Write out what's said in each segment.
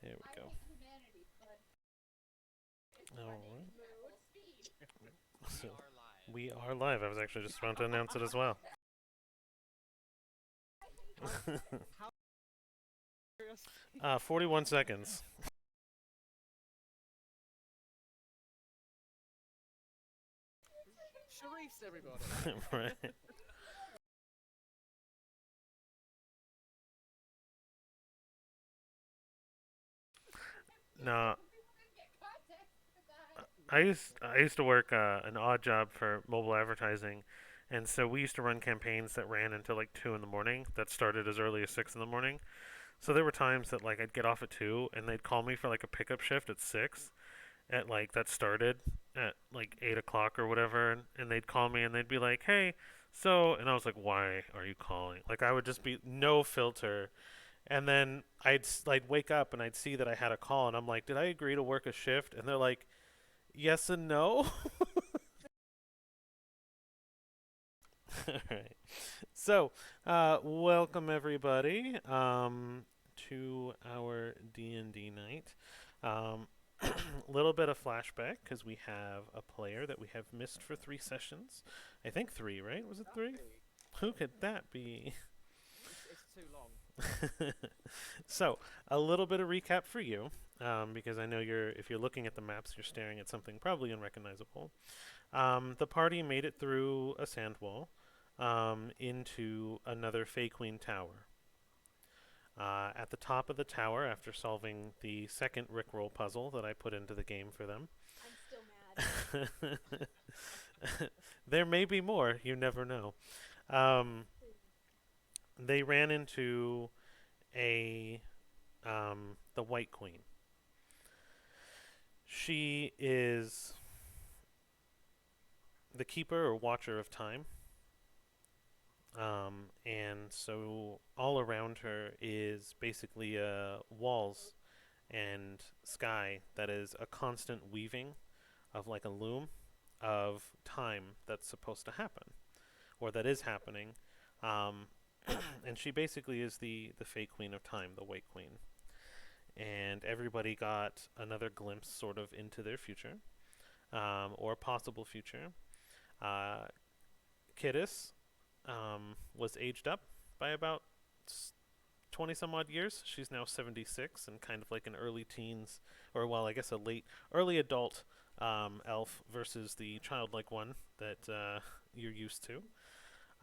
There we go. Alright. So, we are live. I was actually just about to announce it as well. 41 seconds. Charisse, everybody. Right. No, I used to work an odd job for mobile advertising, and so we used to run campaigns that ran until like 2 in the morning. That started as early as 6 in the morning. So there were times that like I'd get off at 2, and they'd call me for like a pickup shift at 6. At like that started at like 8 o'clock or whatever, and they'd call me and they'd be like, "Hey, so," and I was like, "Why are you calling?" Like I would just be no filter, and then I'd wake up and I'd see that I had a call, and I'm like, "Did I agree to work a shift?" And they're like, "Yes and no." All right. So, welcome everybody to our D&D night. Um, little bit of flashback because we have a player that we have missed for 3 sessions. I think three, right? Was it three? Who could that be? It's too long. So, a little bit of recap for you, because I know if you're looking at the maps, you're staring at something probably unrecognizable. The party made it through a sand wall into another Fey Queen tower. At the top of the tower, after solving the second Rickroll puzzle that I put into the game for them, I'm still mad. there may be more. You never know. Um, they ran into a the White Queen. She is the keeper or watcher of time. And so all around her is basically walls and sky that is a constant weaving of like a loom of time that's supposed to happen or that is happening. Um, and she basically is the Fey Queen of Time, the White Queen. And everybody got another glimpse sort of into their future or possible future. Uh, Kiddis was aged up by about 20 some odd years. She's now 76 and kind of like an early teens, or well, I guess a late, early adult elf versus the childlike one that you're used to.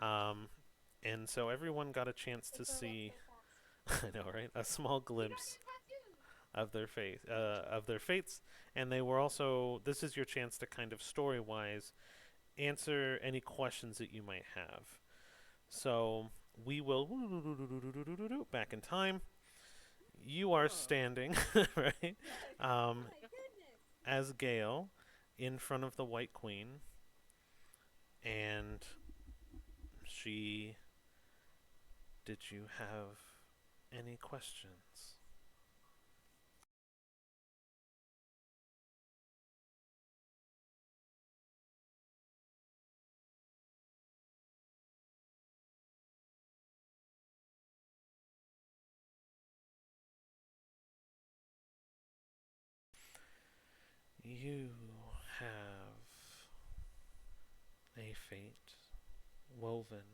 Um, and so everyone got a chance to see, I know, right? A small glimpse of their fates, and they were also. This is your chance to kind of story wise answer any questions that you might have. So we will back in time. You are standing right um, My goodness. as Gale in front of the White Queen, and she. Did you have any questions? You have a fate woven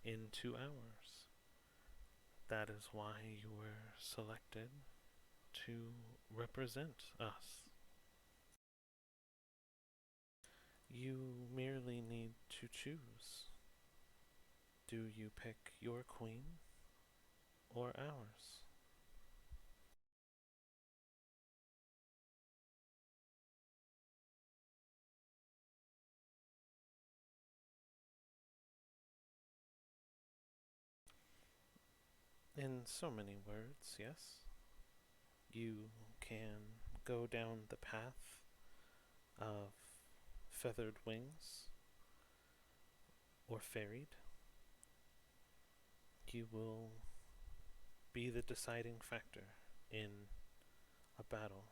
into ours. That is why you were selected to represent us. You merely need to choose. Do you pick your queen or ours? In so many words, yes. You can go down the path of feathered wings or ferried. You will be the deciding factor in a battle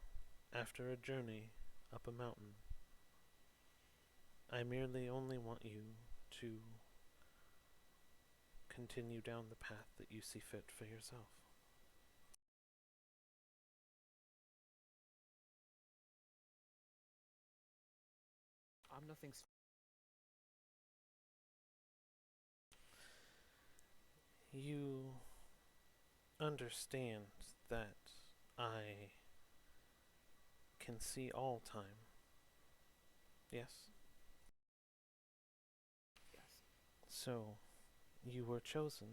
after a journey up a mountain. I merely only want you to continue down the path that you see fit for yourself. I'm nothing. You understand that I can see all time, yes? Yes. So, you were chosen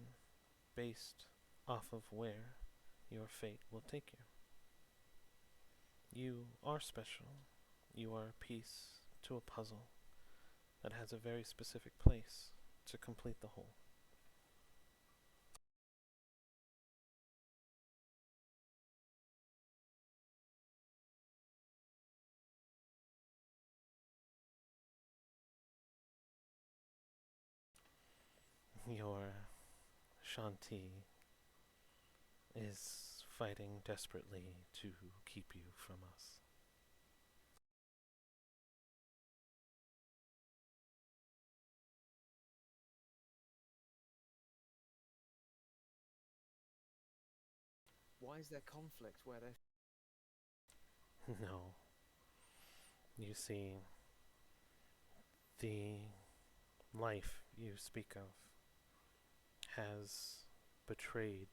based off of where your fate will take you. You are special. You are a piece to a puzzle that has a very specific place to complete the whole. Your Shanti is fighting desperately to keep you from us. Why is there conflict where there? No. You see, the life you speak of has betrayed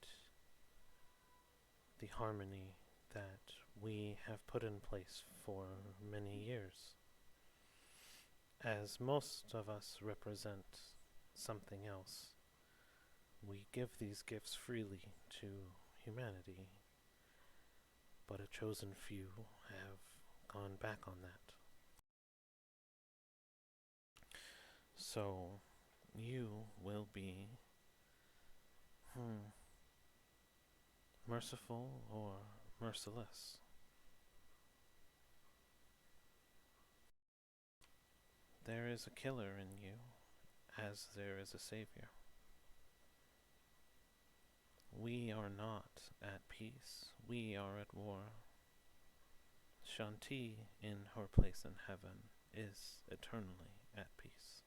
the harmony that we have put in place for many years. As most of us represent something else, we give these gifts freely to humanity, but a chosen few have gone back on that. So, you will be merciful or merciless. There is a killer in you, as there is a savior. We are not at peace. We are at war. Shanti, in her place in heaven, is eternally at peace.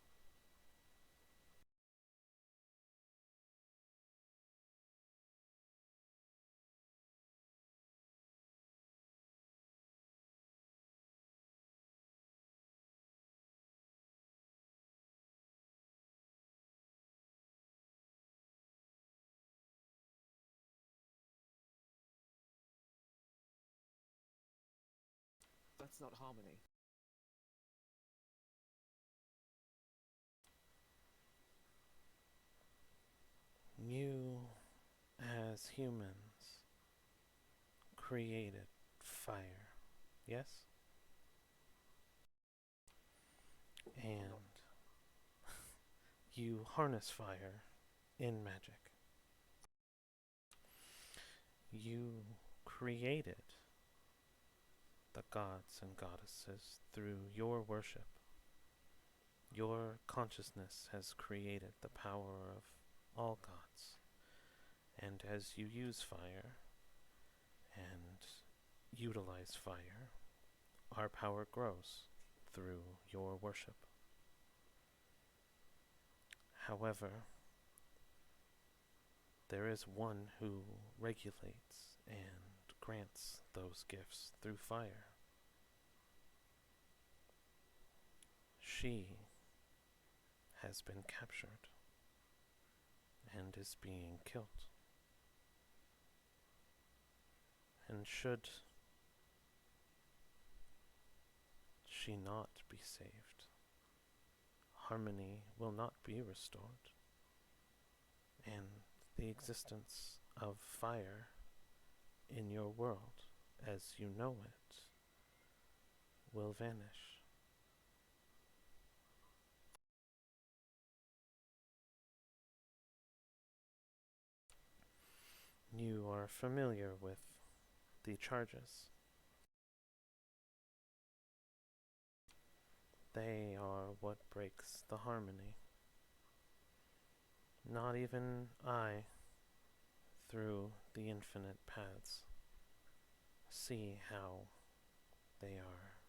That's not harmony. You, as humans, created fire, yes? And you harness fire in magic. You created the gods and goddesses through your worship. Your consciousness has created the power of all gods. And as you use fire and utilize fire, our power grows through your worship. However, there is one who regulates and grants those gifts through fire. She has been captured and is being killed. And should she not be saved, harmony will not be restored, and the existence of fire in your world as you know it will vanish. You are familiar with the charges. They are what breaks the harmony. Not even I, through the infinite paths, see how they are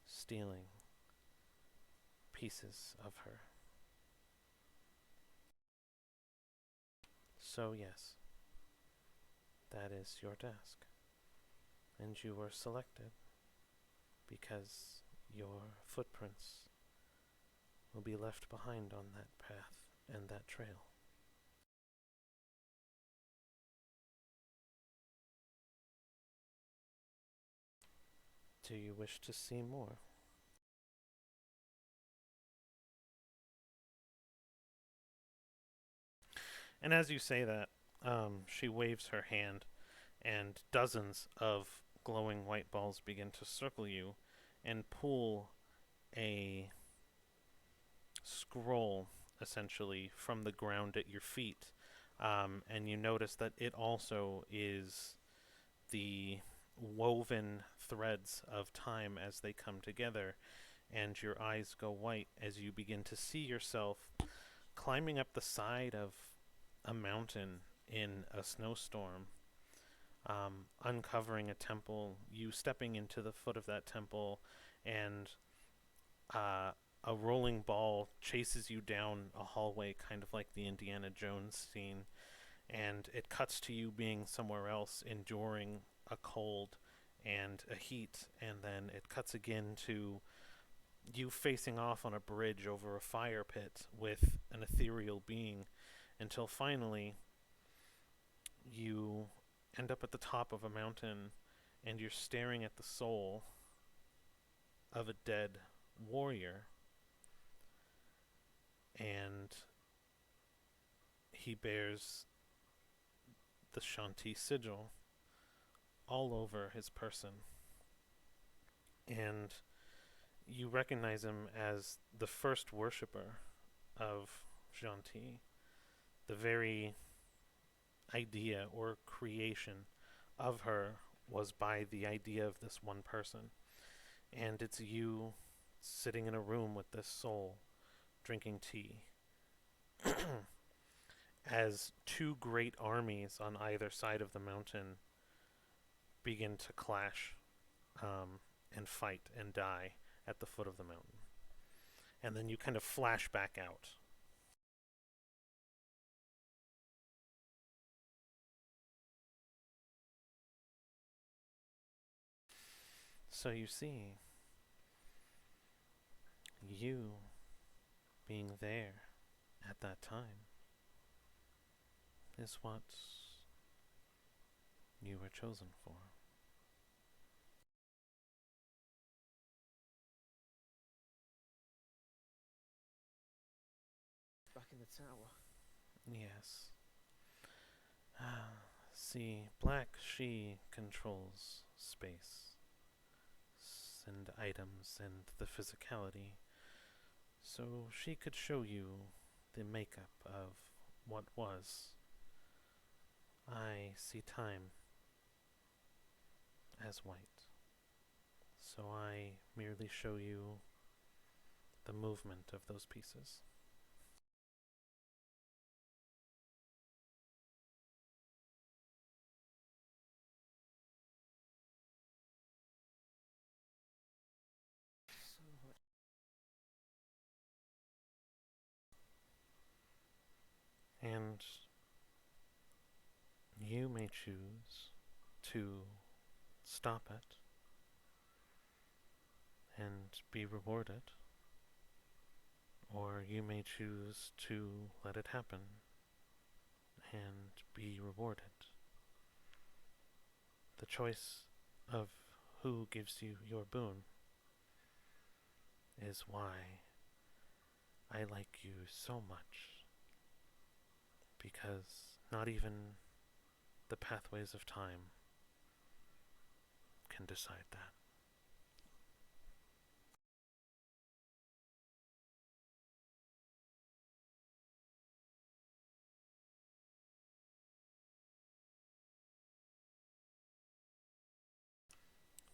stealing pieces of her. So yes, that is your task. And you were selected because your footprints will be left behind on that path and that trail. Do you wish to see more? And as you say that, she waves her hand, and dozens of glowing white balls begin to circle you and pull a scroll essentially from the ground at your feet. And you notice that it also is the woven threads of time as they come together, and your eyes go white as you begin to see yourself climbing up the side of a mountain in a snowstorm, uncovering a temple, you stepping into the foot of that temple, and a rolling ball chases you down a hallway, kind of like the Indiana Jones scene, and it cuts to you being somewhere else, enduring a cold and a heat, and then it cuts again to you facing off on a bridge over a fire pit with an ethereal being, until finally you end up at the top of a mountain and you're staring at the soul of a dead warrior, and he bears the Shanti sigil all over his person. And you recognize him as the first worshipper of Shanti, the very idea or creation of her was by the idea of this one person. And it's you sitting in a room with this soul, drinking tea, as two great armies on either side of the mountain begin to clash, and fight and die at the foot of the mountain. And then you kind of flash back out. So you see, you being there at that time is what you were chosen for. Back in the tower. Yes. See, Black She controls space and items and the physicality, so she could show you the makeup of what was. I see time as white, so I merely show you the movement of those pieces. So much. And you may choose to stop it and be rewarded, or you may choose to let it happen and be rewarded. The choice of who gives you your boon is why I like you so much, because not even the pathways of time can decide that.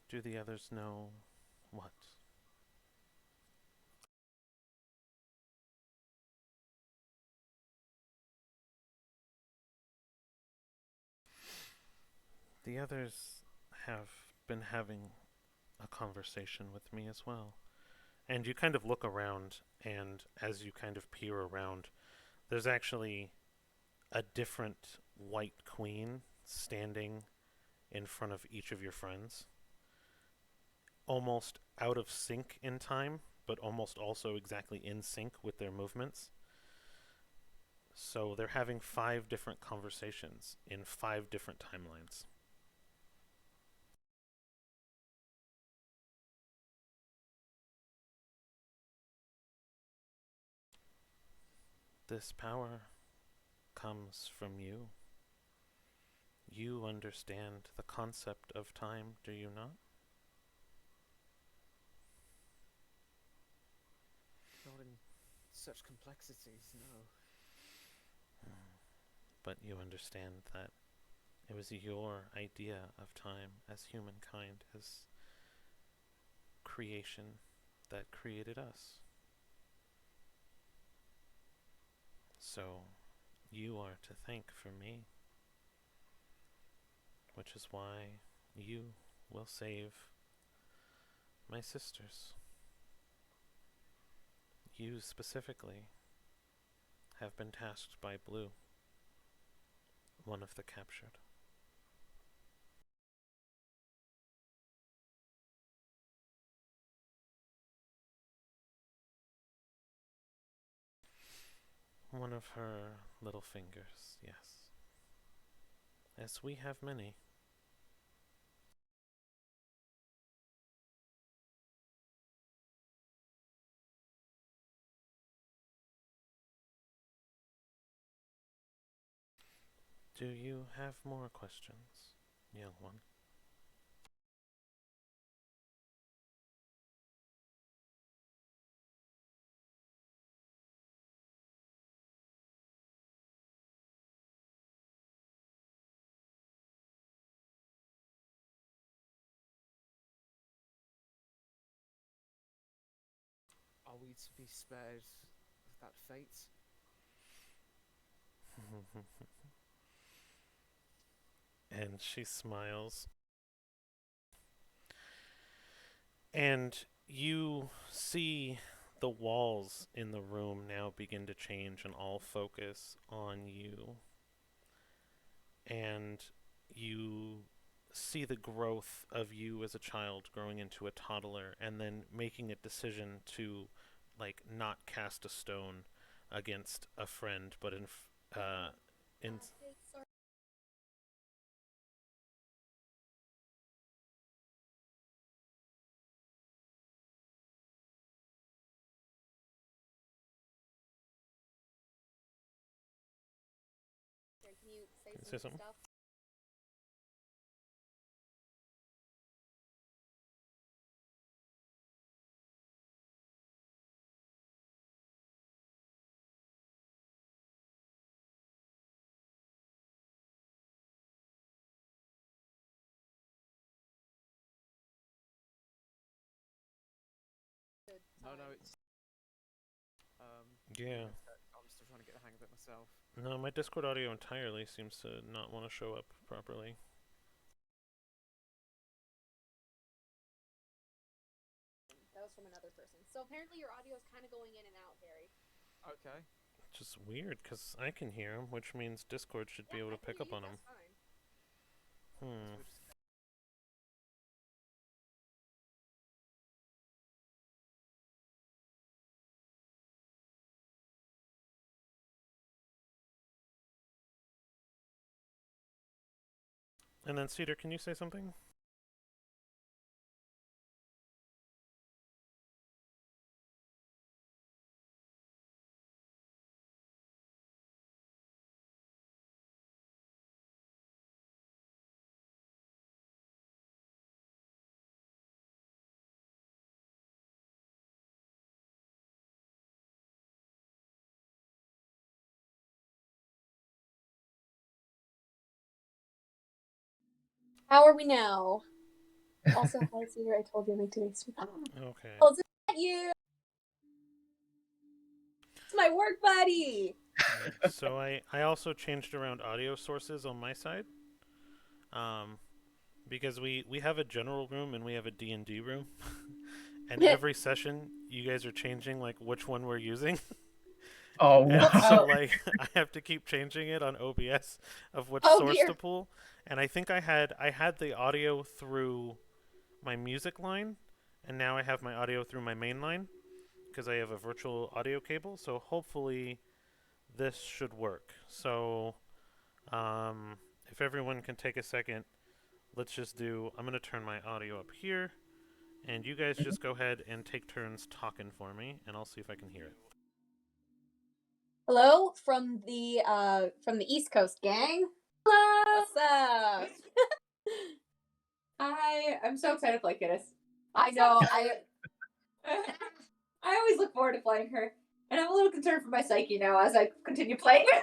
Do the others know what? The others have been having a conversation with me as well. And you kind of look around, and as you kind of peer around, there's actually a different white queen standing in front of each of your friends, almost out of sync in time, but almost also exactly in sync with their movements. So they're having 5 different conversations in 5 different timelines. This power comes from you. You understand the concept of time, do you not? Not in such complexities, no. But you understand that it was your idea of time as humankind, as creation, that created us. So you are to thank for me, which is why you will save my sisters. You specifically have been tasked by Blue, one of the captured. One of her little fingers, yes. As we have many. Do you have more questions, young one? Are we to be spared that fate? And she smiles. And you see the walls in the room now begin to change and all focus on you. And you see the growth of you as a child growing into a toddler and then making a decision to like not cast a stone against a friend but in Sorry. Can you say Can you say some something? stuff? Good No, time. no, it's give me Yeah. a sec. I'm still trying to get the hang of it myself. No, my Discord audio entirely seems to not want to show up properly. That was from another person. So apparently your audio is kind of going in and out, Harry. Okay. Just weird because I can hear him, which means Discord should be Yeah, able I to can pick hear up you on him. just fine. Hmm. We'll just And then Cedar, can you say something? How are we now? Also, hi, Cedar. I told you I make today's stream. Okay. Oh, is that you? It's my work buddy. Yeah. So I also changed around audio sources on my side. Um, because we have a general room and we have a D&D room. And every session you guys are changing like which one we're using. Oh And so wow. like I have to keep changing it on OBS of which Oh source dear. to pull. And I think I had the audio through my music line and now I have my audio through my main line. because I have a virtual audio cable, so hopefully this should work. So, if everyone can take a second, let's just do. I'm going to turn my audio up here, and you guys just go ahead and take turns talking for me, and I'll see if I can hear it. Hello from the East Coast gang. Hello. What's up? I'm so excited to play Kiddos. I know. I always look forward to playing her, and I'm a little concerned for my psyche now as I continue playing her.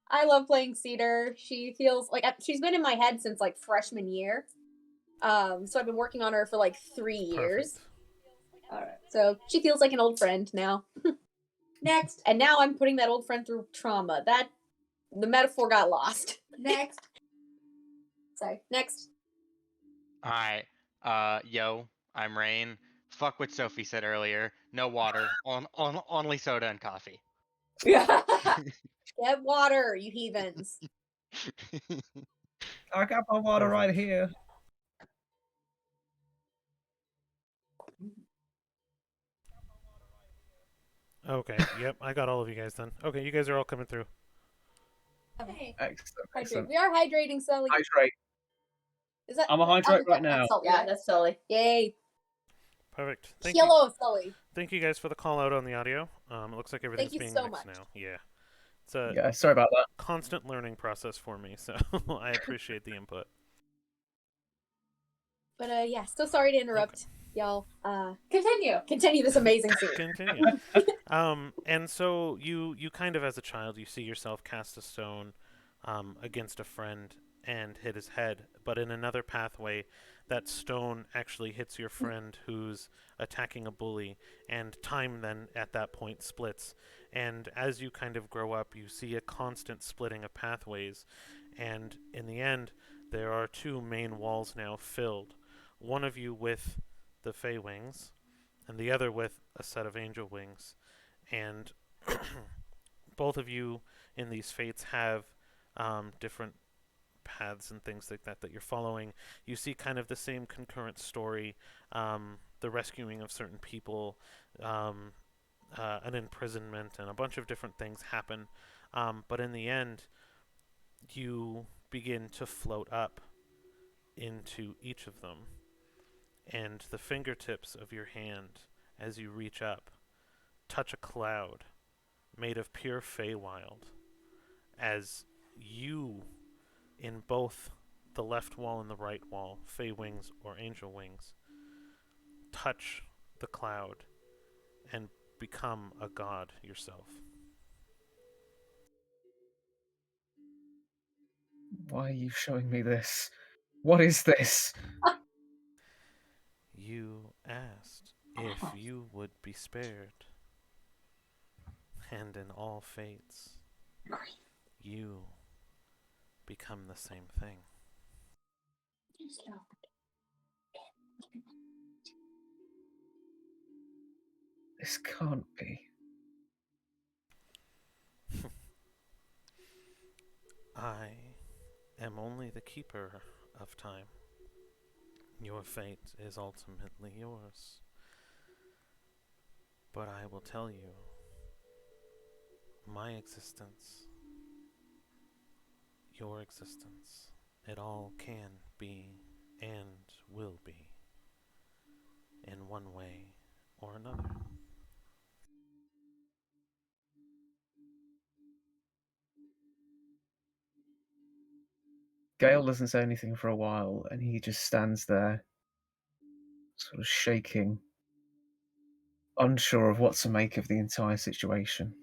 I love playing Cedar. She feels like she's been in my head since like freshman year. So I've been working on her for like 3 years. Perfect. All right. So she feels like an old friend now. Next. And now I'm putting that old friend through trauma. That the metaphor got lost. Next. Sorry. Next. Alright, yo, I'm Rain. Fuck what Sophie said earlier. No water, only soda and coffee. Get water, you heathens. I got my water right here. Okay. Yep, I got all of you guys then. Okay, you guys are all coming through. Okay. Excellent. Hydrate. Excellent. We are hydrating, Sully. Hydrate. Is that? I'm a hydrate right now. Sully. Yeah, that's Sully. Yay. Perfect. Thank you. Yellow Sully. Thank you guys for the call out on the audio. It looks like everything's you being so mixed much. now. Yeah. It's a Yeah, sorry about that. constant learning process for me, so I appreciate the input. But yeah, so sorry to interrupt y'all. Continue this amazing scene. Continue. And so you kind of as a child you see yourself cast a stone against a friend and hit his head, but in another pathway that stone actually hits your friend who's attacking a bully, and time then at that point splits. And as you kind of grow up, you see a constant splitting of pathways, and in the end there are two main walls now filled. One of you with the Fey wings, and the other with a set of angel wings. And both of you in these fates have different paths and things like that that you're following. You see kind of the same concurrent story, the rescuing of certain people, an imprisonment, and a bunch of different things happen. But in the end, you begin to float up into each of them. And the fingertips of your hand, as you reach up, touch a cloud made of pure Feywild, as you, in both the left wall and the right wall, Fey wings or angel wings, touch the cloud and become a god yourself. Why are you showing me this? What is this? You asked if you would be spared, and in all fates, you become the same thing. This can't be. I am only the keeper of time. Your fate is ultimately yours. But I will tell you, my existence, your existence, it all can be and will be, in one way or another. Gale doesn't say anything for a while, and he just stands there, sort of shaking, unsure of what to make of the entire situation.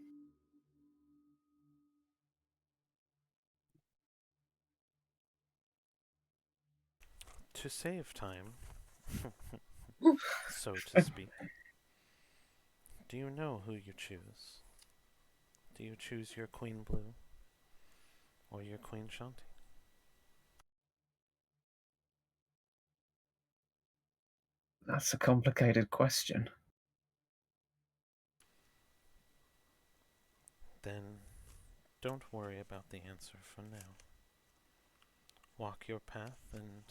To save time, so to speak, do you know who you choose? Do you choose your Queen Blue or your Queen Shanti? That's a complicated question. Then don't worry about the answer for now. Walk your path, and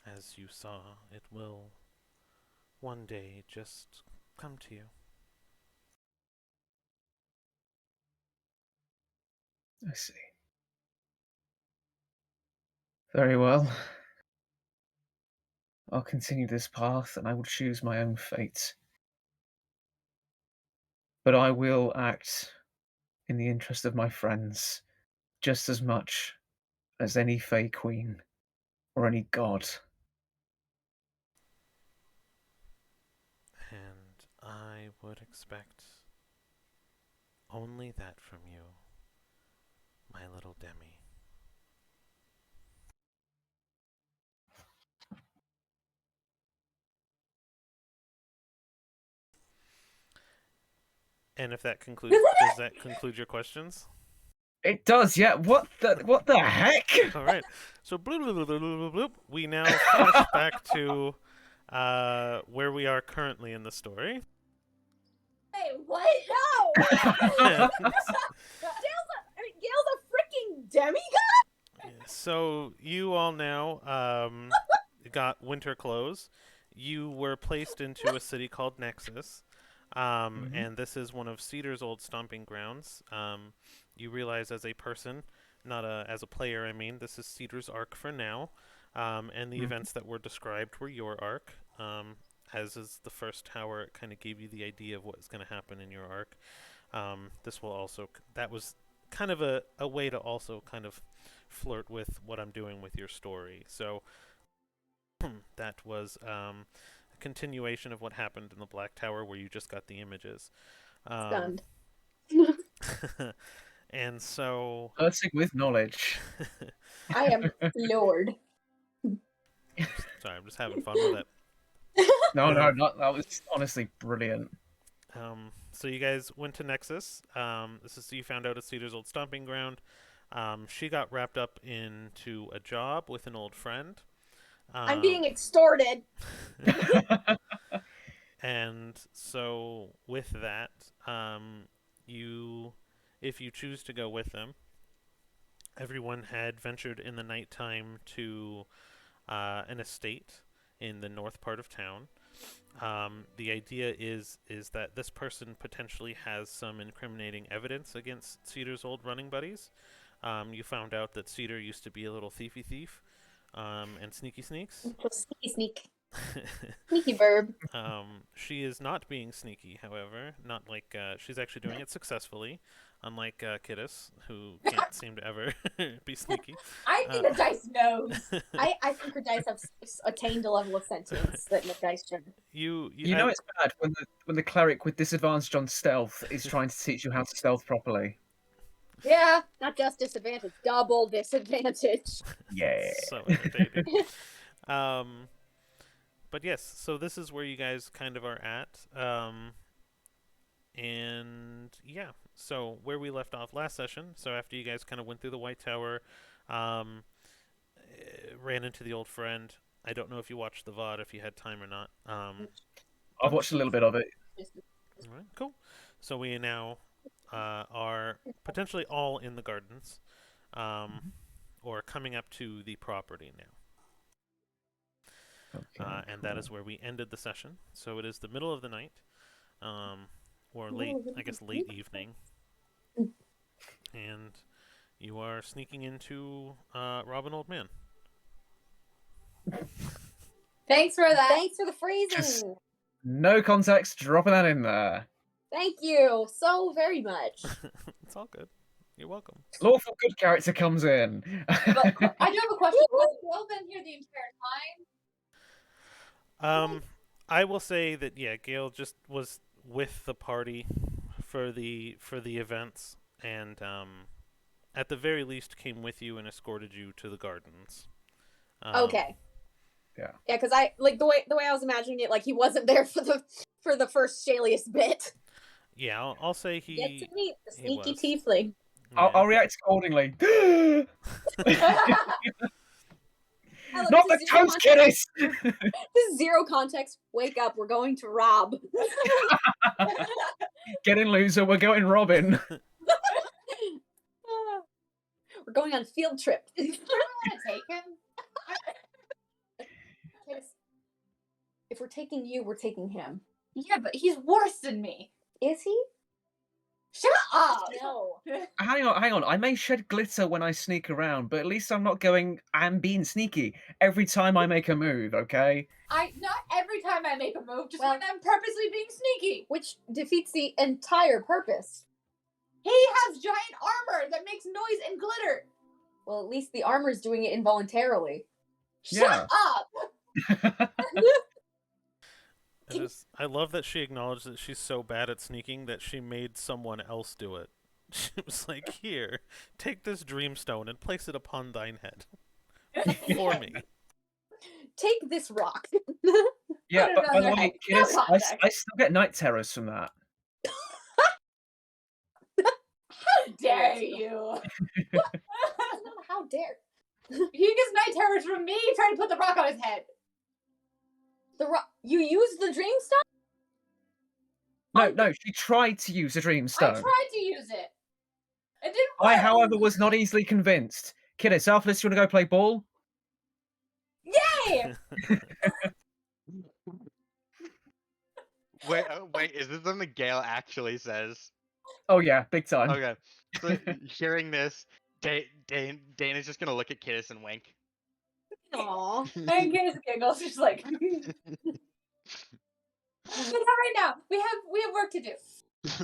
as you saw, it will one day just come to you. I see. Very well. I'll continue this path and I will choose my own fate. But I will act in the interest of my friends just as much as any Fey Queen or any god. And I would expect only that from you, my little Demi. And if that concludes, does that conclude your questions? It does, yeah. What the heck? All right. So bloop, bloop, bloop, bloop, bloop, bloop. We now flash back to where we are currently in the story. Hey, what? No! And, Gail's a freaking demigod? so you all now got winter clothes. You were placed into a city called Nexus. And this is one of Cedar's old stomping grounds. You realize as a person, not as a player, I mean, this is Cedar's arc for now. And the events that were described were your arc. As is the first tower, it kind of gave you the idea of what's going to happen in your arc. This will also, that was kind of a way to also kind of flirt with what I'm doing with your story. So that was a continuation of what happened in the Black Tower where you just got the images. Stunned. And so... Flirting with knowledge. I am floored. Sorry, I'm just having fun with it. No, that was honestly brilliant. So you guys went to Nexus. This is you found out at Cedar's old stomping ground. She got wrapped up into a job with an old friend. I'm being extorted. And so with that, if you choose to go with them, everyone had ventured in the nighttime to an estate in the north part of town. The idea is that this person potentially has some incriminating evidence against Cedar's old running buddies. You found out that Cedar used to be a little thiefy thief, and sneaky sneaks. Sneaky. Sneaky verb. She is not being sneaky, however. Not like she's actually doing it successfully, unlike Kittis, who can't seem to ever be sneaky. I think the dice knows. I think her dice have attained a level of sentience that the dice shouldn't. You know it's bad when the cleric with disadvantage on stealth is trying to teach you how to stealth properly. Yeah, not just disadvantage, double disadvantage. Yeah. So irritating. But yes, so this is where you guys kind of are at. And yeah, so where we left off last session, so after you guys kind of went through the White Tower, ran into the old friend. I don't know if you watched the VOD, if you had time or not. I've watched a little bit of it. All right, cool. So we now are potentially all in the gardens, or coming up to the property now. Okay, and that is where we ended the session. So it is the middle of the night, or late evening, and you are sneaking into Robin Old Man. Thanks for that. Thanks for the phrasing. Just no context, dropping that in there. Thank you so very much. It's all good. You're welcome. Lawful good character comes in. But I do have a question. Has Will been here the entire time? I will say that Gail just was with the party for the events, and at the very least came with you and escorted you to the gardens. Okay. Yeah. Yeah, because I like the way I was imagining it, like he wasn't there for the first shaliest bit. Yeah, I'll say he. Get to meet the sneaky was. tiefling. Yeah. I'll react accordingly. Look, Not the toast, kiddies! This is zero context. Wake up, we're going to rob. Get in, loser, we're going Robin. We're going on a field trip. Do you want to take him? if we're taking you, we're taking him. Yeah, but he's worse than me. Is he? Shut up! No. Hang on. I may shed glitter when I sneak around, but at least I'm not going and being sneaky every time I make a move, okay? Not every time I make a move, just Well- when I'm purposely being sneaky. Which defeats the entire purpose. He has giant armor that makes noise and glitter. Well, at least the armor's doing it involuntarily. Yeah. Shut up! I love that she acknowledged that she's so bad at sneaking that she made someone else do it. She was like, "Here, take this dreamstone and place it upon thine head for me." Take this rock. Yeah, Put it but on by the their way, head. kids, No I contact. still get night terrors from that. How dare you? How dare. He gets night terrors from me trying to put the rock on his head. The rock. You used the dream stone? No, she tried to use a dream I stone. tried to use it. It didn't work. I, however, was not easily convinced. Kiddos, after this, you want to go play ball? Yay! Wait, is this something Gale actually says? Oh yeah, big time. Okay. So hearing this, Dana's just gonna look at Kiddis and wink. Aww. And Candace giggles. She's like, "Get out right now. We have work to do."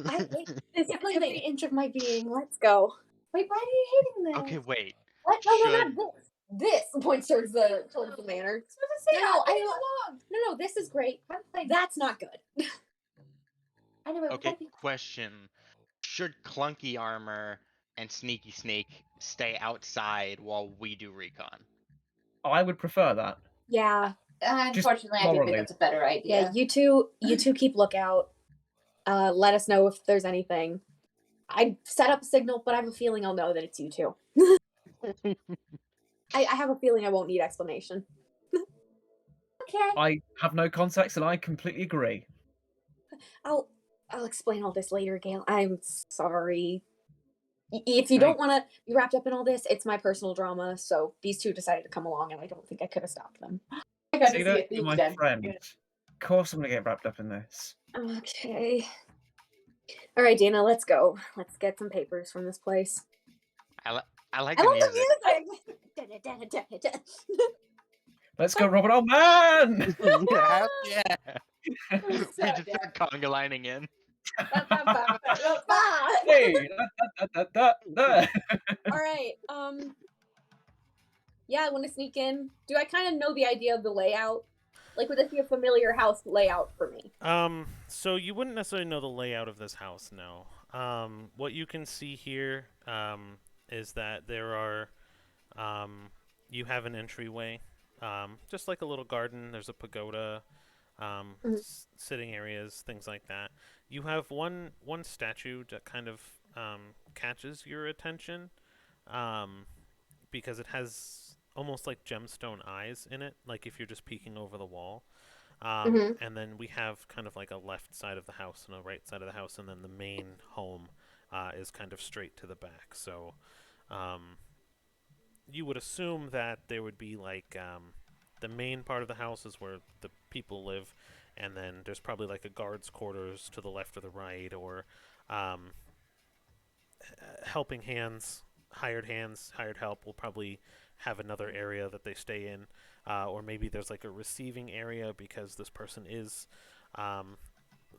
I hate this every inch of my being. Let's go. Wait, why are you hating this? Okay, wait. What? No, Should- not this. This points towards the manor. It's supposed to say No, I'm I getting don't- along. No, this is great. I'm playing. That's not good. Anyway, we Okay, gotta be- question. Should clunky armor and sneaky snake stay outside while we do recon? I would prefer that. Yeah. Unfortunately, I do morally. think that's a better idea. Yeah, you two keep lookout. Let us know if there's anything. I set up a signal, but I have a feeling I'll know that it's you two. I have a feeling I won't need explanation. Okay. I have no context, and I completely agree. I'll explain all this later, Gail. I'm sorry. If you don't want to be wrapped up in all this, it's my personal drama. So these two decided to come along, and I don't think I could have stopped them. I got to see Cedar, it you're being my done. friend. Of course I'm gonna get wrapped up in this. Okay. All right, Dana, let's go. Let's get some papers from this place. I like I the love music. the music. Let's go, Robert. Oh man! Yeah, yeah. We So just dead. start conga lining in. Hey! Da. All right. Yeah, I want to sneak in. Do I kind of know the idea of the layout? Like, would this be a familiar house layout for me? So you wouldn't necessarily know the layout of this house, no. What you can see here, is that there are, you have an entryway, just like a little garden. There's a pagoda, sitting areas, things like that. You have one statue that kind of catches your attention, because it has almost like gemstone eyes in it, like if you're just peeking over the wall. And then we have kind of like a left side of the house and a right side of the house, and then the main home is kind of straight to the back. So you would assume that there would be like the main part of the house is where the people live, and then there's probably like a guard's quarters to the left or the right, or helping hands, hired help will probably have another area that they stay in, or maybe there's like a receiving area because this person is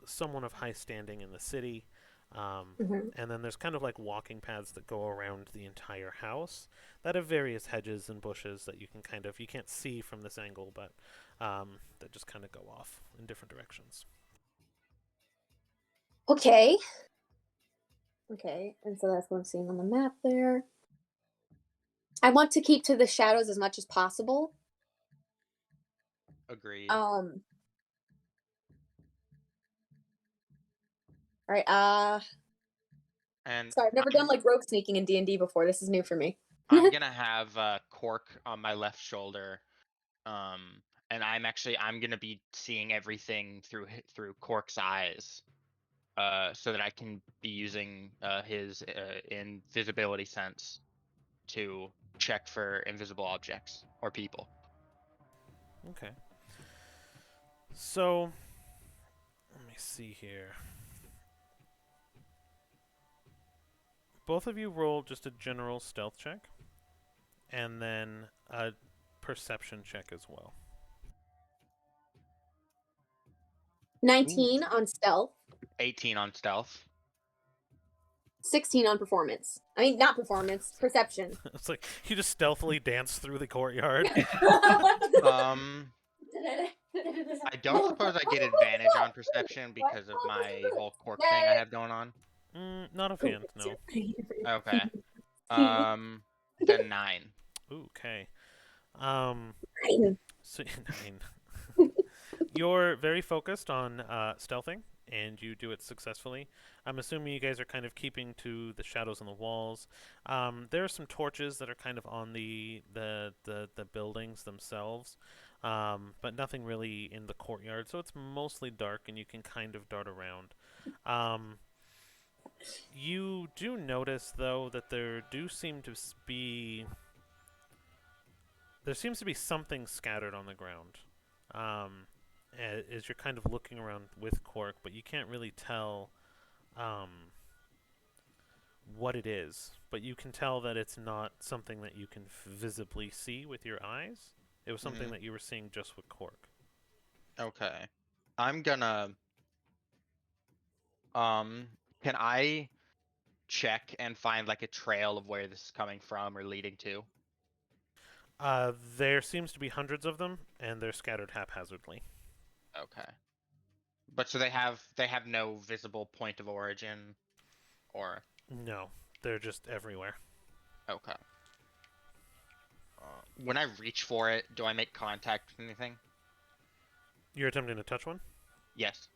someone of high standing in the city. And then there's kind of like walking paths that go around the entire house that have various hedges and bushes that you can't see from this angle, but that just kind of go off in different directions. Okay. Okay, and so that's what I'm seeing on the map there. I want to keep to the shadows as much as possible. Agreed. All right. And Sorry, I've never done like rogue sneaking in D&D before. This is new for me. I'm gonna have Cork on my left shoulder, and I'm gonna be seeing everything through Cork's eyes, so that I can be using his invisibility sense to check for invisible objects or people. Okay. So, let me see here. Both of you roll just a general stealth check, and then a perception check as well. 19 on stealth, 18 on stealth. 16 on performance. I mean, not performance, perception. It's like you just stealthily dance through the courtyard. I don't suppose I get advantage on perception because of my whole cork thing I have going on. Not offhand, no. Okay. Then 9. Okay. Nine. So 9. You're very focused on stealthing, and you do it successfully. I'm assuming you guys are kind of keeping to the shadows on the walls. There are some torches that are kind of on the buildings themselves, but nothing really in the courtyard. So it's mostly dark, and you can kind of dart around. You do notice, though, that there seems to be something scattered on the ground. As you're kind of looking around with Cork, but you can't really tell what it is. But you can tell that it's not something that you can visibly see with your eyes. It was something that you were seeing just with Cork. Okay. I'm gonna can I check and find like a trail of where this is coming from or leading to? There seems to be hundreds of them, and they're scattered haphazardly. Okay. But so they have no visible point of origin, or No, they're just everywhere. okay. When I reach for it, do I make contact with anything? You're attempting to touch one? Yes.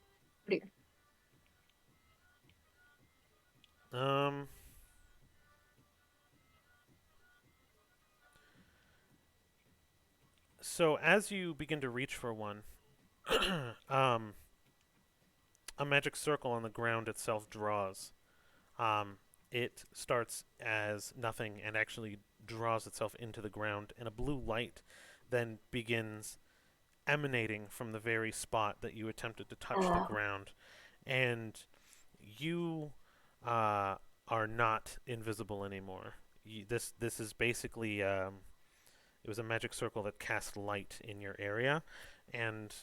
So as you begin to reach for one, a magic circle on the ground itself draws. It starts as nothing and actually draws itself into the ground, and a blue light then begins emanating from the very spot that you attempted to touch the ground. And you are not invisible anymore. This is basically it was a magic circle that cast light in your area, and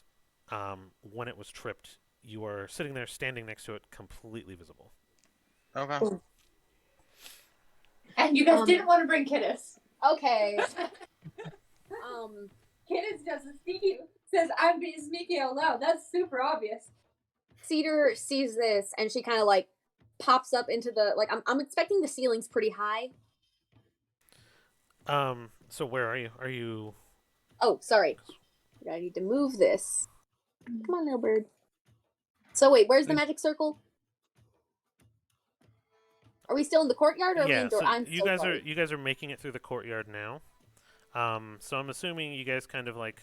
when it was tripped, you were sitting there, standing next to it, completely visible. Okay. And you guys didn't want to bring Kiddes. Okay. Kiddes does a sneaky, says, I'm being sneaky out loud. That's super obvious. Cedar sees this, and she kind of like pops up into the like. I'm expecting the ceiling's pretty high. So where are you? Are you? Oh, sorry. I need to move this. Come on, little bird. So wait, where's the magic circle? Are we still in the courtyard, or are we Yeah. indoor? So I'm you so guys sorry. are making it through the courtyard now. So I'm assuming you guys kind of like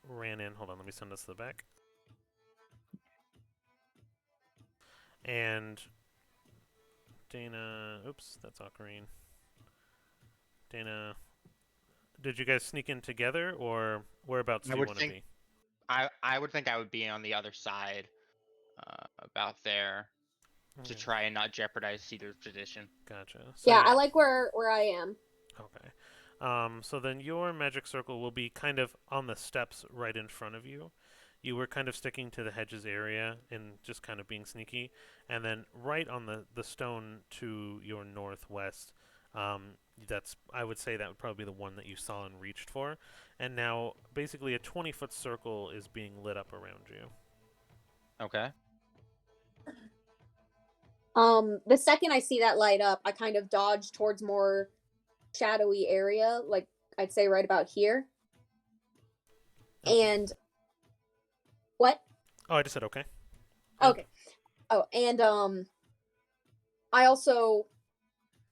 ran in. Hold on, let me send this to the back. And Dana, oops, that's Ocarine. Dana, did you guys sneak in together, or whereabouts do you want to be? I would think I would be on the other side, about there, to try and not jeopardize Cedar's position. Gotcha. So Yeah, I like where I am. Okay. So then your magic circle will be kind of on the steps right in front of you. You were kind of sticking to the hedges area and just kind of being sneaky. And then right on the stone to your northwest, I would say that would probably be the one that you saw and reached for. And now basically a 20-foot circle is being lit up around you. Okay. The second I see that light up, I kind of dodge towards more shadowy area, like I'd say right about here. Okay. And what? Oh, I just said okay. Okay. Oh, and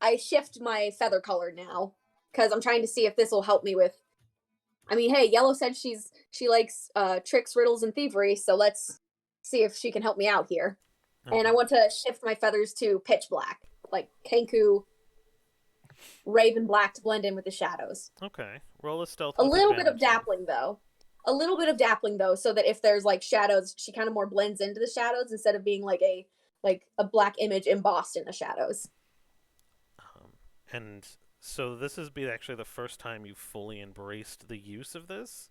I shift my feather color now because I'm trying to see if this will help me with. I mean, hey, Yellow said she likes tricks, riddles, and thievery, so let's see if she can help me out here. Okay. And I want to shift my feathers to pitch black, like Kenku, raven black, to blend in with the shadows. Okay. Roll a stealth. A with little bit of advantage then. dappling, though. a little bit of dappling though, so that if there's like shadows, she kind of more blends into the shadows instead of being like a black image embossed in the shadows. And so this is be actually the first time you fully embraced the use of this.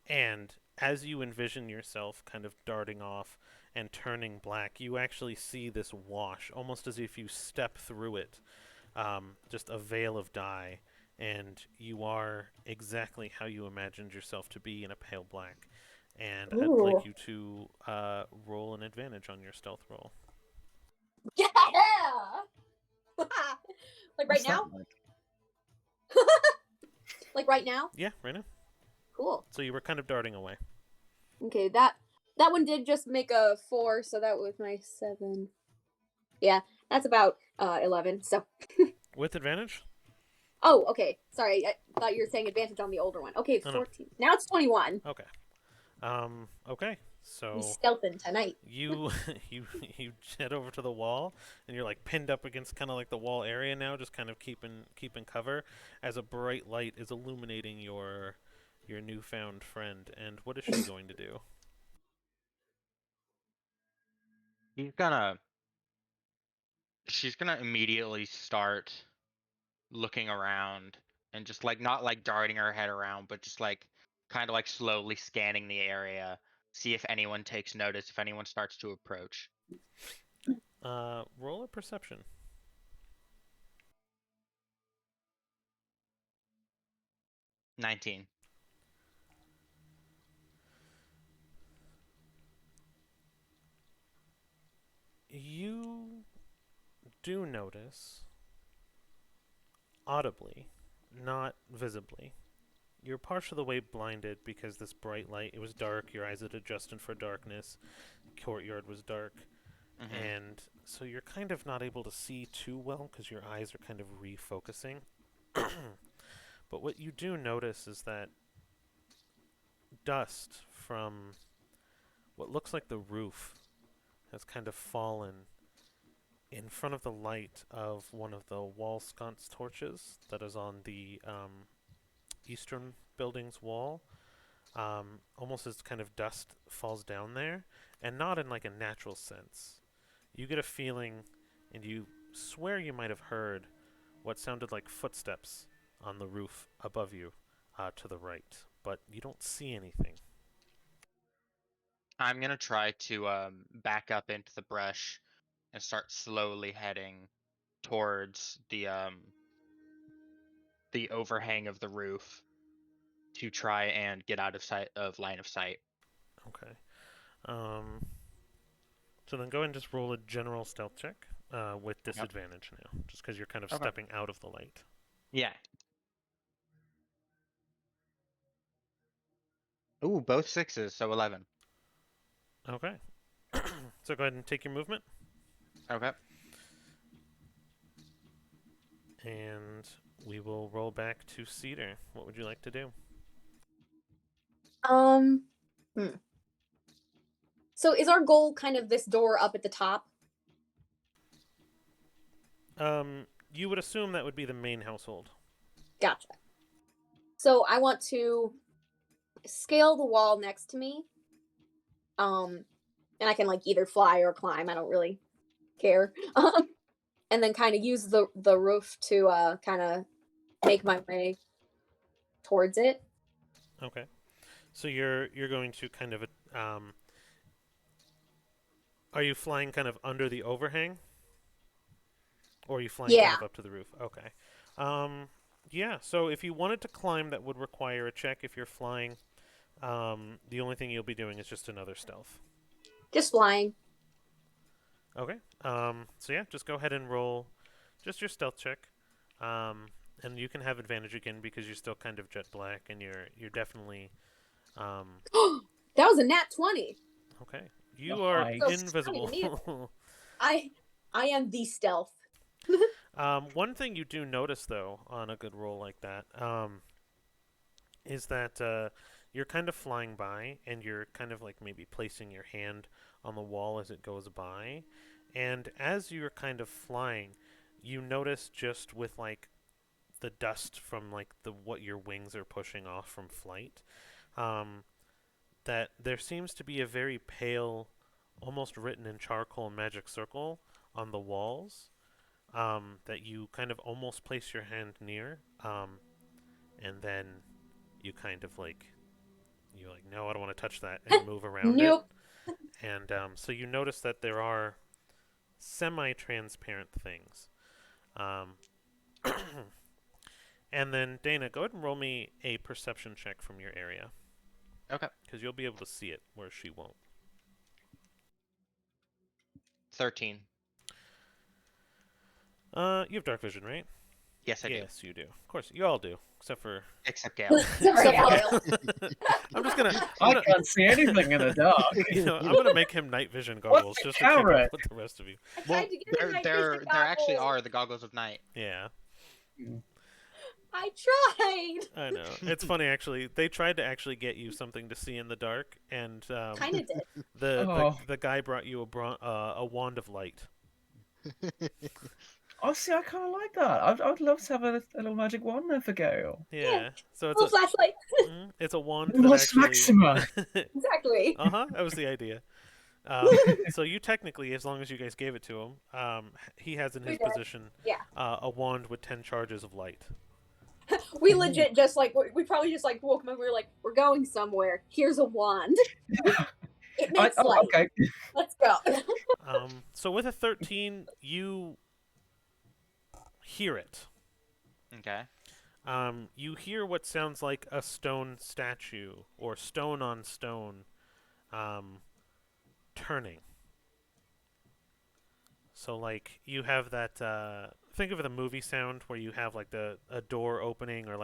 And as you envision yourself kind of darting off and turning black, you actually see this wash, almost as if you step through it, just a veil of dye, and you are exactly how you imagined yourself to be in a pale black. And I'd Ooh. like you to roll an advantage on your stealth roll. Yeah. Like right What's that now? like? Like right now? Yeah, right now. Cool. So you were kind of darting away. Okay, that one did just make a 4, so that was my 7. Yeah, that's about 11. So. With advantage? Oh, okay. Sorry, I thought you were saying advantage on the older one. Okay, No, 14. Now it's 21. Okay. Okay. We So stealthing tonight. you you jet over to the wall, and you're like pinned up against kind of like the wall area now, just kind of keeping cover as a bright light is illuminating your newfound friend. And what is she going to do? She's gonna immediately start looking around and just like not like darting her head around, but just like kind of like slowly scanning the area, see if anyone takes notice, if anyone starts to approach. Roll a perception. 19. You do notice audibly, not visibly. You're partial of the way blinded because this bright light, it was dark, your eyes had adjusted for darkness, courtyard was dark, and so you're kind of not able to see too well because your eyes are kind of refocusing. But what you do notice is that dust from what looks like the roof has kind of fallen in front of the light of one of the wall sconce torches that is on the eastern building's wall. Almost as kind of dust falls down there, and not in like a natural sense. You get a feeling, and you swear you might have heard what sounded like footsteps on the roof above you to the right, but you don't see anything. I'm gonna try to back up into the brush and start slowly heading towards the overhang of the roof to try and get out of line of sight. Okay. So then go ahead and just roll a general stealth check with disadvantage now, just because you're kind of stepping out of the light. Yeah. Ooh, both 6s, so 11. Okay. So go ahead and take your movement. Okay. And we will roll back to Cedar. What would you like to do? So is our goal kind of this door up at the top? You would assume that would be the main household. Gotcha. So I want to scale the wall next to me. And I can like either fly or climb. I don't really care. And then kind of use the roof to kind of make my way towards it. Okay. So you're going to kind of are you flying kind of under the overhang? Or are you flying kind of up to the roof? Okay. Yeah, so if you wanted to climb, that would require a check. If you're flying, the only thing you'll be doing is just another stealth. Just flying. Okay. So yeah, just go ahead and roll just your stealth check. And you can have advantage again because you're still kind of jet black and you're definitely That was a nat 20. Okay. You are Nice. invisible. I am the stealth. One thing you do notice though on a good roll like that is that you're kind of flying by and you're kind of like maybe placing your hand on the wall as it goes by, and as you're kind of flying, you notice just with like the dust from like the what your wings are pushing off from flight, that there seems to be a very pale, almost written in charcoal magic circle on the walls that you kind of almost place your hand near, and then you kind of you're like, no, I don't want to touch that, and move around it. Nope. And so you notice that there are semi-transparent things. Um, and then Dana, go ahead and roll me a perception check from your area. Okay. Because you'll be able to see it where she won't. 13. You have dark vision, right? Yes, I do. Yes, you do. Of course, you all do, except for. Except Gale. Sorry, Except for Gail. Gale. I'm just gonna. I can't see anything in the dark. I'm gonna make him night vision What's goggles the just to keep carrot? up with the rest of you. I Well, tried to get him night there vision actually goggles. are the goggles of night. Yeah, I tried. I know. It's funny actually. They tried to actually get you something to see in the dark, and Kind of did. the guy brought you a wand of light. Oh, see, I kind of like that. I'd love to have a little magic wand there for Gale. Yeah. So it's Little flashlight. it's a wand that Lumos actually. Maxima. Exactly. That was the idea. So you technically, as long as you guys gave it to him, he has in We his did. position Yeah. a wand with 10 charges of light. We legit just we probably just woke him up. We were like, we're going somewhere. Here's a wand. It makes light. Okay. Let's go. So with a 13, you hear it. Okay. You hear what sounds like a stone statue or stone on stone turning. So you have that think of the movie sound where you have a door opening or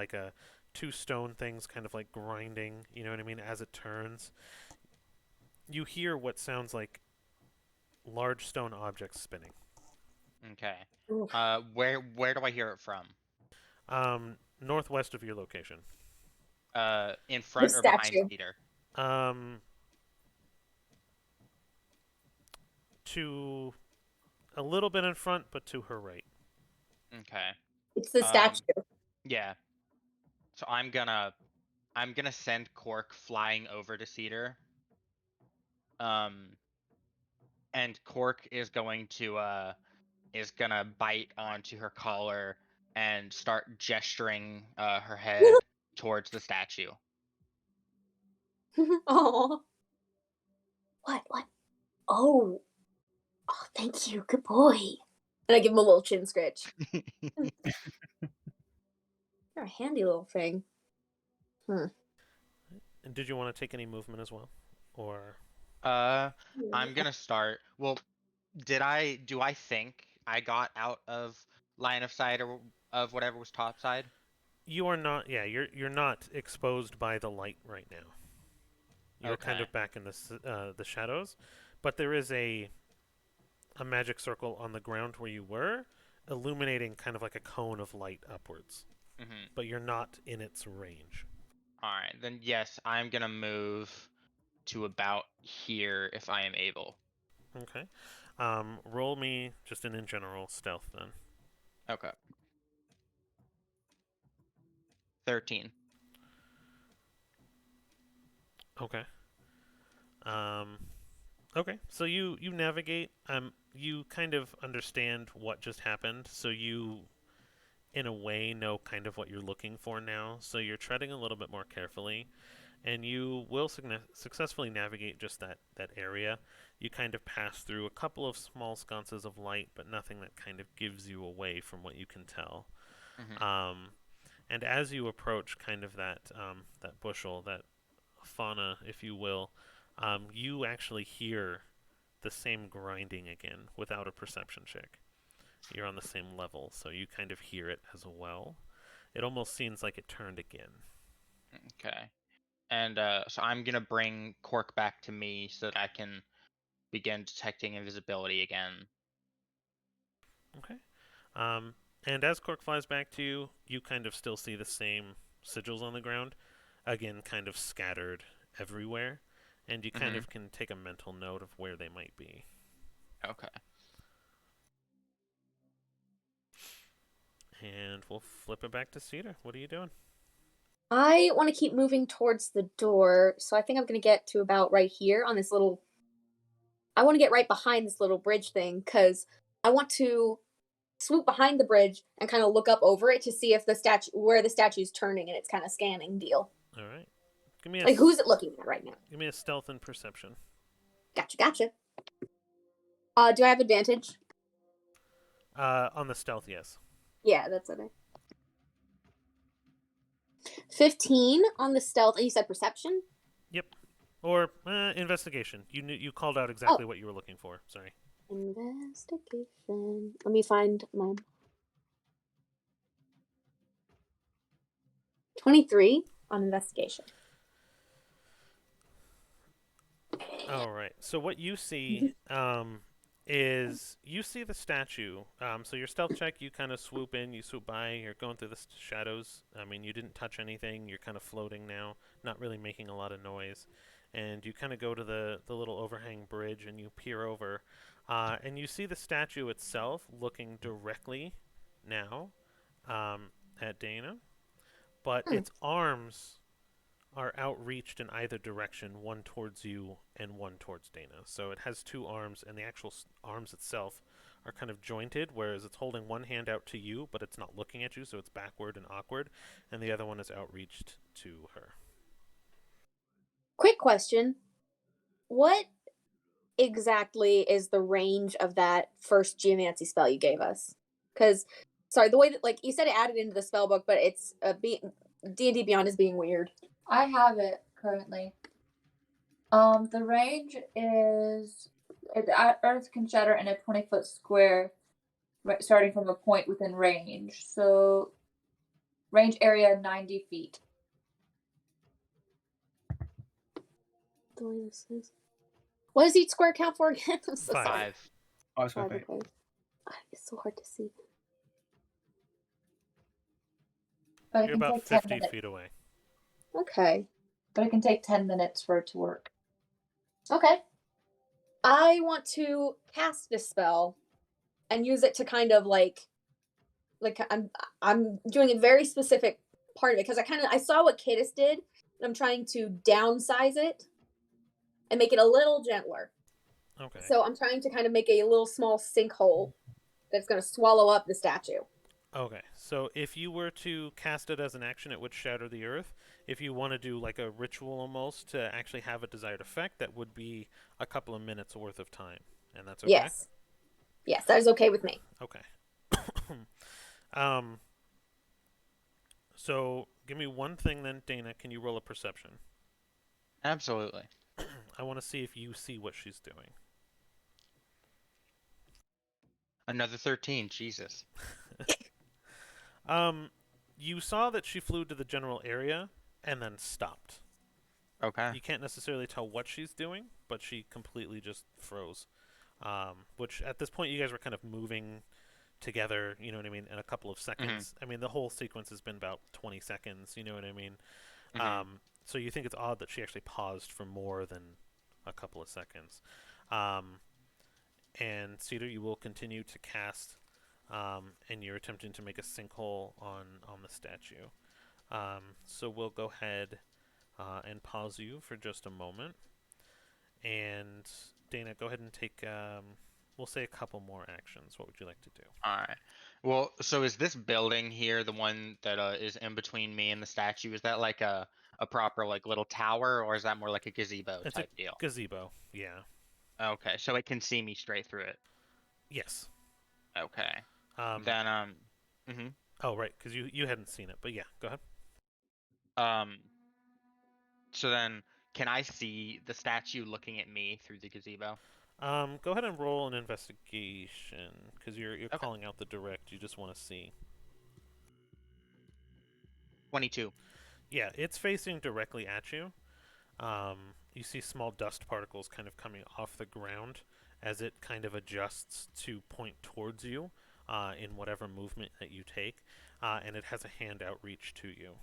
two stone things kind of grinding, you know what I mean, as it turns. You hear what sounds like large stone objects spinning. Okay. Oof. Where do I hear it from? Northwest of your location. In front The or behind statue. Cedar? To a little bit in front, but to her right. Okay. It's the statue. Yeah. So I'm gonna send Cork flying over to Cedar. And Cork is going to bite onto her collar and start gesturing her head towards the statue. Oh. What? Oh. Oh, thank you. Good boy. And I give him a little chin scratch. You're a handy little thing. And did you want to take any movement as well, or? I'm gonna start. Well, do I think I got out of line of sight or of whatever was top side? You are not. Yeah, you're not exposed by the light right now. You're kind Okay. of back in the shadows, but there is a magic circle on the ground where you were, illuminating kind of like a cone of light upwards. Mm-hmm. But you're not in its range. All right, then yes, I'm gonna move to about here if I am able. Okay. Roll me just in general stealth then. Okay. 13. Okay. Okay. So you navigate. You kind of understand what just happened. So you, in a way, know kind of what you're looking for now. So you're treading a little bit more carefully, and you will successfully navigate just that area. You kind of pass through a couple of small sconces of light, but nothing that kind of gives you away from what you can tell. Mm-hmm. And as you approach kind of that bushel, that fauna, if you will, you actually hear the same grinding again without a perception check. You're on the same level, so you kind of hear it as well. It almost seems like it turned again. Okay. And so I'm gonna bring Cork back to me so that I can begin detecting invisibility again. Okay. And as Cork flies back to you, you kind of still see the same sigils on the ground, again, kind of scattered everywhere, and you kind of can take a mental note of where they might be. Okay. And we'll flip it back to Cedar. What are you doing? I want to keep moving towards the door, so I think I'm going to get to about right here on this little. I want to get right behind this little bridge thing because I want to swoop behind the bridge and kind of look up over it to see if the statue where the statue's turning and it's kind of scanning deal. All right. Give me a Like who's it looking at right now? Give me a stealth and perception. Gotcha. Do I have advantage? On the stealth, yes. Yeah, that's okay. 15 on the stealth, and you said perception? Yep. Or investigation. You called out exactly what you were looking for. Sorry. Investigation. Let me find my 23 on investigation. All right. So what you see is you see the statue. So your stealth check, you kind of swoop in, you swoop by, you're going through the shadows. I mean, you didn't touch anything. You're kind of floating now, not really making a lot of noise. And you kind of go to the little overhang bridge and you peer over. And you see the statue itself looking directly now at Dana. But its arms are outreached in either direction, one towards you and one towards Dana. So it has two arms, and the actual arms itself are kind of jointed, whereas it's holding one hand out to you, but it's not looking at you, so it's backward and awkward, and the other one is outreached to her. Quick question. What exactly is the range of that first geomancy spell you gave us? Because, sorry, the way that, like, you said it added into the spell book, but it's D&D Beyond is being weird. I have it currently. The range is Earth can shatter in a 20-foot square, starting from a point within range. So, range area 90 feet. The way this is. What does each square count for again? I'm so sorry. 5. I was Five, okay. okay. It's so hard to see. But it You're can about take 10 50 minutes. feet away. Okay. But it can take 10 minutes for it to work. Okay. I want to cast this spell and use it to kind of like I'm doing a very specific part of it because I saw what Kiddis did and I'm trying to downsize it and make it a little gentler. Okay. So I'm trying to kind of make a little small sinkhole that's going to swallow up the statue. Okay, so if you were to cast it as an action, it would shatter the earth. If you want to do like a ritual almost to actually have a desired effect, that would be a couple of minutes worth of time, and that's okay? Yes, that is okay with me. Okay. So give me one thing then, Dana. Can you roll a perception? Absolutely. I want to see if you see what she's doing. Another 13. Jesus. You saw that she flew to the general area and then stopped. Okay. You can't necessarily tell what she's doing, but she completely just froze. Which at this point you guys were kind of moving together, you know what I mean, in a couple of seconds. I mean, the whole sequence has been about 20 seconds, you know what I mean? So you think it's odd that she actually paused for more than a couple of seconds. And Cedar, you will continue to cast, and you're attempting to make a sinkhole on the statue. So we'll go ahead and pause you for just a moment. And Dana, go ahead and take, we'll say a couple more actions. What would you like to do? Alright. Well, so is this building here the one that is in between me and the statue? Is that like a proper like little tower, or is that more like a gazebo It's type a deal? gazebo, yeah. Okay, so it can see me straight through it. Yes. Okay. Then, mm-hmm. Oh, right, because you hadn't seen it, but yeah, go ahead. So then, can I see the statue looking at me through the gazebo? Go ahead and roll an investigation, because you're Okay. calling out the direct. You just want to see. 22. Yeah, it's facing directly at you. You see small dust particles kind of coming off the ground as it kind of adjusts to point towards you in whatever movement that you take, and it has a hand outreach to you.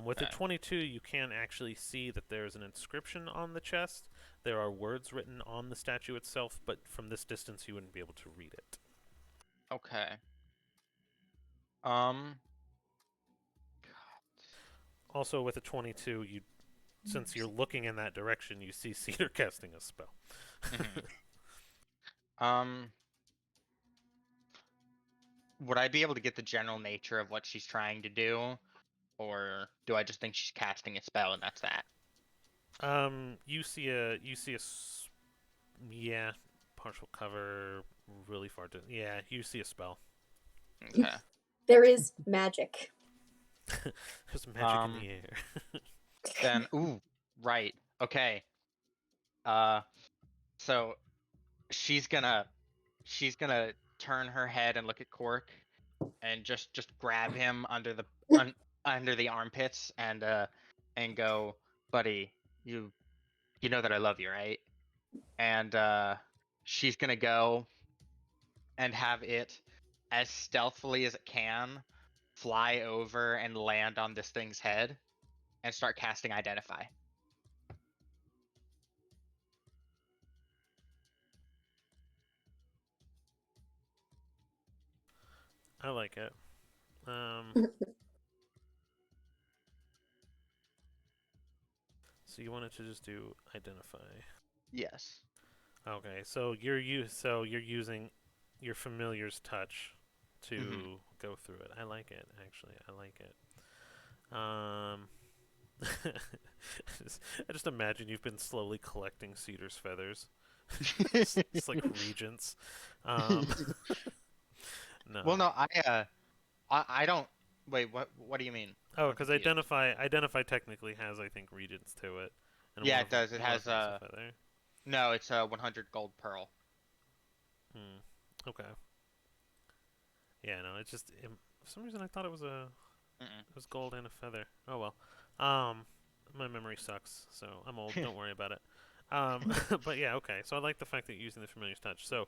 With the 22, you can actually see that there's an inscription on the chest. There are words written on the statue itself, but from this distance, you wouldn't be able to read it. Okay. Also, with a 22, since you're looking in that direction, you see Cedar casting a spell. Would I be able to get the general nature of what she's trying to do, or do I just think she's casting a spell and that's that? Yeah, partial cover, really far to, yeah, you see a spell. Okay. There is magic. There's magic in the air. Then, ooh, right. Okay. So she's gonna turn her head and look at Cork, and just grab him under the under the armpits and go, buddy, you know that I love you, right? And she's gonna go and have it, as stealthily as it can, fly over and land on this thing's head and start casting Identify. I like it. So you wanted to just do Identify. Yes. Okay, so you're using your familiar's touch to go through it. I like it, actually. I like it. I just imagine you've been slowly collecting Cedar's feathers. It's like regents. No. Well, no, I don't. Wait, what do you mean? Oh, I'm because confused. identify technically has, I think, regents to it. And Yeah, one it of them- does. It one of has them is a feather. No, it's a 100 gold pearl. Okay. Yeah, no, it's just for some reason I thought it was gold and a feather. Oh well. My memory sucks, so I'm old. Don't worry about it. But yeah, okay. So I like the fact that you're using the familiar's touch. So,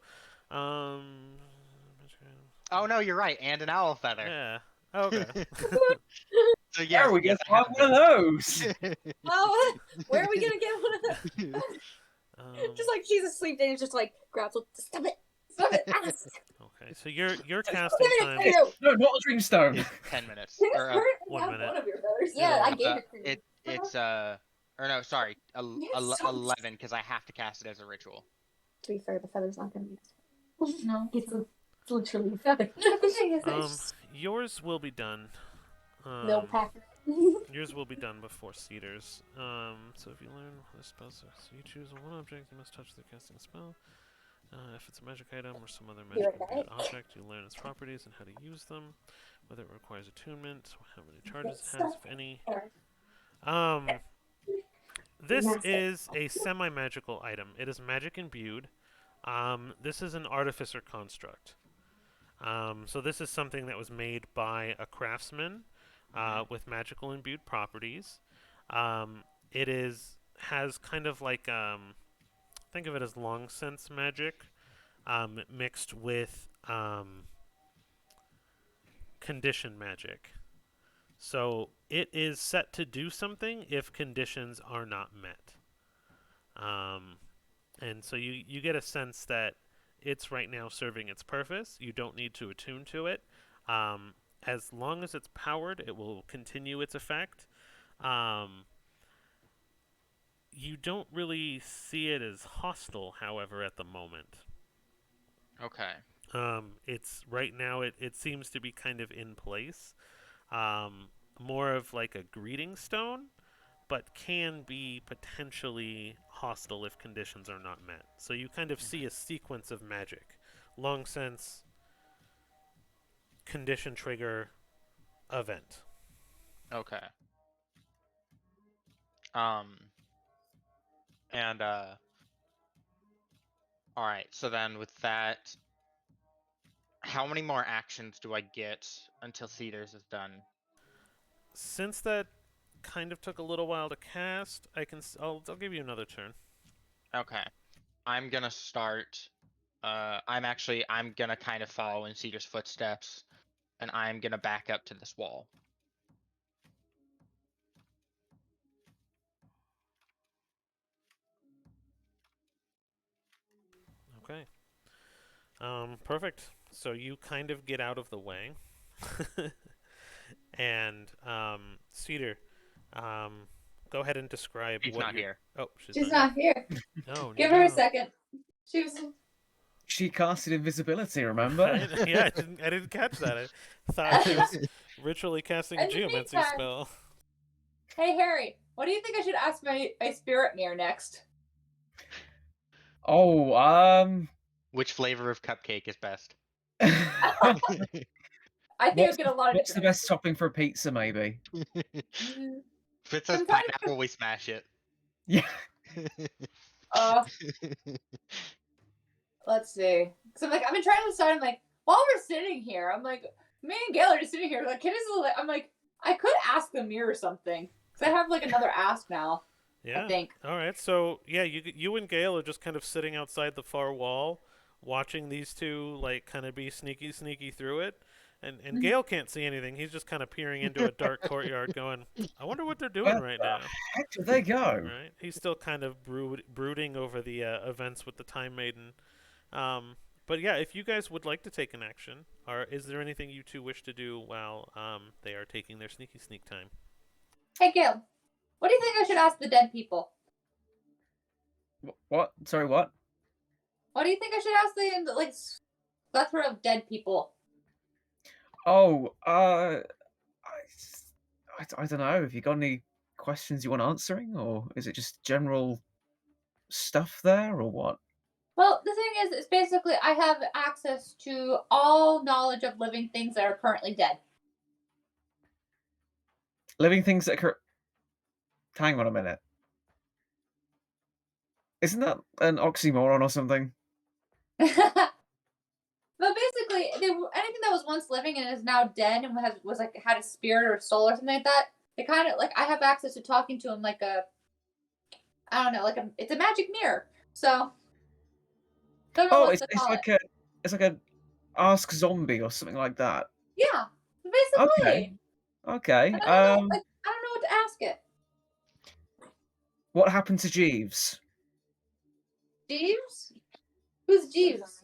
Oh no, you're right, and an owl feather. yeah. Okay. So yes, There we yes, go. Have one of those. Oh, where are we gonna get one of those? Just like she's asleep, and it's just like grabs. Stop it! Stop it! Okay. So your casting time. No, not a dreamstone. is 10 minutes. You Or 1 minute. one of your feathers. Yeah, I gave it to you. it's or no, sorry, Yes, 11 because I have to cast it as a ritual. To be fair, the feather's not gonna be. No. It's literally a feather. Yours will be done. No packer. Yours will be done before Cedar's. So if you learn the spell, so you choose one object, you must touch the casting spell. If it's a magic item or some other magic imbued object, you learn its properties and how to use them, whether it requires attunement, how many charges it has, if any. This is a semi-magical item. It is magic imbued. This is an artificer construct. So this is something that was made by a craftsman with magical imbued properties. It has kind of like think of it as long sense magic mixed with condition magic. So it is set to do something if conditions are not met. And so you get a sense that it's right now serving its purpose. You don't need to attune to it. As long as it's powered, it will continue its effect. You don't really see it as hostile, however, at the moment. Okay. It's right now. It seems to be kind of in place. More of like a greeting stone, but can be potentially hostile if conditions are not met. So you kind of see a sequence of magic. Long sense, condition trigger, event. Okay. And all right. So then with that, how many more actions do I get until Cedars is done? Since that kind of took a little while to cast, I'll give you another turn. Okay. I'm gonna start. I'm gonna kind of follow in Cedar's footsteps, and I'm gonna back up to this wall. Okay. Perfect. So you kind of get out of the way. And Cedar, Go ahead and describe She's what not you're... here. Oh, She's not here. No, Give her a no. second. She was. She casted invisibility, I remember? didn't- yeah, I didn't catch that. I thought she was ritually casting a In the geomancy meantime- spell. Hey Harry, what do you think I should ask my spirit mirror next? Oh, Which flavor of cupcake is best? I think I'll get a lot of what's the different best topping for a pizza, maybe? answers. If it says Sometimes- pineapple, we smash it. Yeah. Let's see. So I'm like, I've been trying to decide. I'm like, while we're sitting here, I'm like, me and Gail are just sitting here. Like, I'm like, I could ask the mirror something because I have like another ask now. Yeah. I think. All right. So yeah, you and Gail are just kind of sitting outside the far wall, watching these two like kind of be sneaky through it. And Gail can't see anything. He's just kind of peering into a dark courtyard, going, "I wonder what they're doing Where right the now." heck did they go? Right. He's still kind of brooding over the events with the Time Maiden. But yeah, if you guys would like to take an action, or is there anything you two wish to do while they are taking their sneak time? Hey Gail, what do you think I should ask the dead people? What? Sorry, what? What do you think I should ask the like plethora of dead people? Oh, I don't know. Have you got any questions you want answering, or is it just general stuff there, or what? Well, the thing is basically I have access to all knowledge of living things that are currently dead. Living things that occur. Hang on a minute. Isn't that an oxymoron or something? But basically, anything that was once living and is now dead and was like had a spirit or soul or something like that. It kind of like I have access to talking to him like I don't know, it's a magic mirror. So don't know Oh, what it's to call it. it's like a ask zombie or something like that. Yeah, basically. Okay. I don't know what to ask it. What happened to Jeeves? Jeeves? Who's Jeeves?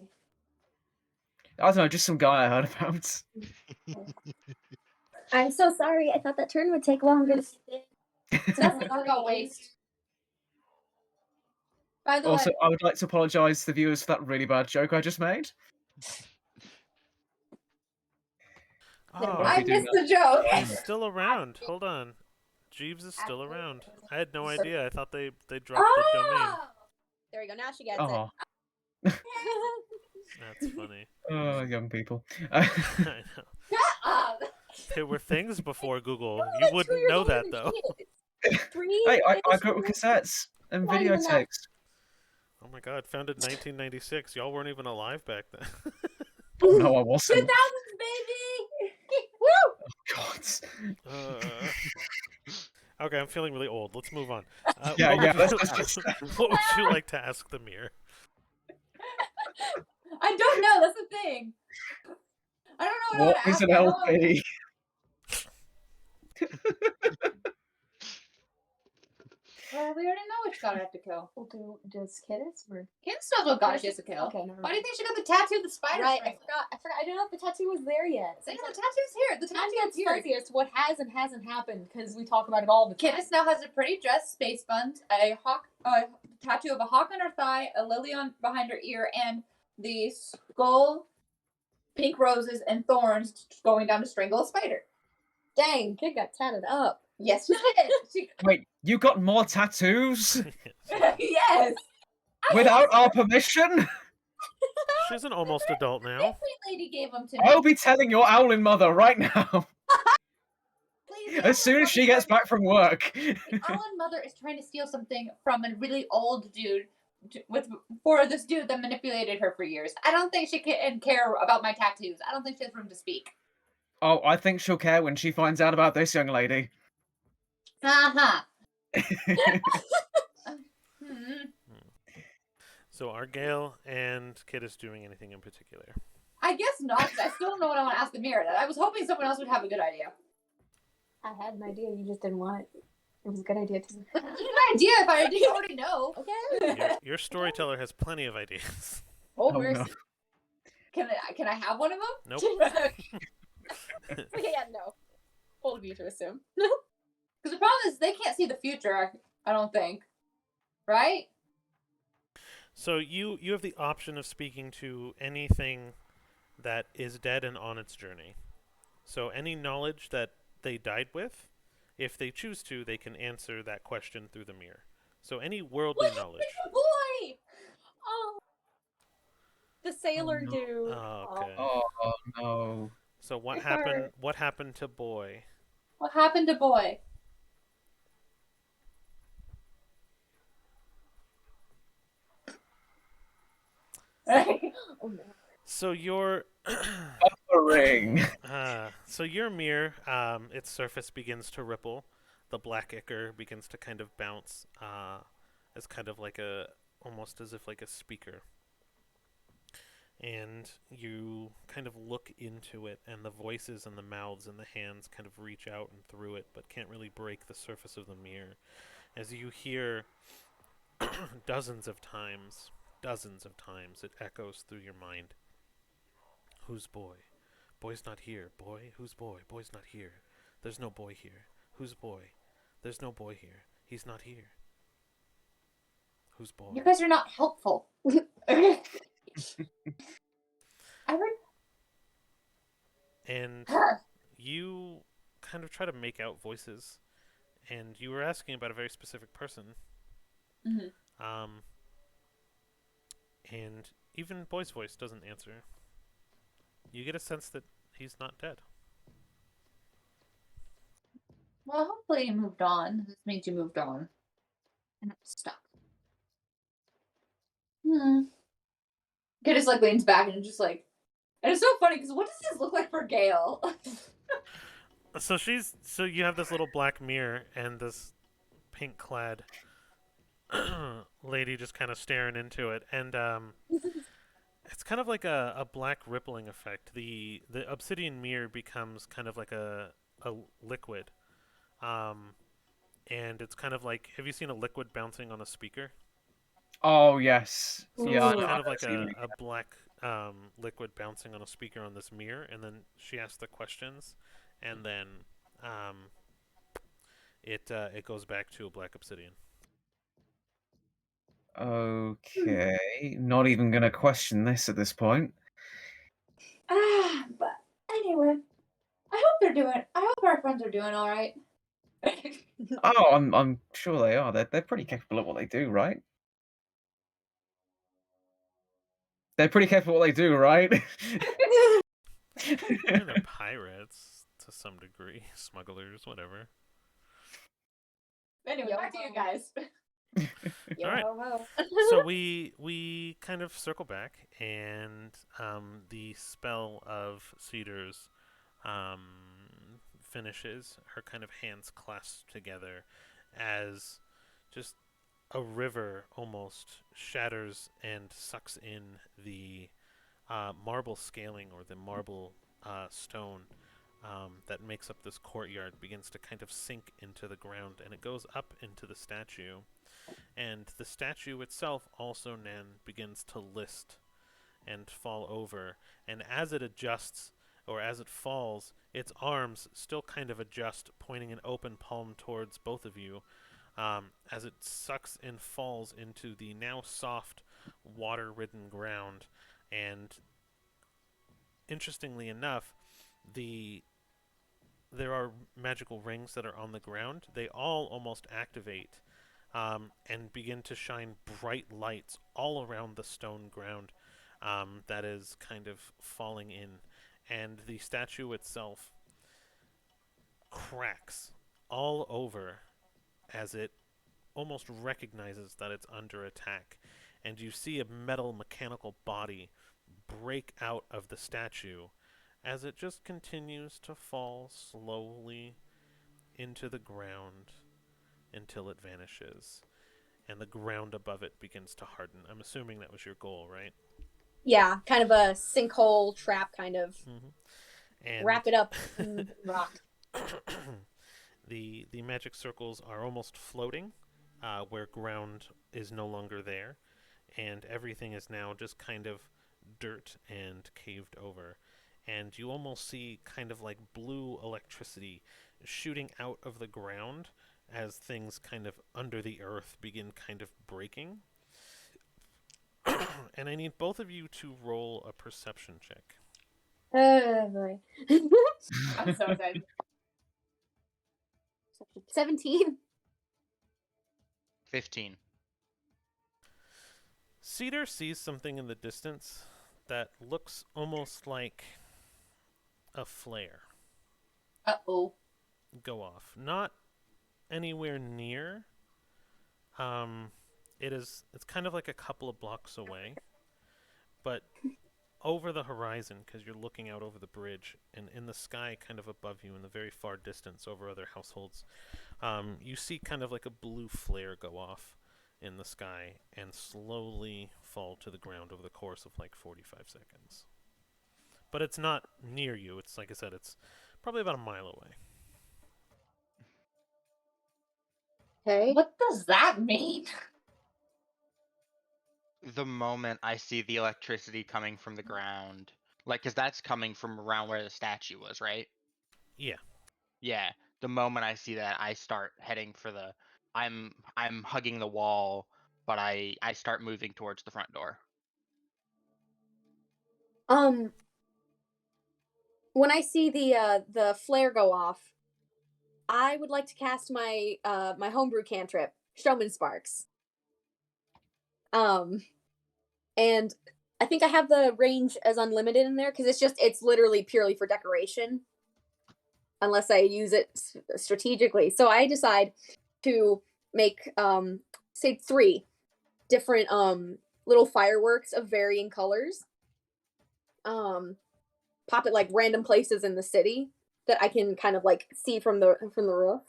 I don't know, just some guy I heard about. I'm so sorry. I thought that turn would take longer. That's like a waste. By the Also, way, I would like to apologise to the viewers for that really bad joke I just made. Oh, I'll I be doing missed the joke. he's still around. Hold on. Jeeves is still around. I had no idea. I thought they dropped the domain. There we go. Now she gets Oh, That's funny. oh, young people. I know. Shut up. There were things before Google. You're You like 2 wouldn't years know older that than though. kids. 3 Hey, I years grew up with old. cassettes and Not even that. videotapes. Oh my god, founded 1996. Y'all weren't even alive back then. No, I wasn't. 2000s, baby. Woo! God. Okay, I'm feeling really old. Let's move on. Yeah, what yeah, would let's you- what would you like to ask the mirror? I don't know. That's the thing. I don't know What to is ask. an LP? Well, we already know which god I have to kill. Well, does Kittis or Kidis knows what god she has to kill. Okay, never Why do you mind. think she got the tattoo of the spider? Right, ring? I forgot. I didn't know if the tattoo was there yet. Say the tattoo's here. The I'm tattoo's getting here. fuzzy as to what has and hasn't happened because we talk about it all the time. Kidis now has a pretty dress, space buns, a tattoo of a hawk on her thigh, a lily on behind her ear, and the skull, pink roses, and thorns going down to strangle a spider. Dang, kid got tatted up. Yes, she did. She, Wait, you got more tattoos yes. without our permission? She's an almost adult now. Sweet lady gave them to me. I'll be telling your owling mother right now. Please, As soon as she gets back from work. The Owlin mother is trying to steal something from a really old dude for this dude that manipulated her for years. I don't think she can care about my tattoos. I don't think she has room to speak. Oh, I think she'll care when she finds out about this young lady. Uh-huh. So are Gale and Kittis doing anything in particular? I guess not, 'cause I still don't know what I want to ask the mirror. I was hoping someone else would have a good idea. I had an idea, you just didn't want it. It was a good idea too. It's an idea if I didn't already know. Okay. Your storyteller has plenty of ideas. Oh, Oh, mercy. no. Can I have one of them? Nope. Yeah, no. Bold of you to assume. Because the problem is they can't see the future. I don't think, right? So you have the option of speaking to anything that is dead and on its journey. So any knowledge that they died with, if they choose to, they can answer that question through the mirror. So any worldly What happened knowledge. to the boy? Oh, the sailor no. dude. Oh, okay. Oh no. So what It happened? hurt. What happened to boy? What happened to boy? Oh no. So your Ring. so your mirror, its surface begins to ripple. The black ichor begins to kind of bounce. As kind of like almost as if like a speaker. And you kind of look into it, and the voices and the mouths and the hands kind of reach out and through it, but can't really break the surface of the mirror. As you hear dozens of times, it echoes through your mind. Who's boy? Boy's not here. Boy? Who's boy? Boy's not here. There's no boy here. Who's boy? There's no boy here. He's not here. Who's boy? You guys are not helpful. I heard. And you kind of try to make out voices, and you were asking about a very specific person. Mhm. And even boy's voice doesn't answer. You get a sense that he's not dead. Well, hopefully you moved on. This means you moved on. And I'm stuck. Kid just like leans back and just like, and it's so funny because what does this look like for Gail? So you have this little black mirror and this pink clad lady just kind of staring into it, and it's kind of like a black rippling effect. The obsidian mirror becomes kind of like a liquid, and it's kind of like, have you seen a liquid bouncing on a speaker? Oh yes. So Yeah, it's I kind of like see what a black liquid bouncing on a speaker on this mirror, and then she asks the questions, and then it goes back to a black obsidian. Okay. Not even gonna question this at this point. But anyway, I hope our friends are doing all right. Oh, I'm sure they are. They're pretty capable at what they do, right? They're pretty capable at what they do, right? I mean, they're pirates to some degree, smugglers, whatever. Anyway, back to you guys. All right. So we kind of circle back, and the spell of Cedars finishes. Her kind of hands clasped together, as just a river almost shatters and sucks in the marble scaling, or the marble stone that makes up this courtyard, begins to kind of sink into the ground, and it goes up into the statue. And the statue itself also then begins to list and fall over. And as it adjusts, or as it falls, its arms still kind of adjust, pointing an open palm towards both of you, as it sucks and falls into the now soft, water-ridden ground. And interestingly enough, there are magical rings that are on the ground. They all almost activate and begin to shine bright lights all around the stone ground that is kind of falling in. And the statue itself cracks all over as it almost recognizes that it's under attack. And you see a metal mechanical body break out of the statue as it just continues to fall slowly into the ground until it vanishes, and the ground above it begins to harden. I'm assuming that was your goal, right? Yeah, kind of a sinkhole trap, kind of. And Wrap it up in rock. the magic circles are almost floating, where ground is no longer there, and everything is now just kind of dirt and caved over. And you almost see kind of like blue electricity shooting out of the ground as things kind of under the earth begin kind of breaking. And I need both of you to roll a perception check. Oh boy. I'm so excited. 17. 15. Cedar sees something in the distance that looks almost like a flare Uh-oh. go off. Not anywhere near. It's kind of like a couple of blocks away, but over the horizon, because you're looking out over the bridge, and in the sky kind of above you in the very far distance over other households, you see kind of like a blue flare go off in the sky and slowly fall to the ground over the course of like 45 seconds. But it's not near you. It's, like I said, it's probably about a mile away. Okay. What does that mean? The moment I see the electricity coming from the ground, like, because that's coming from around where the statue was, right? Yeah. Yeah. The moment I see that, I start heading for the. I'm hugging the wall, but I start moving towards the front door. When I see the flare go off, I would like to cast my my homebrew cantrip, Showman Sparks. And I think I have the range as unlimited in there because it's literally purely for decoration, unless I use it strategically. So I decide to make say 3 different little fireworks of varying colors. Pop it like random places in the city that I can kind of like see from the roof.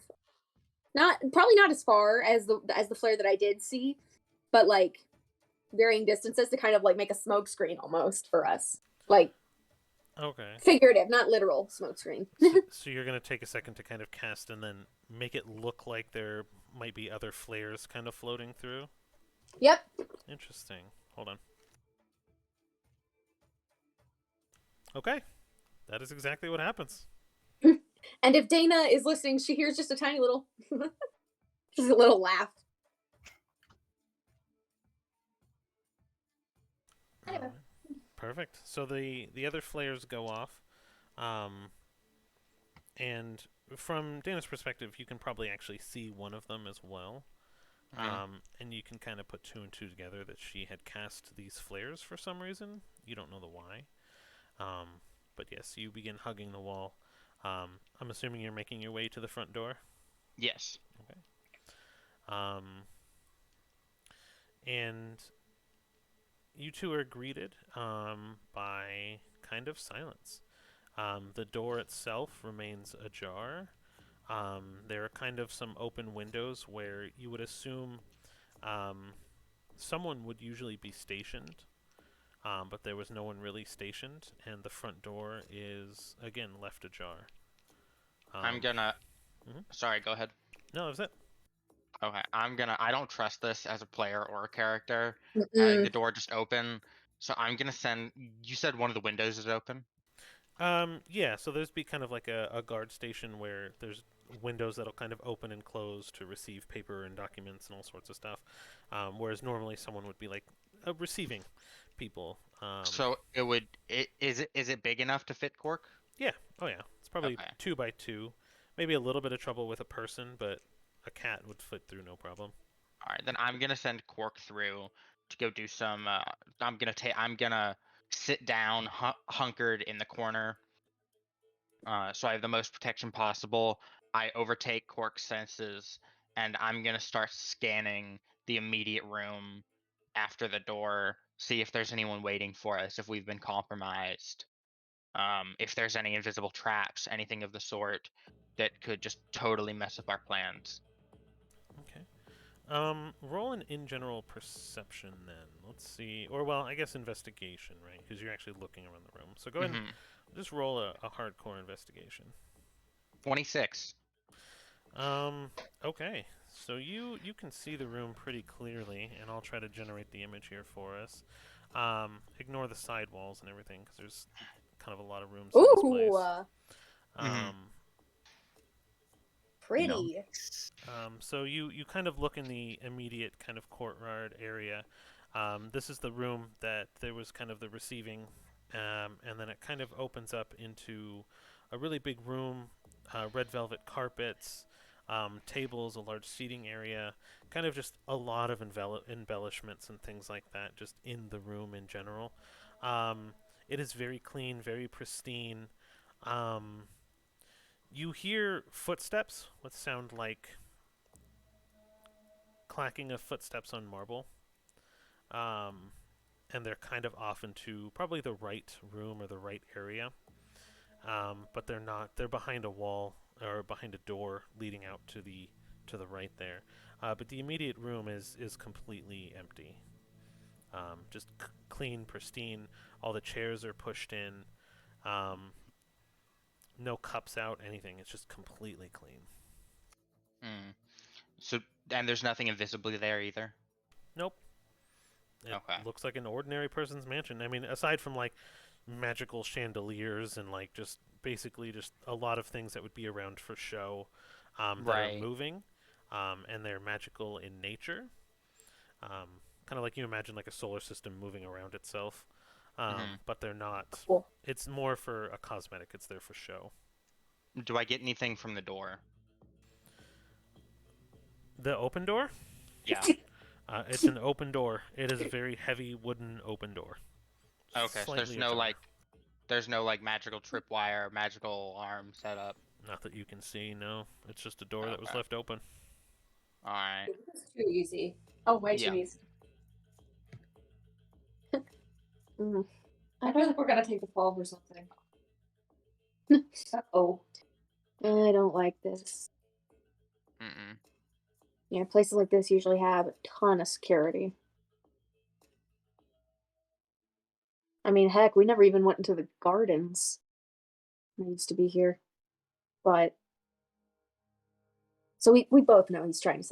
Probably not as far as the flare that I did see, but like varying distances to kind of like make a smoke screen almost for us. Like Okay. figurative, not literal smoke screen. So you're going to take a second to kind of cast and then make it look like there might be other flares kind of floating through? Yep. Interesting. Hold on. Okay. That is exactly what happens. And if Dana is listening, she hears just a tiny little just a little laugh. Anyway. Perfect. So the other flares go off. And from Dana's perspective, you can probably actually see one of them as well. And you can kind of put 2 and 2 together that she had cast these flares for some reason. You don't know the why. But yes, you begin hugging the wall. I'm assuming you're making your way to the front door? Yes. Okay. And you two are greeted by kind of silence. The door itself remains ajar. There are kind of some open windows where you would assume someone would usually be stationed, but there was no one really stationed, and the front door is, again, left ajar. I'm gonna. Mhm. Sorry, go ahead. No, that was it. Okay, I don't trust this as a player or a character. Mm-mm. Having the door just open. So I'm gonna send. You said one of the windows is open? Yeah, so there's be kind of like a guard station where there's windows that'll kind of open and close to receive paper and documents and all sorts of stuff. Whereas normally someone would be like receiving people. So is it big enough to fit Cork? Yeah. Oh yeah. It's probably Okay. 2 by 2. Maybe a little bit of trouble with a person, but a cat would fit through no problem. All right, then I'm gonna send Cork through to go do some. I'm gonna sit down, hunkered in the corner, so I have the most protection possible. I overtake Cork's senses, and I'm gonna start scanning the immediate room after the door, see if there's anyone waiting for us, if we've been compromised, if there's any invisible traps, anything of the sort that could just totally mess up our plans. Okay. Roll an in general perception then. Let's see. Or, well, I guess investigation, right? Because you're actually looking around the room. So go ahead and just roll a hardcore investigation. 26. Okay. So you can see the room pretty clearly, and I'll try to generate the image here for us. Ignore the side walls and everything, because there's kind of a lot of rooms in this place. Ooh. Pretty. So you kind of look in the immediate kind of courtyard area. This is the room that there was kind of the receiving, and then it kind of opens up into a really big room, red velvet carpets, tables, a large seating area, kind of just a lot of embellishments and things like that just in the room in general. It is very clean, very pristine. You hear footsteps, what sound like clacking of footsteps on marble. And they're kind of off into probably the right room or the right area. But they're not. They're behind a wall or behind a door leading out to the right there. But the immediate room is completely empty. Just clean, pristine. All the chairs are pushed in. No cups out, anything. It's just completely clean. Mm. So, and there's nothing invisibly there either? Nope. It Okay. looks like an ordinary person's mansion. I mean, aside from like magical chandeliers and like just basically just a lot of things that would be around for show that are Right. moving, and they're magical in nature. Kind of like you imagine like a solar system moving around itself, but they're not. Cool. It's more for a cosmetic. It's there for show. Do I get anything from the door? The open door? Yeah. It's an open door. It is a very heavy wooden open door. Okay, so there's Slightly no ajar. there's no like magical tripwire, magical arm set up. Not that you can see, no. It's just a door that was Okay. left open. Alright. It's too easy. Oh, way Yeah. too easy. I feel like we're gonna take the fall for something. Uh-oh. I don't like this. Mm-mm. Yeah, places like this usually have a ton of security. I mean, heck, we never even went into the gardens. I used to be here. But so we both know he's trying to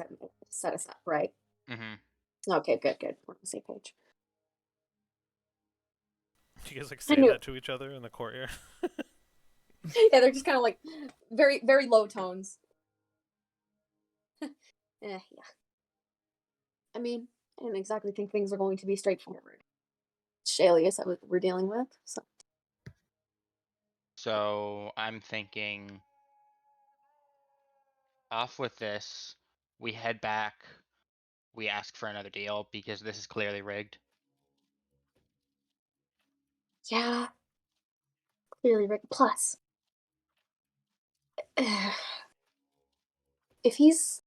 set us up, right? Mm-hmm. Okay, good. We're on the same page. Do you guys like I say knew- that to each other in the courtyard? Yeah, they're just kind of like very, very low tones. Yeah. I mean, I didn't exactly think things are going to be straightforward. Shalius that we're dealing with, so. So I'm thinking off with this, we head back, we ask for another deal because this is clearly rigged. Yeah. Clearly, Rick. Plus, if he's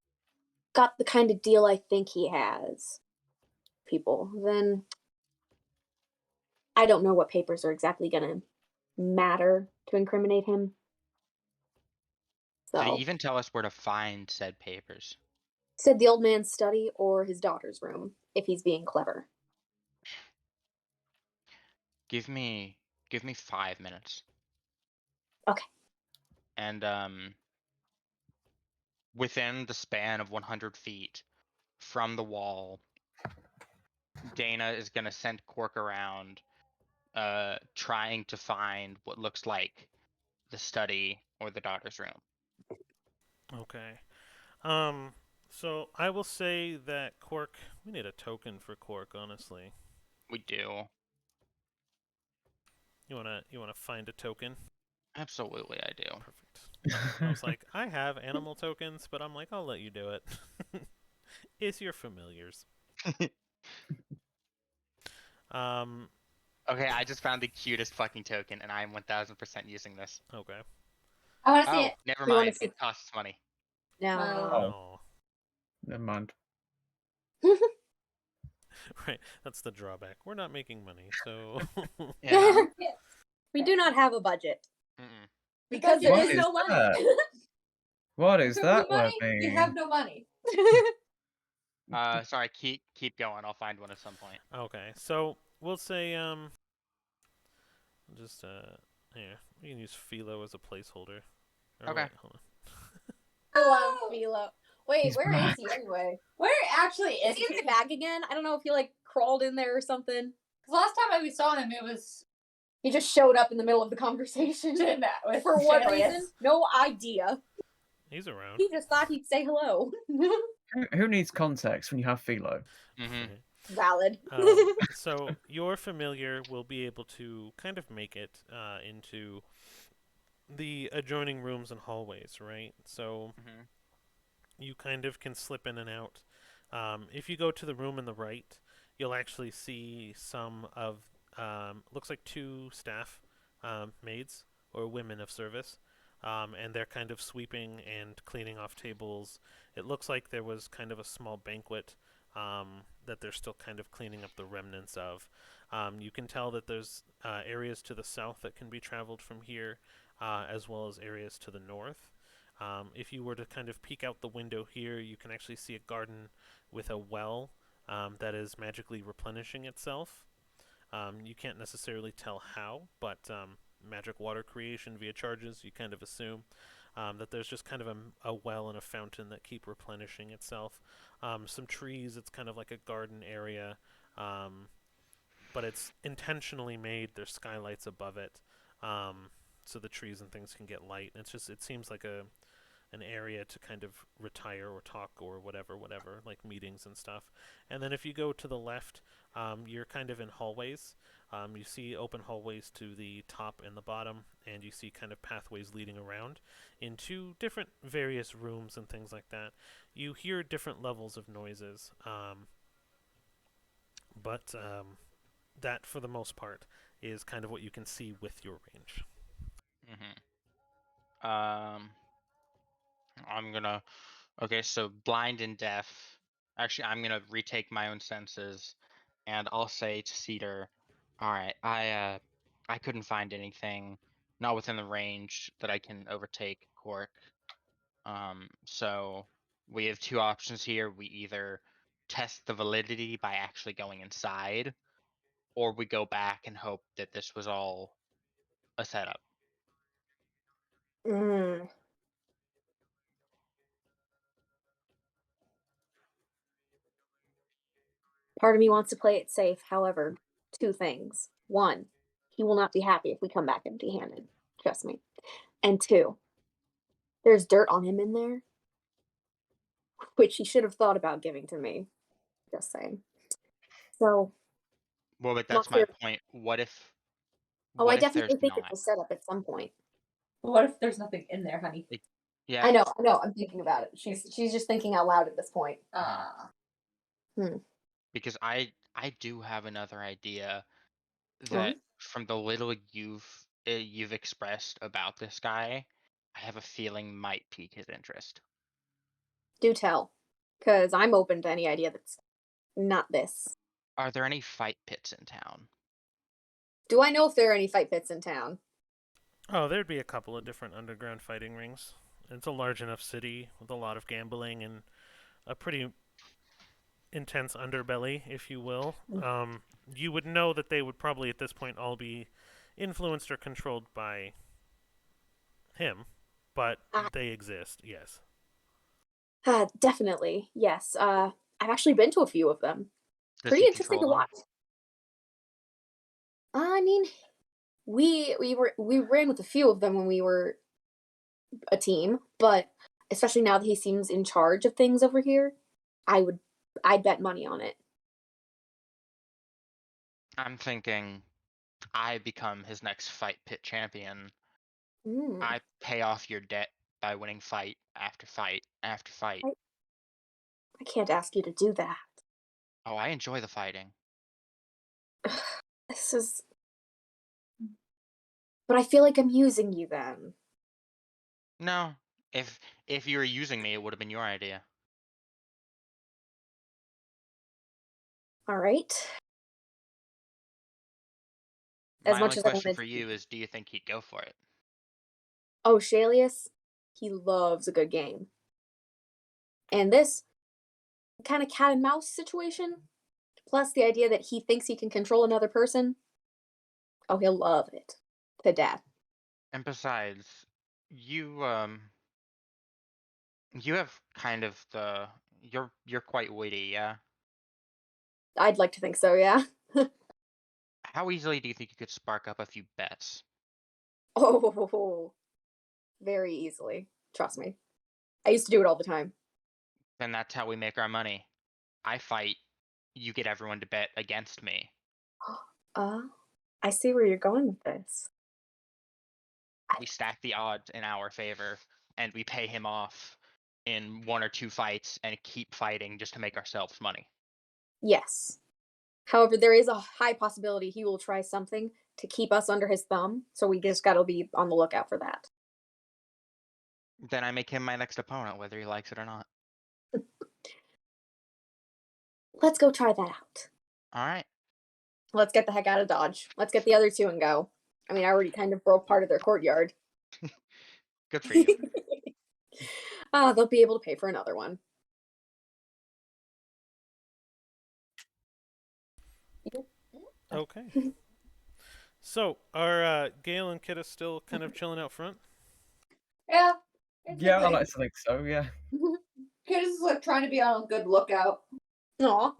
got the kind of deal I think he has, people, then I don't know what papers are exactly gonna matter to incriminate him. Did he So, even tell us where to find said papers? said the old man's study or his daughter's room, if he's being clever. Give me 5 minutes. Okay. And within the span of 100 feet from the wall, Dana is gonna send Cork around, trying to find what looks like the study or the daughter's room. Okay. So I will say that Cork, we need a token for Cork, honestly. We do. You wanna find a token? Absolutely, I do. Perfect. I was like, I have animal tokens, but I'm like, I'll let you do it. It's your familiars. Okay, I just found the cutest fucking token, and I am 1000% using this. Okay. I want to see Oh, it. never We wanna mind. see- It costs money. No. Oh. Never mind. Right. That's the drawback. We're not making money, so Yeah. We do not have a budget. Mm-mm. Because there What is is no money. that? What is If that we we're money, we being? have no money. Sorry. Keep going. I'll find one at some point. okay. So we'll say just here, we can use Philo as a placeholder. Or Okay. wait, hold on. Oh, Philo. Wait, He's where is back. he anyway? Where actually Is he in the bag again? I don't know if he like crawled in there or something. Because last time we saw him, it was He just showed up in the middle of the conversation. doing that with For what Shalius. reason? No idea. He's around. He just thought he'd say hello. Who needs context when you have Philo? Mm-hmm. Right. Valid. So your familiar will be able to kind of make it into the adjoining rooms and hallways, right? So Mm-hmm. you kind of can slip in and out. If you go to the room on the right, you'll actually see some of looks like two staff maids or women of service, and they're kind of sweeping and cleaning off tables. It looks like there was kind of a small banquet that they're still kind of cleaning up the remnants of. You can tell that there's areas to the south that can be traveled from here, as well as areas to the north. If you were to kind of peek out the window here, you can actually see a garden with a well that is magically replenishing itself. You can't necessarily tell how, but magic water creation via charges, you kind of assume that there's just kind of a well and a fountain that keep replenishing itself. Some trees, it's kind of like a garden area, but it's intentionally made. There's skylights above it, so the trees and things can get light. It seems like an area to kind of retire or talk or whatever, like meetings and stuff. And then if you go to the left, you're kind of in hallways. You see open hallways to the top and the bottom, and you see kind of pathways leading around into different various rooms and things like that. You hear different levels of noises, but that, for the most part, is kind of what you can see with your range. Mm-hmm. I'm gonna. Okay, so blind and deaf. Actually, I'm gonna retake my own senses, and I'll say to Cedar, "All right, I couldn't find anything, not within the range that I can overtake Cork. So we have two options here. We either test the validity by actually going inside, or we go back and hope that this was all a setup." Mm. Part of me wants to play it safe. However, two things. One, he will not be happy if we come back empty handed. Trust me. And two, there's dirt on him in there, which he should have thought about giving to me. Just saying. So, Well, but that's not my sure. point. What if? Oh, I What if there's definitely think it's not? a setup at some point. What if there's nothing in there, honey? Yeah. I know. I'm thinking about it. She's just thinking out loud at this point. Because I do have another idea Oh, that from the little you've expressed about this guy, I have a feeling might pique his interest. do tell, because I'm open to any idea that's not this. Are there any fight pits in town? Do I know if there are any fight pits in town? Oh, there'd be a couple of different underground fighting rings. It's a large enough city with a lot of gambling and a pretty intense underbelly, if you will. You would know that they would probably at this point all be influenced or controlled by him, but Ah. they exist, yes. Definitely, yes. I've actually been to a few of them. Does Pretty he interesting to control them? watch. I mean, we ran with a few of them when we were a team, but especially now that he seems in charge of things over here, I'd bet money on it. I'm thinking I become his next fight pit champion. Mm, I pay off your debt by winning fight after fight after fight. I can't ask you to do that. Oh, I enjoy the fighting. This is, but I feel like I'm using you then. No, if you were using me, it would have been your idea. All right. As My much only as I question wanted for to. you is, do you think he'd go for it? Oh, Shalius, he loves a good game. And this kind of cat and mouse situation, plus the idea that he thinks he can control another person, oh, he'll love it to death. And besides, you you have kind of the you're quite witty, yeah? I'd like to think so, yeah. How easily do you think you could spark up a few bets? Oh, very easily. Trust me. I used to do it all the time. Then that's how we make our money. I fight, you get everyone to bet against me. I see where you're going with this. We stack the odds in our favor, and we pay him off in 1 or 2 fights and keep fighting just to make ourselves money. Yes. However, there is a high possibility he will try something to keep us under his thumb, so we just gotta be on the lookout for that. Then I make him my next opponent, whether he likes it or not. Let's go try that out. All right. Let's get the heck out of Dodge. Let's get the other two and go. I mean, I already kind of broke part of their courtyard. Good for you. They'll be able to pay for another one. Okay. So, are Gale and Kidda still kind of chilling out front? Yeah. Yeah, I like to think so, yeah. Kid is like trying to be on a good lookout. Aw.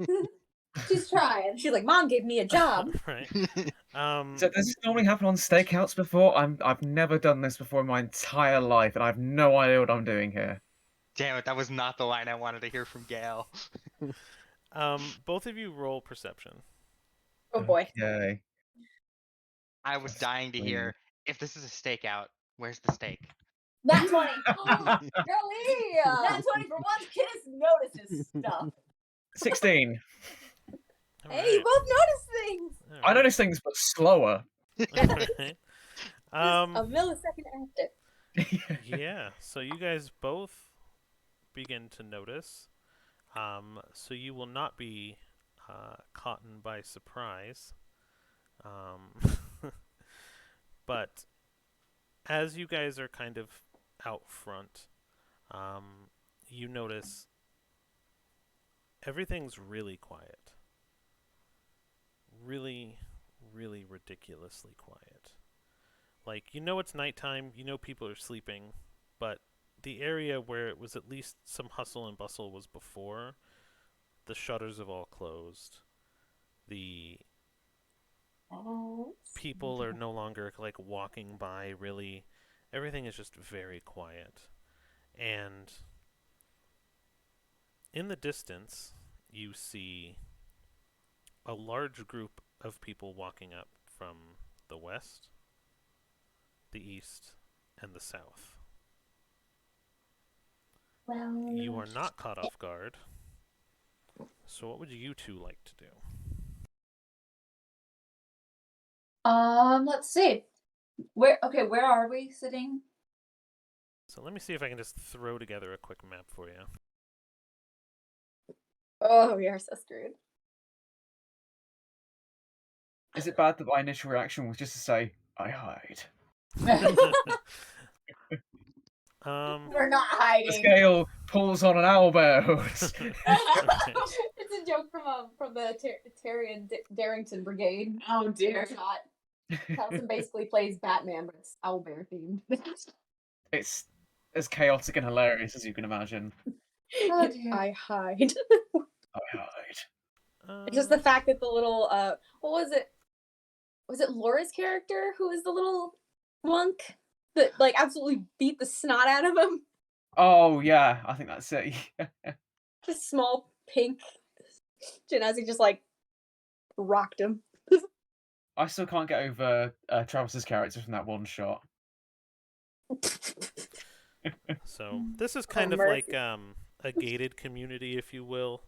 She's trying. She's like, Mom gave me a job. Right. So does this normally happen on stakeouts before? I've never done this before in my entire life, and I have no idea what I'm doing here. Damn it, that was not the line I wanted to hear from Gale. Both of you roll perception. Oh boy. Okay. I was dying to hear, if this is a stakeout, where's the steak? Nat 20. Golly! Nat 20 for once. Kid notices stuff. 16. Hey, you both notice things! I notice things, but slower. Alright. A millisecond after. Yeah, so you guys both begin to notice. So you will not be caught by surprise. But as you guys are kind of out front, you notice everything's really quiet. Really, really ridiculously quiet. Like, you know it's nighttime, you know people are sleeping, but the area where it was at least some hustle and bustle was before, the shutters have all closed. The people are no longer like walking by, really. Everything is just very quiet. And in the distance, you see a large group of people walking up from the west, the east, and the south. Well, You are not caught off guard. So what would you two like to do? let's see. Where are we sitting? So let me see if I can just throw together a quick map for you. Oh, we are so screwed. Is it bad that my initial reaction was just to say, I hide? We're not The hiding. scale pulls on an elbow. It's a joke from the Tyrion Darrington Brigade. Oh dear. Towson basically plays Batman, but it's owlbear themed. It's as chaotic and hilarious as you can imagine. Oh, dear. I hide. I hide. It's just the fact that the little what was it? Was it Laura's character who was the little monk that like absolutely beat the snot out of him? Oh yeah, I think that's it. Just small pink Genasi just like rocked him. I still can't get over Travis's character from that one shot. So this is kind of mercy. like a gated community, if you will.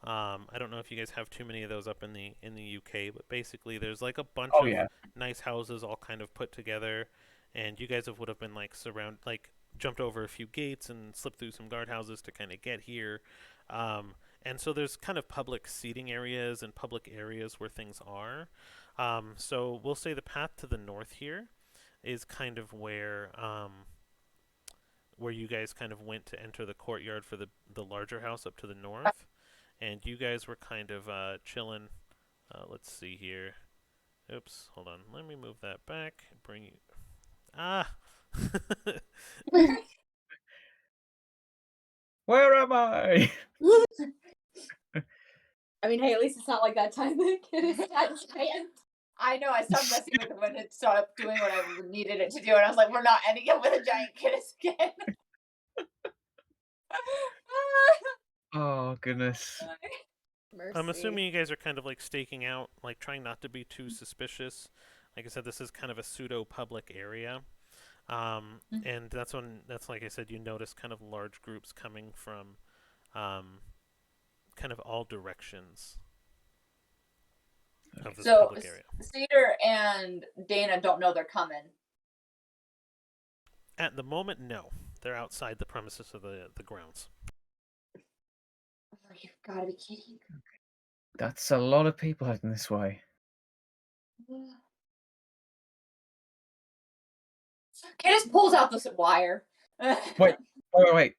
I don't know if you guys have too many of those up in the UK, but basically there's like a bunch of nice houses all kind of put together, and you guys would have been like jumped over a few gates and slipped through some guardhouses to kind of get here. And so there's kind of public seating areas and public areas where things are. So we'll say the path to the north here is kind of where you guys kind of went to enter the courtyard for the larger house up to the north. And you guys were kind of chilling. Let's see here. Oops, hold on. Let me move that back. Bring you... Ah! Where am I? I mean, hey, at least it's not like that time the kid is giant. I know, I stopped messing with it when it stopped doing what I needed it to do, and I was like, we're not ending up with a giant kid again. Oh goodness. Mercy. I'm assuming you guys are kind of like staking out, like trying not to be too suspicious. Like I said, this is kind of a pseudo public area. And that's like I said, you notice kind of large groups coming from kind of all directions of this So public area. Cedar and Dana don't know they're coming. At the moment, no. They're outside the premises of the grounds. Oh, you've got to be kidding. That's a lot of people heading this way. Candace pulls out this wire. Wait, wait.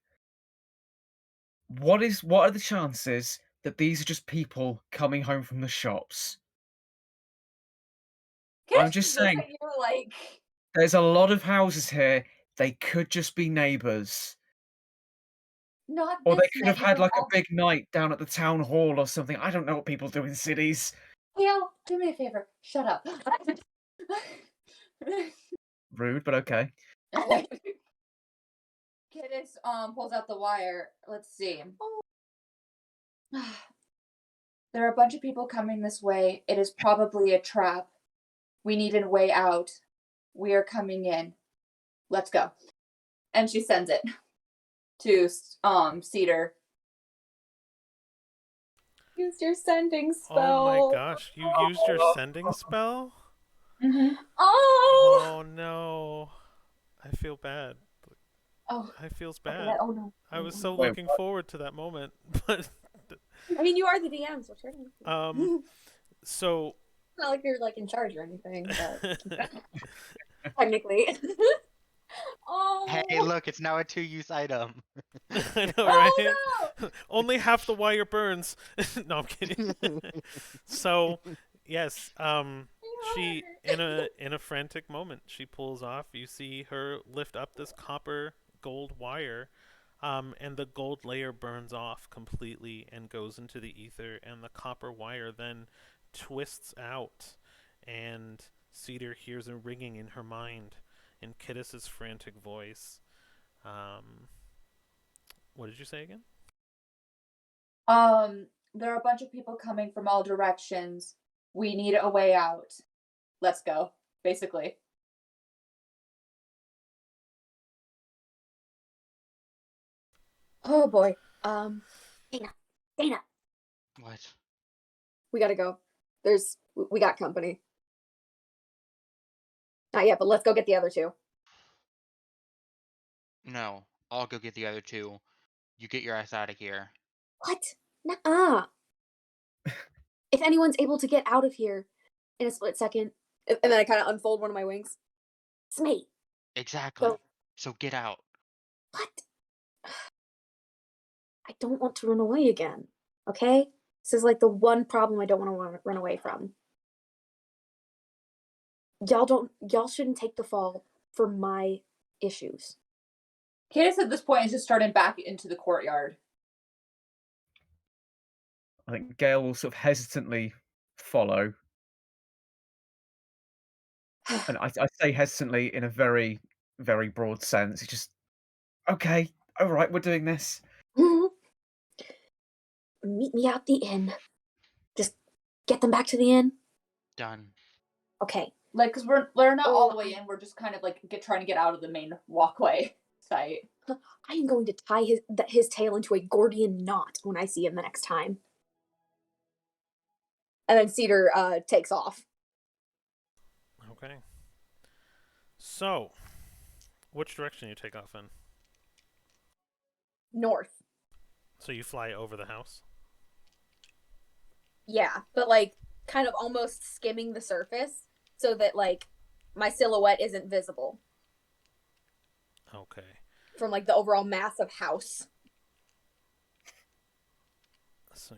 What are the chances that these are just people coming home from the shops? Candace I'm just looks saying, at you like, there's a lot of houses here. They could just be neighbours. not Or they this could have had neighborhood. like a big night down at the town hall or something. I don't know what people do in cities. Gail, do me a favor. Shut up. Rude, but okay. Candace pulls out the wire. Let's see. There are a bunch of people coming this way. It is probably a trap. We need a way out. We are coming in. Let's go. And she sends it to Cedar. Use your sending spell. Oh my gosh, you used your sending spell? Mm-hmm. Oh. Oh no. I feel bad. Oh. I feels Okay, bad. oh no. I was so Wait, looking forward to that moment, but I mean, you are the DM, so sure. so It's not like you're like in charge or anything, but technically. Oh. Hey, look, it's now a 2-use item. I know, right? Oh no! Only half the wire burns. No, I'm kidding. So, yes, she in a frantic moment, she pulls off. You see her lift up this copper gold wire, and the gold layer burns off completely and goes into the ether, and the copper wire then twists out, and Cedar hears a ringing in her mind in Kiddis's frantic voice. What did you say again? There are a bunch of people coming from all directions. We need a way out. Let's go, basically. Oh boy. Dana, What? we gotta go. We got company. Not yet, but let's go get the other two. No, I'll go get the other two. You get your ass out of here. What? Nuh-uh. If anyone's able to get out of here in a split second, and then I kind of unfold one of my wings. It's me. Exactly. So- So get out. What? I don't want to run away again. Okay? This is like the one problem I don't want to run away from. Y'all shouldn't take the fall for my issues. Candace at this point is just starting back into the courtyard. I think Gale will sort of hesitantly follow. And I say hesitantly in a very, very broad sense. It's just, okay, all right, we're doing this. Meet me at the inn. Just get them back to the inn. Done. Okay. Like, because we're not all the way in. We're just kind of like trying to get out of the main walkway site. I am going to tie his tail into a Gordian knot when I see him the next time. And then Cedar takes off. Okay. So, which direction you take off in? North. So you fly over the house? Yeah, but like kind of almost skimming the surface so that like my silhouette isn't visible Okay. from like the overall mass of house. So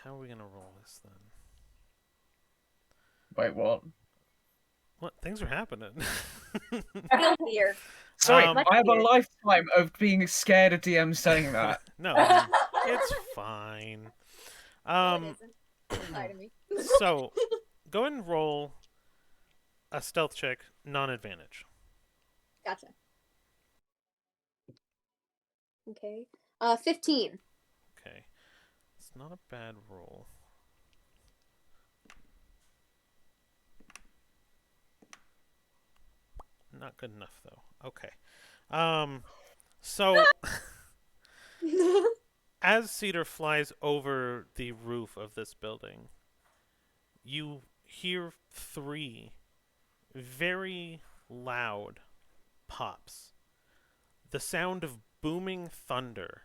how are we gonna roll this then? Wait, what? What things are happening? Feel here. Sorry, Um, I have a lifetime of being scared of DM saying that. No, it's fine. Lie to me. So go ahead and roll a stealth check, non-advantage. Gotcha. Okay. 15. Okay. It's not a bad roll. Not good enough though. Okay. So as Cedar flies over the roof of this building, you hear 3 very loud pops. The sound of booming thunder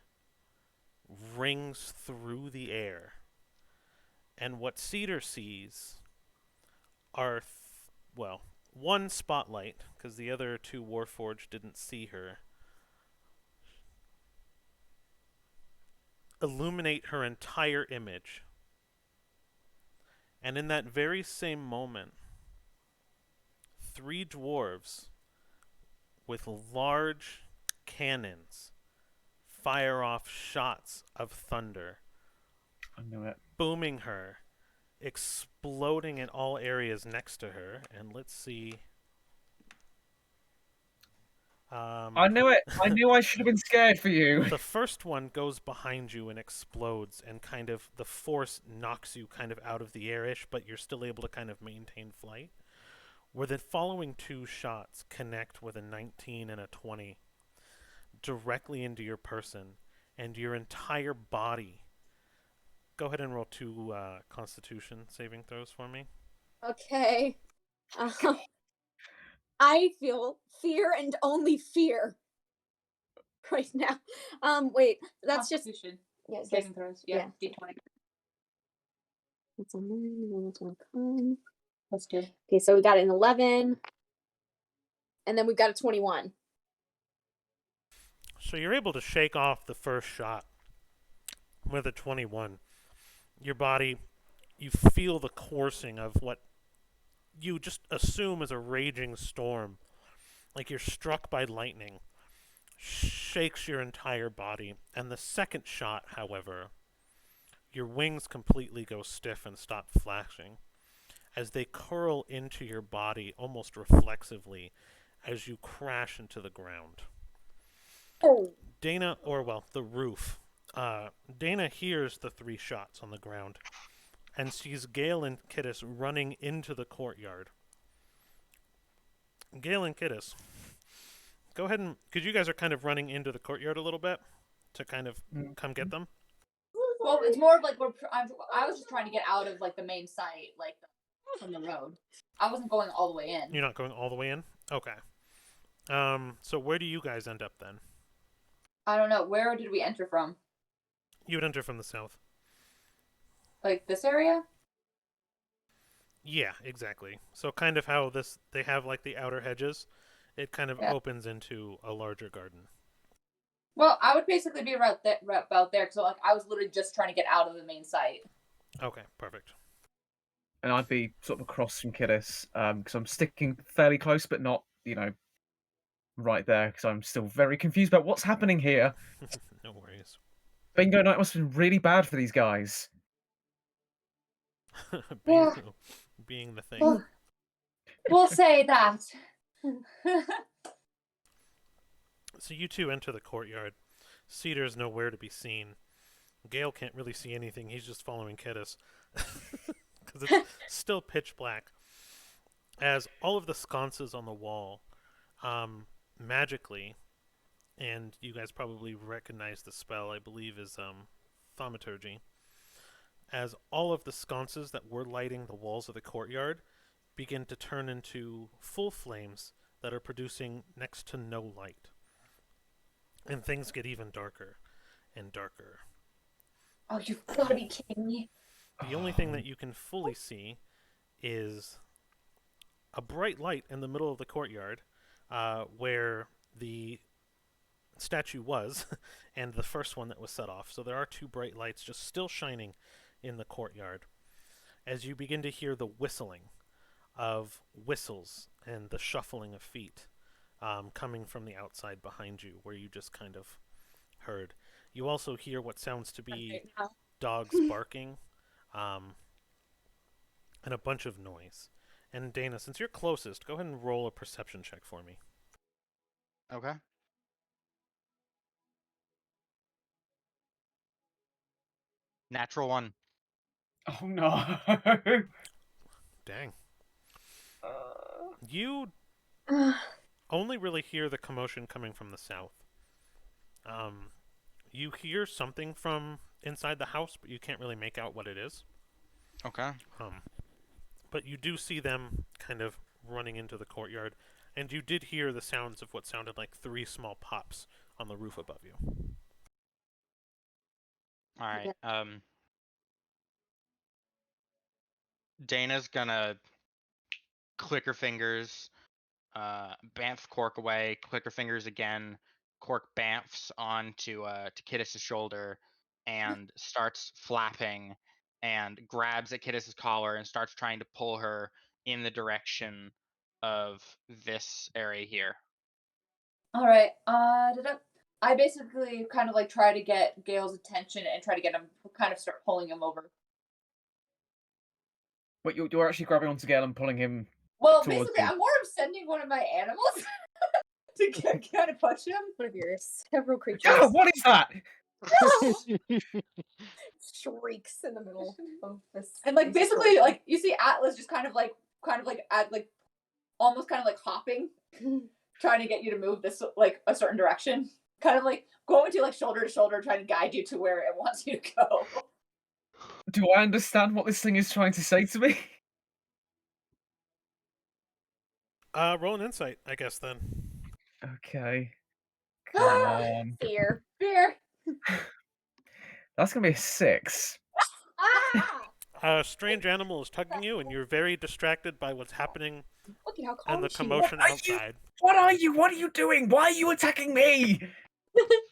rings through the air. And what Cedar sees are, well, one spotlight, because the other 2 Warforged didn't see her, illuminate her entire image. And in that very same moment, 3 dwarves with large cannons fire off shots of thunder, I knew it. booming her, exploding in all areas next to her. And let's see. I knew it. I knew I should have been scared for you. The first one goes behind you and explodes, and kind of the force knocks you kind of out of the airish, but you're still able to kind of maintain flight. Where the following 2 shots connect with a 19 and a 20 directly into your person, and your entire body. Go ahead and roll 2 Constitution saving throws for me. Okay. I feel fear and only fear right now. Wait, that's just Constitution. yeah, Saving throws. Yeah. yeah. D20. It's a 9, it's a con. Let's do. Okay, so we got an 11, and then we've got a 21. So you're able to shake off the first shot with a 21. Your body, you feel the coursing of what you just assume is a raging storm. Like you're struck by lightning. Shakes your entire body. And the second shot, however, your wings completely go stiff and stop flashing as they curl into your body almost reflexively as you crash into the ground. Oh. Dana, or well, the roof. Dana hears the 3 shots on the ground and sees Gale and Kittis running into the courtyard. Gale and Kittis, go ahead and, because you guys are kind of running into the courtyard a little bit to kind of come get them. Well, it's more of like I was just trying to get out of like the main site, like from the road. I wasn't going all the way in. You're not going all the way in? Okay. So where do you guys end up then? I don't know. Where did we enter from? You would enter from the south. Like this area? Yeah, exactly. So kind of how they have like the outer hedges. It kind of opens into a larger garden. Well, I would basically be about there because like I was literally just trying to get out of the main site. Okay, perfect. And I'd be sort of across from Kiddis, because I'm sticking fairly close, but not, right there, because I'm still very confused about what's happening here. No worries. Bingo night must have been really bad for these guys. Being the thing. We'll say that. So you 2 enter the courtyard. Cedar's nowhere to be seen. Gale can't really see anything. He's just following Kittis. Because it's still pitch black. As all of the sconces on the wall, magically, and you guys probably recognize the spell, I believe is thaumaturgy. As all of the sconces that were lighting the walls of the courtyard begin to turn into full flames that are producing next to no light. And things get even darker and darker. Oh, you've got to be kidding me. The only thing that you can fully see is a bright light in the middle of the courtyard where the statue was and the first one that was set off. So there are 2 bright lights just still shining in the courtyard as you begin to hear the whistling of whistles and the shuffling of feet coming from the outside behind you where you just kind of heard. You also hear what sounds to be dogs barking and a bunch of noise. And Dana, since you're closest, go ahead and roll a perception check for me. Okay. Natural one. Oh no. Dang. Uh, You only really hear the commotion coming from the south. You hear something from inside the house, but you can't really make out what it is. Okay. But you do see them kind of running into the courtyard, and you did hear the sounds of what sounded like 3 small pops on the roof above you. All right. Dana's gonna click her fingers, bamf Cork away, click her fingers again. Cork bamfs onto to Kiddis's shoulder and starts flapping and grabs at Kiddis's collar and starts trying to pull her in the direction of this area here. All right. I basically kind of like try to get Gale's attention and try to get him kind of start pulling him over. but you're actually grabbing onto Gale and pulling him. Well, Towards basically, you. I'm more of sending one of my animals to kind of push him. One of your several creatures God, what is that? shrieks in the middle of this. And like this basically, story. like you see Atlas just almost kind of like hopping, trying to get you to move this like a certain direction, kind of like going to like shoulder to shoulder, trying to guide you to where it wants you to go. Do I understand what this thing is trying to say to me? Roll an insight, I guess, then. Okay. Come on. Fear. Fear. That's gonna be a 6. Ah! A strange animal is tugging you, and you're very distracted by what's happening Look at how calm and the she is. commotion What are you- outside. What are you? What are you doing? Why are you attacking me?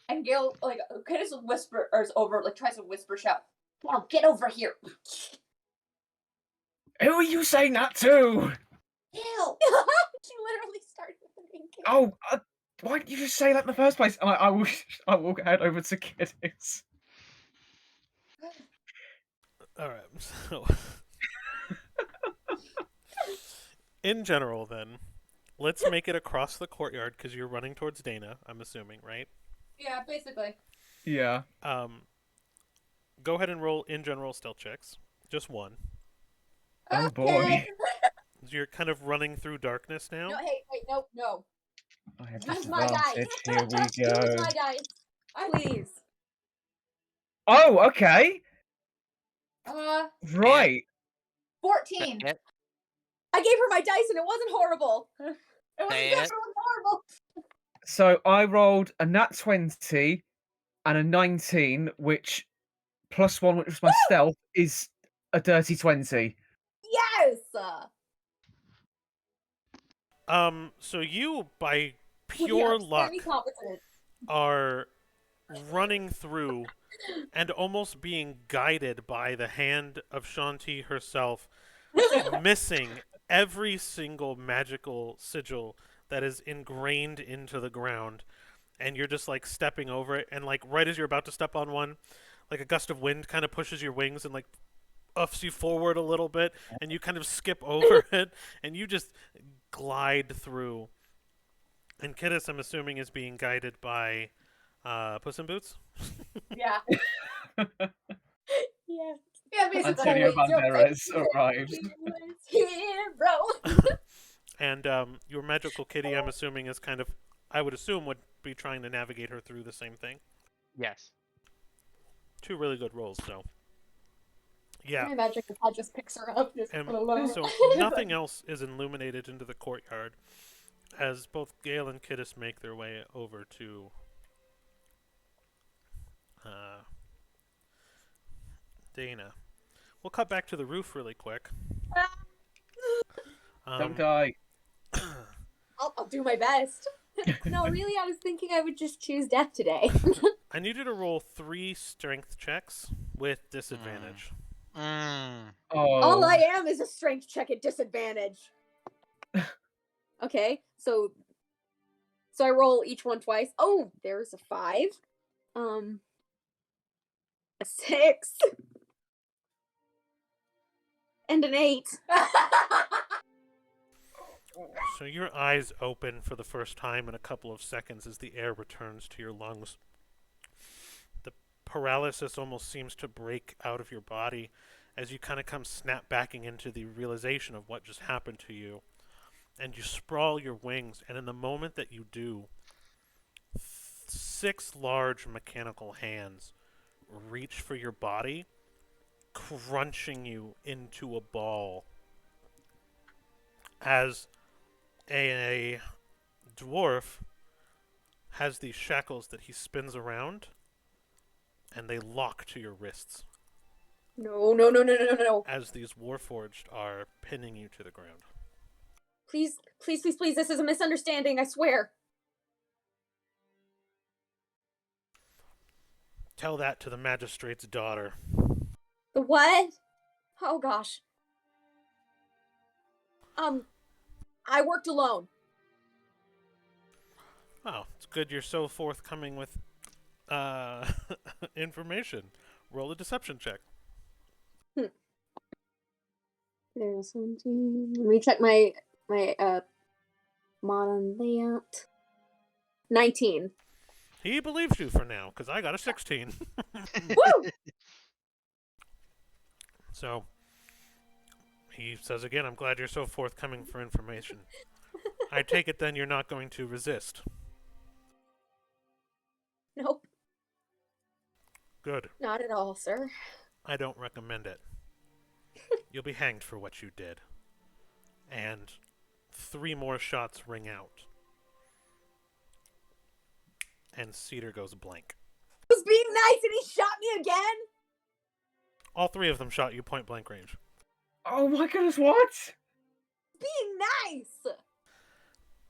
And Gale like kind of whisper or is over like tries to whisper shout. Now get over here. Who are you saying that to? Gale. She literally started with an ink. Oh, why didn't you just say that in the first place? And I will head over to Kiddis. All right, so in general, then, let's make it across the courtyard because you're running towards Dana. I'm assuming, right? Yeah, basically. Yeah. Go ahead and roll in general stealth checks. Just one. Oh boy. You're kind of running through darkness now. No, hey, wait, no. I have Use my dice. disadvantage. Here we go. Use my dice. Please. Oh, okay. Right. 14. Say it. I gave her my dice and it wasn't horrible. It was Say good, it. it was horrible. So I rolled a nat 20 and a 19, which plus 1, which was my stealth, is a dirty 20. Yes. So you, by We pure are luck, semi-competent. are running through and almost being guided by the hand of Shanti herself, missing every single magical sigil that is ingrained into the ground. And you're just like stepping over it, and like right as you're about to step on one, like a gust of wind kind of pushes your wings and like uffs you forward a little bit, and you kind of skip over it, and you just glide through. And Kiddis, I'm assuming, is being guided by Puss in Boots. Yeah. Yeah. Yeah, basically. Antonio Always your Banderas favorite arrives. hero. And your magical kitty, I'm assuming, is kind of, I would assume, would be trying to navigate her through the same thing. Yes. 2 really good rolls, so. Yeah. My magic pad just picks her up. Just And alone. so nothing else is illuminated into the courtyard as both Gale and Kiddis make their way over to Dana. We'll cut back to the roof really quick. Don't die. I'll do my best. No, really, I was thinking I would just choose death today. I need you to roll 3 strength checks with disadvantage. Mm. Oh. All I am is a strength check at disadvantage. Okay, so I roll each one twice. Oh, there's a 5. A 6. And an 8. So your eyes open for the first time in a couple of seconds as the air returns to your lungs. The paralysis almost seems to break out of your body as you kind of come snap backing into the realization of what just happened to you. And you sprawl your wings, and in the moment that you do, 6 large mechanical hands reach for your body, crunching you into a ball as a dwarf has these shackles that he spins around, and they lock to your wrists No, no, no, no, no, no, no. as these warforged are pinning you to the ground. Please, please, please, please, this is a misunderstanding, I swear. Tell that to the magistrate's daughter. The what? Oh gosh. I worked alone. Oh, it's good you're so forthcoming with information. Roll a deception check. There's 17. Let me check my modern layout. 19. He believes you for now, because I got a 16. Woo! So, he says again, I'm glad you're so forthcoming for information. I take it then you're not going to resist. Nope, Good. not at all, sir. I don't recommend it. You'll be hanged for what you did. And 3 more shots ring out. And Cedar goes blank. I was being nice and he shot me again? All 3 of them shot you point blank range. Oh my goodness, what? Being nice!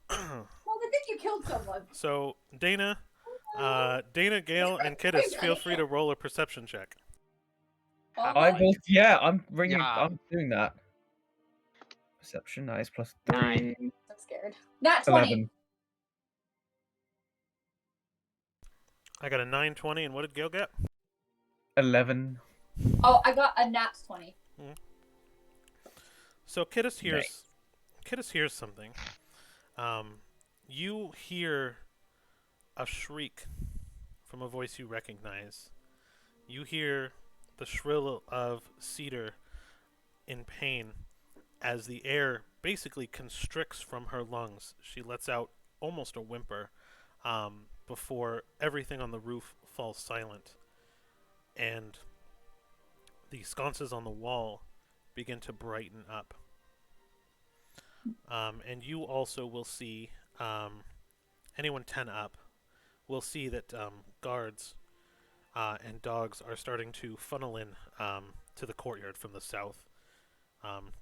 Well, I think you killed someone. So, Dana, Gale, and Kittis, feel free to roll a perception check. I will. Yeah, I'm ringing. Yeah. I'm doing that. Perception, nice, plus 3. 9. I'm scared. Nat 20. 11. I got a 9, 20, and what did Gale get? 11. Oh, I got a nat 20. So Kittis hears something. You hear a shriek from a voice you recognize. You hear the shrill of Cedar in pain as the air basically constricts from her lungs. She lets out almost a whimper before everything on the roof falls silent. And the sconces on the wall begin to brighten up. And you also will see, anyone 10 up, will see that guards and dogs are starting to funnel in to the courtyard from the south,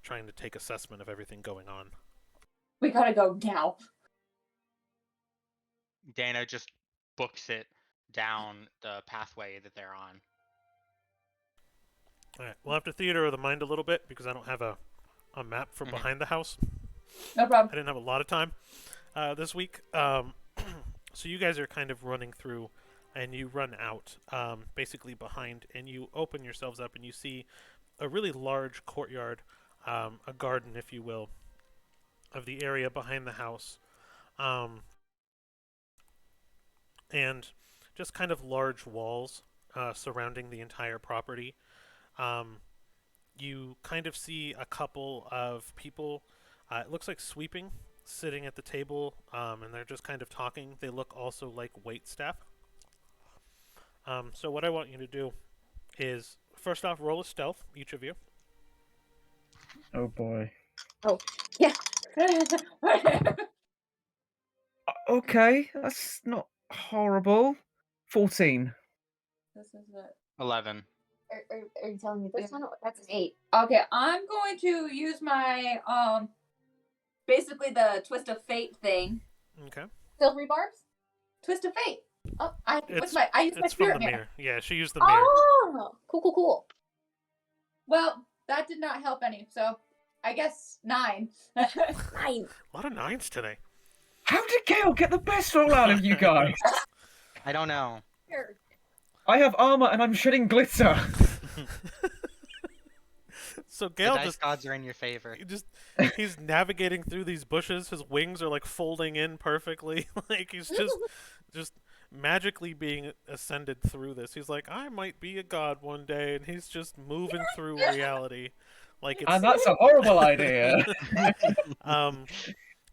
trying to take assessment of everything going on. We gotta go now. Dana just books it down the pathway that they're on. All right, we'll have to theater of the mind a little bit because I don't have a map for behind the house. No problem. I didn't have a lot of time this week. So you guys are kind of running through, and you run out basically behind, and you open yourselves up, and you see a really large courtyard, a garden, if you will, of the area behind the house. And just kind of large walls surrounding the entire property. You kind of see a couple of people, it looks like sweeping, sitting at the table, and they're just kind of talking. They look also like waitstaff. So what I want you to do is, first off, roll a stealth, each of you. Oh boy. Oh, yeah. Okay, that's not horrible. 14. This is it. 11. Are you telling me this one? That's an 8. Okay, I'm going to use my basically the twist of fate thing. Okay. Silvery barbs? Twist of fate. Oh, I used my It's from spirit the mirror. mirror. Yeah, she used the mirror. Oh, cool. Well, that did not help any, so I guess 9. 9. A lot of 9s today. How did Gale get the best roll out of you guys? I don't know. Sure. I have armor and I'm shedding glitter. So The Gale dice gods are in your favor. he's navigating through these bushes. His wings are like folding in perfectly. Like he's just magically being ascended through this. He's like, I might be a god one day, and he's just moving through reality, like it's. And that's a horrible idea.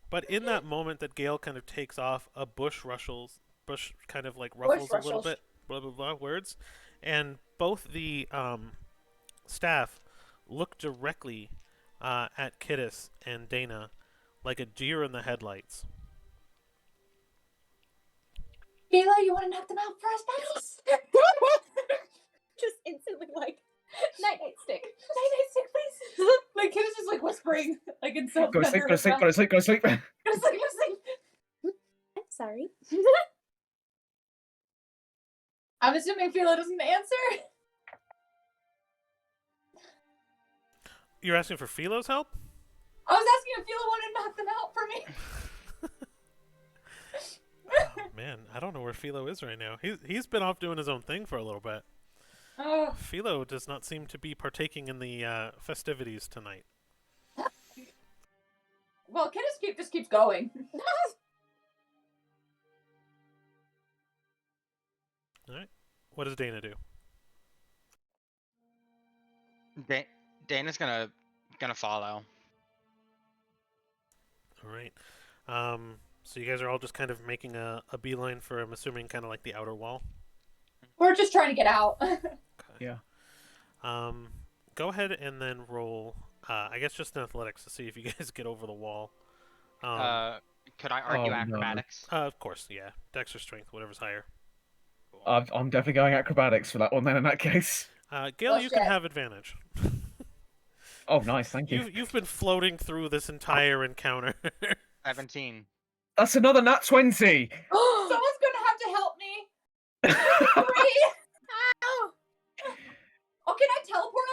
But in that moment that Gale kind of takes off, a bush kind of like ruffles a little bit, blah blah blah words, and both the staff look directly at Kittis and Dana, like a deer in the headlights. Kayla, you want to knock them out first, Battles? Just instantly like, night stick. Night stick, please. Like kid is just like whispering, like in so. Go to sleep, go to sleep, go to sleep, go to sleep. Go to sleep, go to sleep. I'm sorry. I'm assuming Philo doesn't answer. You're asking for Philo's help? I was asking if Philo wanted to knock them out for me. Oh, man, I don't know where Philo is right now. He's been off doing his own thing for a little bit. Oh. Philo does not seem to be partaking in the festivities tonight. Well, Kidis just keeps going. All right. What does Dana do? Dana's gonna follow. All right. So you guys are all just kind of making a beeline for, I'm assuming, kind of like the outer wall. We're just trying to get out. Okay. Yeah. Go ahead and then roll. I guess just in athletics to see if you guys get over the wall. Could I argue no. acrobatics? Of course, yeah. Dex or strength, whatever's higher. I'm definitely going acrobatics for that one then in that case. Gale, you can shit. have advantage. Oh, nice, thank you. You've been floating through this entire encounter. 17. That's another nat 20! Someone's gonna have to help me. Hurry. Ow. Oh, can I teleport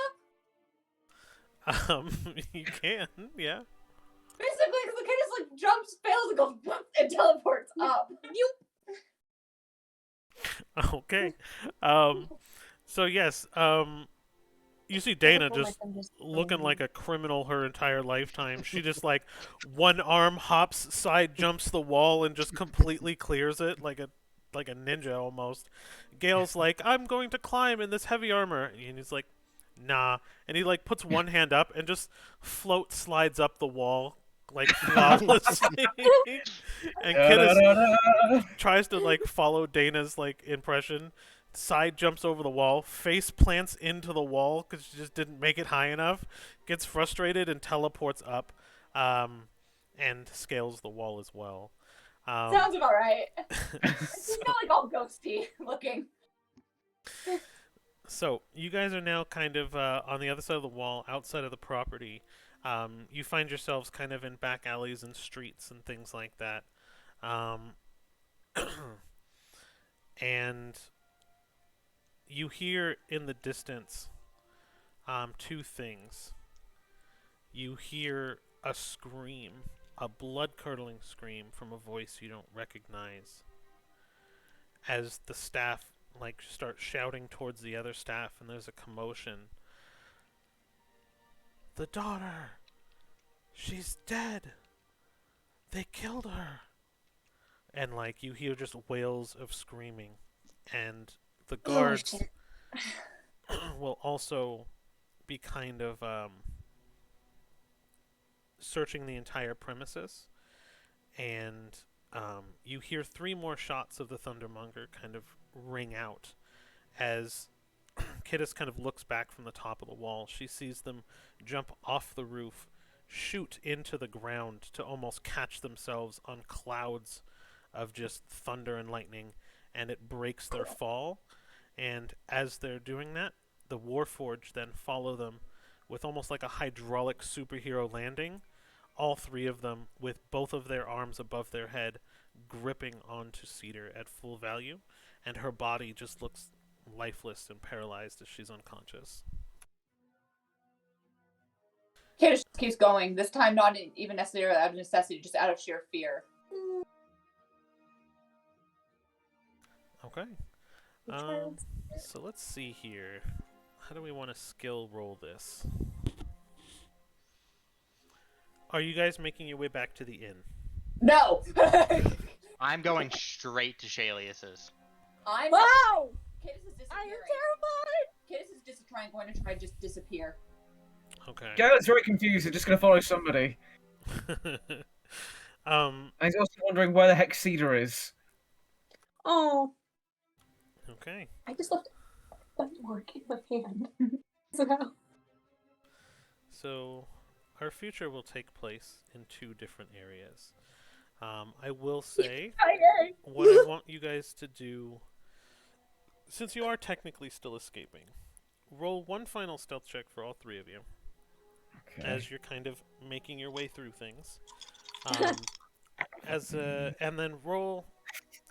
up? You can, yeah. Basically, the kid just like jumps, fails, and goes whoop, and teleports up. Okay. So yes, you see Dana just looking like a criminal her entire lifetime. She just like one arm hops, side jumps the wall, and just completely clears it like a ninja almost. Gale's like, I'm going to climb in this heavy armor, and he's like, nah. And he like puts one hand up and just slides up the wall like flawlessly. And Kittis tries to like follow Dana's like impression. Side jumps over the wall, face plants into the wall because she just didn't make it high enough, gets frustrated and teleports up, and scales the wall as well. Sounds about right. It's not like all ghosty looking. So you guys are now kind of on the other side of the wall, outside of the property. You find yourselves kind of in back alleys and streets and things like that. And you hear in the distance two things. You hear a scream, a blood-curdling scream from a voice you don't recognize, as the staff like start shouting towards the other staff, and there's a commotion. The daughter! She's dead! They killed her! And like you hear just wails of screaming, and the guards will also be kind of searching the entire premises, and you hear 3 more shots of the Thundermonger kind of ring out as Kittis kind of looks back from the top of the wall. She sees them jump off the roof, shoot into the ground to almost catch themselves on clouds of just thunder and lightning, and it breaks their fall. And as they're doing that, the Warforged then follow them with almost like a hydraulic superhero landing, all 3 of them with both of their arms above their head gripping onto Cedar at full value, and her body just looks lifeless and paralyzed as she's unconscious. Kid just keeps going. This time, not even necessarily out of necessity, just out of sheer fear. Okay. So let's see here. How do we want to skill roll this? Are you guys making your way back to the inn? No. I'm going straight to Shalius's. I'm Wow! Kiddus is disappearing. I am terrified! Kiddus is just going to try to just disappear. Okay. Garrett's very confused. He's just going to follow somebody. um. And he's also wondering where the heck Cedar is. Oh, Okay. I just left a work in my hand. So, So, our future will take place in 2 different areas. I will say what I want you guys to do, since you are technically still escaping, roll one final stealth check for all 3 of you Okay. as you're kind of making your way through things. And then roll.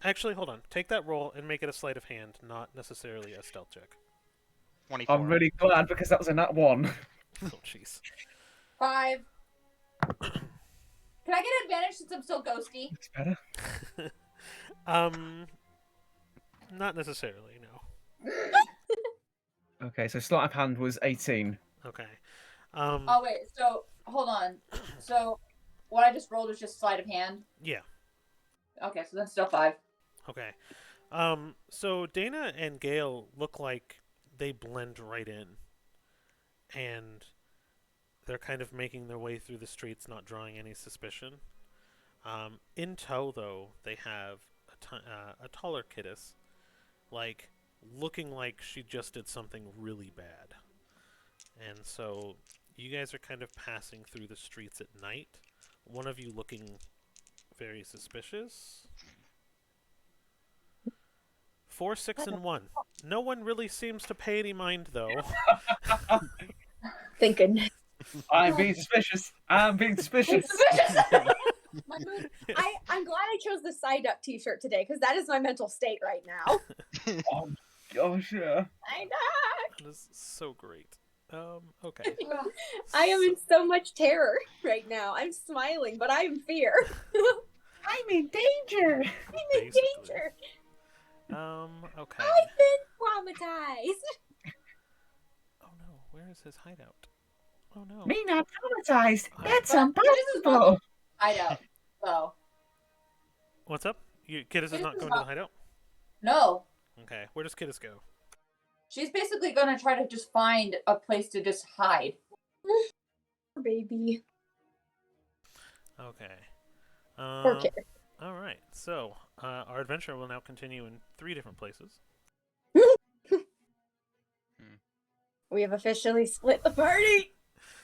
Actually, hold on. Take that roll and make it a sleight of hand, not necessarily a stealth check. 24. I'm really glad because that was a nat 1. Oh, jeez. 5. Can I get advantage since I'm still ghosty? It's better. Not necessarily, no. Okay, so sleight of hand was 18. Okay. Oh wait, so hold on. So what I just rolled was just sleight of hand. Yeah. Okay, so that's still 5. Okay. So Dana and Gale look like they blend right in. And they're kind of making their way through the streets, not drawing any suspicion. In tow, though, they have a taller Kiddus, like, looking like she just did something really bad. And so you guys are kind of passing through the streets at night. One of you looking very suspicious. 4, 6, and 1. No one really seems to pay any mind, though. thank goodness. I'm being suspicious. I'm being suspicious. I'm glad I chose the side up t-shirt today because that is my mental state right now. Oh, gosh, yeah. I know. That is so great. Okay. I am in so much terror right now. I'm smiling, but I am in fear. I'm in danger. I'm in Basically. danger. Okay. I've been traumatized. Oh no, where is his hideout? Oh no. Me not traumatized. That's But this is impossible. Hideout. So What's up? Kiddus is Kiddus not is going to not- the hideout? no, Okay, where does Kiddus go? she's basically gonna try to just find a place to just hide. Baby. Okay. Poor kid. Alright, so our adventure will now continue in 3 different places. We have officially split the party.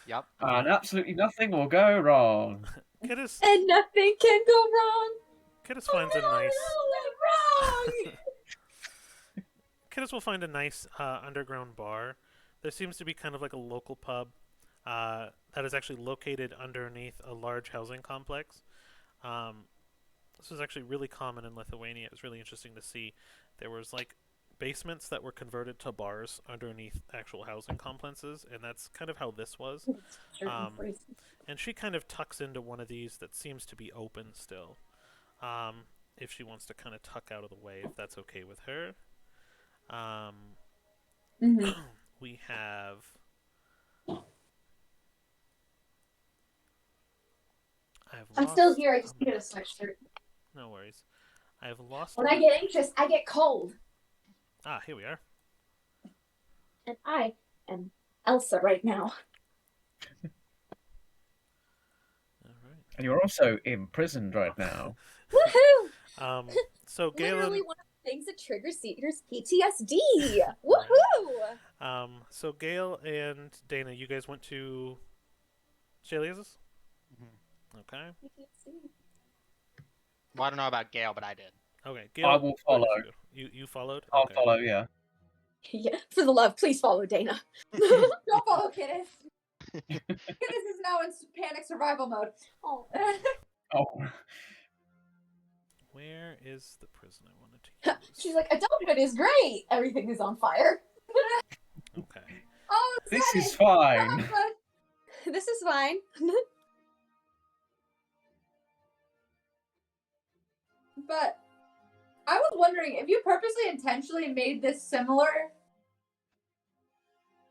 Yep. And absolutely nothing will go wrong. Kiddus And nothing can go wrong. finds a nice... wrong. Kiddus will find a nice underground bar. There seems to be kind of like a local pub that is actually located underneath a large housing complex. This was actually really common in Lithuania. It was really interesting to see. There was like basements that were converted to bars underneath actual housing complexes, and that's kind of how this was. And she kind of tucks into one of these that seems to be open still. If she wants to kind of tuck out of the way, if that's okay with her. We have... I'm still here. I just needed a sweatshirt. No worries. I've lost... When I get anxious, I get cold. Ah, here we are. And I am Elsa right now. Alright. And you're also imprisoned right now. Woohoo! So Galen... Literally one of the things that triggers Cedar's PTSD. Woohoo! So Gale and Dana, you guys went to Shalia's? Okay. Well, I don't know about Gale, but I did. Okay, Gale, I will where did follow. you followed? I'll Okay. follow, yeah. Yeah, for the love, please follow Dana. Don't follow Kiddus. Kiddus is now in panic survival mode. Oh. Oh. Where is the prison I wanted to use? She's like, adulthood is great. Everything is on fire. Okay. Oh, This Sunny, is fine. This is fine. But I was wondering if you purposely intentionally made this similar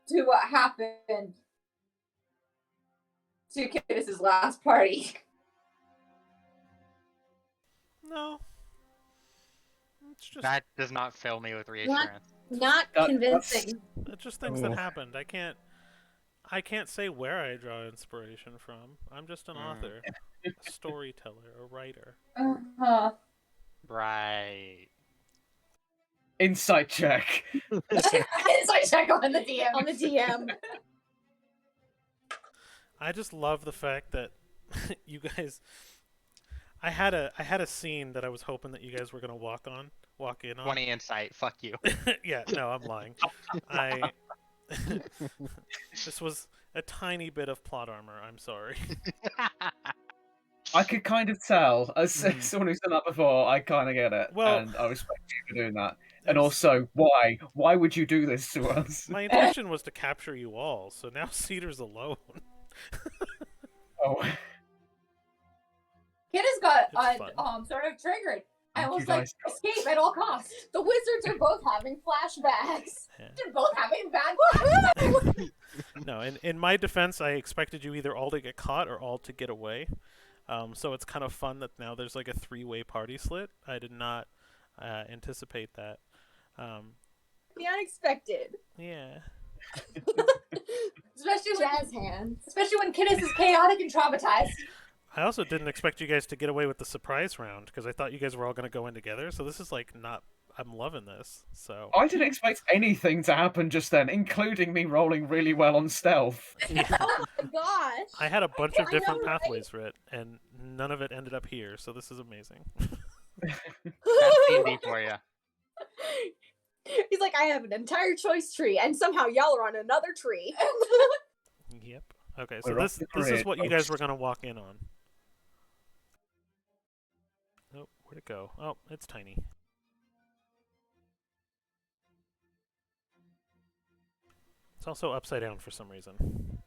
to what happened to Kiddus's last party. No, It's just That does not fill me with Not, reassurance. not That's- convincing. it's just things that Oh. happened. I can't say where I draw inspiration from. I'm just an author, a storyteller, a writer. Uh-huh. Right. Insight check. Insight check on the DM. On the DM. I just love the fact that you guys. I had a scene that I was hoping that you guys were gonna walk in on. 20 insight. Fuck you. Yeah, no, I'm lying. This was a tiny bit of plot armor. I'm sorry. I could kind of tell, as someone who's done that before, I kind of get it. Well- and I respect you for doing that. It And was- also, why? Why would you do this to us? My intention was to capture you all, so now Cedar's alone. Oh, Kid has got It's sort of triggered. I Thank was you, like, dice gods. escape at all costs. The wizards are both having flashbacks. Yeah. They're both having bad No, in my defense, I expected you either all to get caught or all to get away. So it's kind of fun that now there's like a three-way party slit. I did not anticipate that. The unexpected. Yeah. Jazz hands. Especially when Kidis is chaotic and traumatized. I also didn't expect you guys to get away with the surprise round because I thought you guys were all going to go in together. So this is like not. I'm loving this. So I didn't expect anything to happen just then, including me rolling really well on stealth. Oh my gosh. I had a bunch of I different know, right? pathways for it, and none of it ended up here. So this is amazing. That's easy for you. He's like, I have an entire choice tree, and somehow y'all are on another tree. Yep. Okay. So We're this off the is grid, what you guys folks. were going to walk in on. Oh, where'd it go? Oh, it's tiny. It's also upside down for some reason.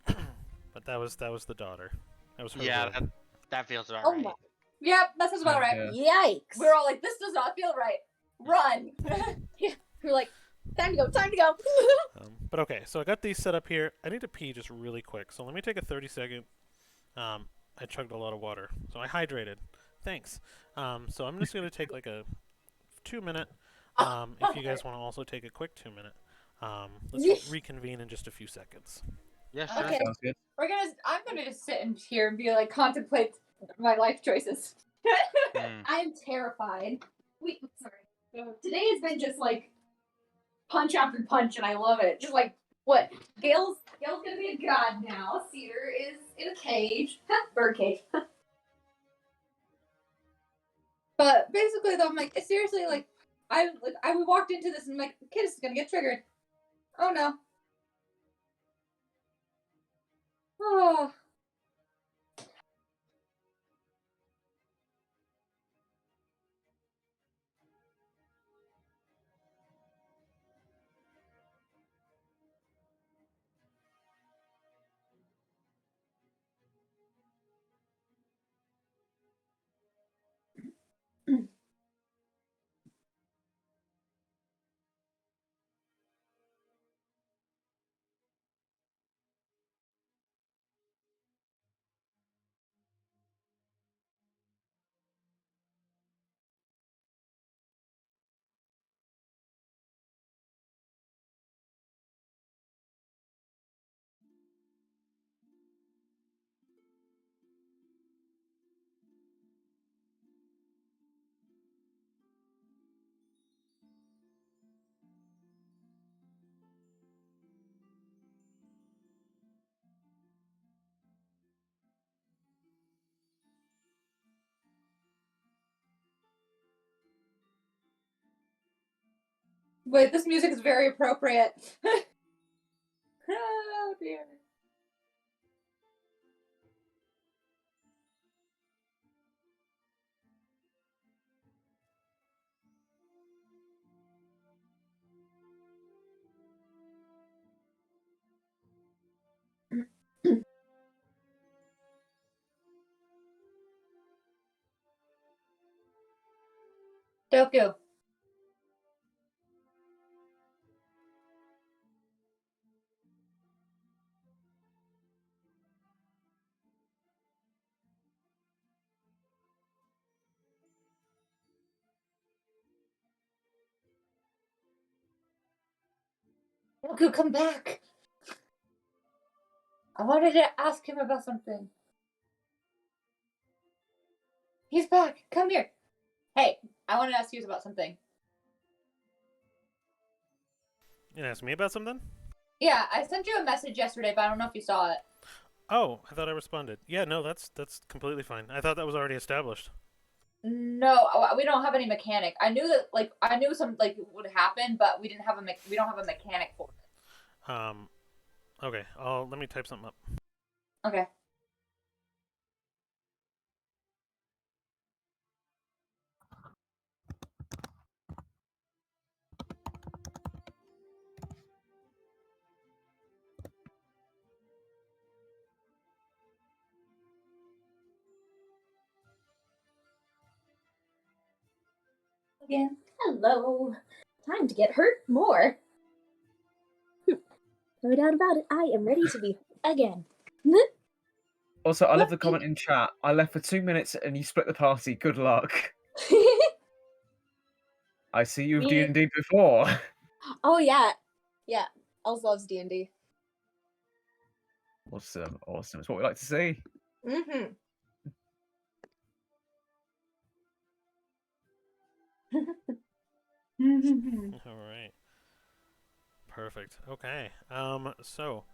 But that was the daughter. That was her. Yeah, role. that feels about Oh right. my. Yep, that sounds about right. Yeah. Yikes. We're all like, this does not feel right. Run. We're like, time to go, time to go. But okay, so I got these set up here. I need to pee just really quick, so let me take a 30-second. I chugged a lot of water, so I hydrated. Thanks. So I'm just gonna take like a 2-minute. If you guys want to also take a quick 2-minute. Let's reconvene in just a few seconds. Yeah, sure. Okay. Sounds good. I'm gonna just sit in here and be like, contemplate my life choices. I'm terrified. Sorry. Today has been just like punch after punch, and I love it. Just like, what? Gail's gonna be a god now. Cedar is in a cage. Bird cage. But basically, though, I'm like, seriously, like, I walked into this and I'm like, kid is gonna get triggered. Oh no. Oh. Wait, this music is very appropriate. Oh dear. Doku. Goku, come back. I wanted to ask him about something. He's back. Come here. Hey, I want to ask you about something. You gonna ask me about something? Yeah, I sent you a message yesterday, but I don't know if you saw it. Oh, I thought I responded. Yeah, no, that's completely fine. I thought that was already established. No, we don't have any mechanic. I knew that, I knew some would happen, but we don't have a mechanic for it. Okay. Let me type something up. Okay. Again. Hello. Time to get hurt more. No doubt about it. I am ready to be hurt again. Also, I love the comment in chat. I left for 2 minutes and you split the party. Good luck. I see you've Yeah. D&D before. Oh yeah, yeah. Els loves D&D. Awesome, awesome. It's what we like to see. Mm-hmm. All right. Perfect. Okay. So,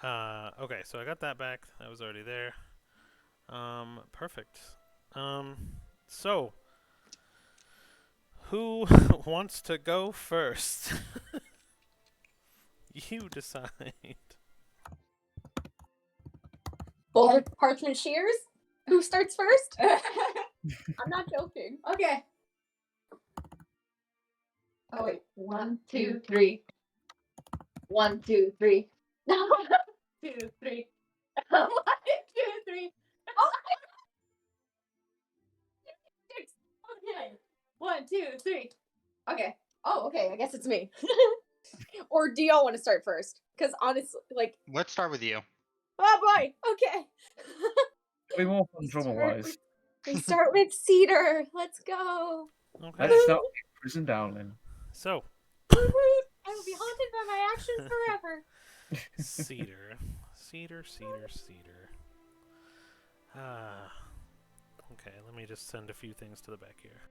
okay. So I got that back. That was already there. Perfect. So who wants to go first? You decide. Parchment shears? Who starts first? I'm not joking. Okay. Oh wait. 1, 2, 3. 1, 2, 3. 1, 2, 3. 1, 2, 3. Oh, 6. Okay. 1, 2, 3. Okay. Oh, okay. I guess it's me. Or do y'all want to start first? Because honestly, Let's start with you. oh boy. Okay. It'll be more fun drama-wise. We start with Cedar. Let's go. Okay. Let's start with Prison Dowling. So I will be haunted by my actions forever. Cedar. Cedar. Okay, let me just send a few things to the back here.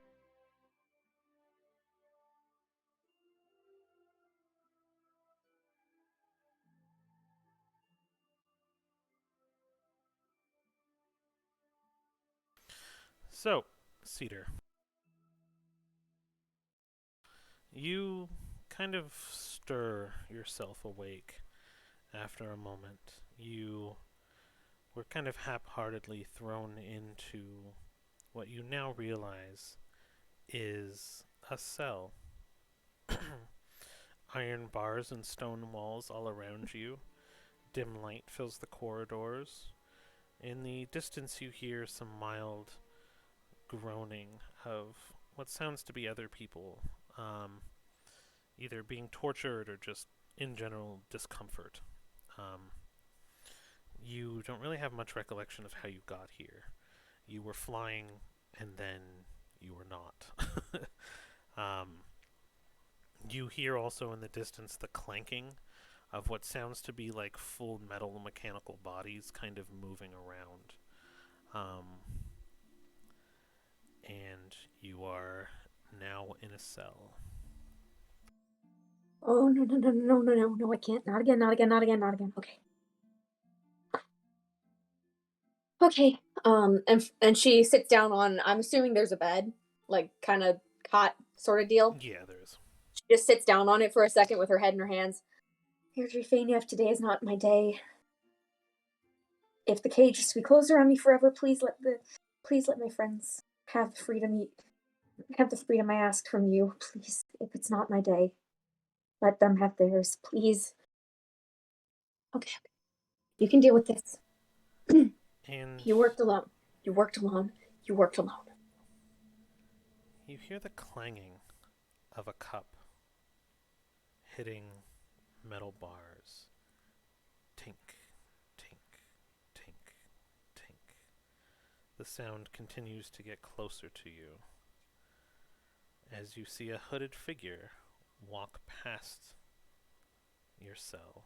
So, Cedar. You kind of stir yourself awake after a moment. You were kind of haphazardly thrown into what you now realize is a cell. Iron bars and stone walls all around you. Dim light fills the corridors. In the distance, you hear some mild groaning of what sounds to be other people, either being tortured or just in general discomfort. You don't really have much recollection of how you got here. You were flying, and then you were not. You hear also in the distance the clanking of what sounds to be like full metal mechanical bodies kind of moving around. And you are now in a cell. Oh no! I can't. Not again. Okay. And she sits down on. I'm assuming there's a bed, like kind of cot sort of deal. Yeah, there is. She just sits down on it for a second with her head in her hands. If today is not my day. If the cage is to be closed around me forever, please let my friends have the freedom I asked from you. Please, if it's not my day, let them have theirs, please. Okay. You can deal with this. And You worked alone. You worked alone. you hear the clanging of a cup hitting metal bars. Tink, tink, tink, tink. The sound continues to get closer to you as you see a hooded figure walk past your cell.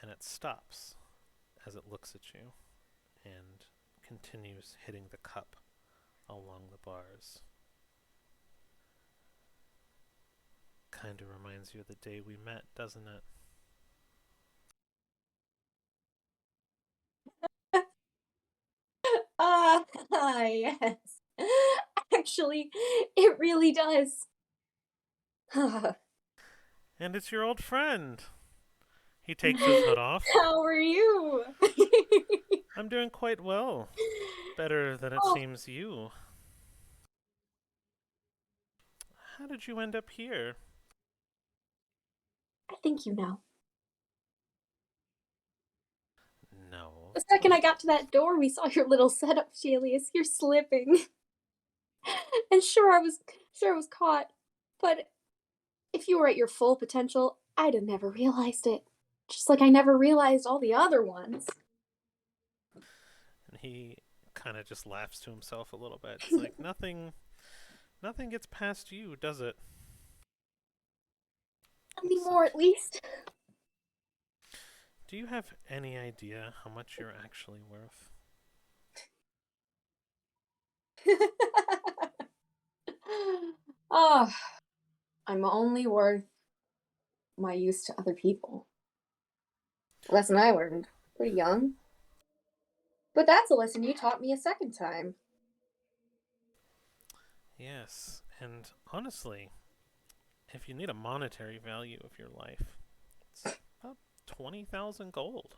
And it stops as it looks at you and continues hitting the cup along the bars. Kinda reminds you of the day we met, doesn't it? Ah, yes. Actually, it really does. And it's your old friend. He takes his hood off. How are you? I'm doing quite well. Better than it Oh. seems you. How did you end up here? I think you know. No. The second I got to that door, we saw your little setup, Shalius. You're slipping. And sure I was caught. But if you were at your full potential, I'd have never realized it. Just like I never realized all the other ones. And he kind of just laughs to himself a little bit. It's like nothing gets past you, does it? Anymore, at least. Do you have any idea how much you're actually worth? Oh, I'm only worth my use to other people. Lesson I learned pretty young. But that's a lesson you taught me a second time. Yes, and honestly, if you need a monetary value of your life, it's about 20,000 gold.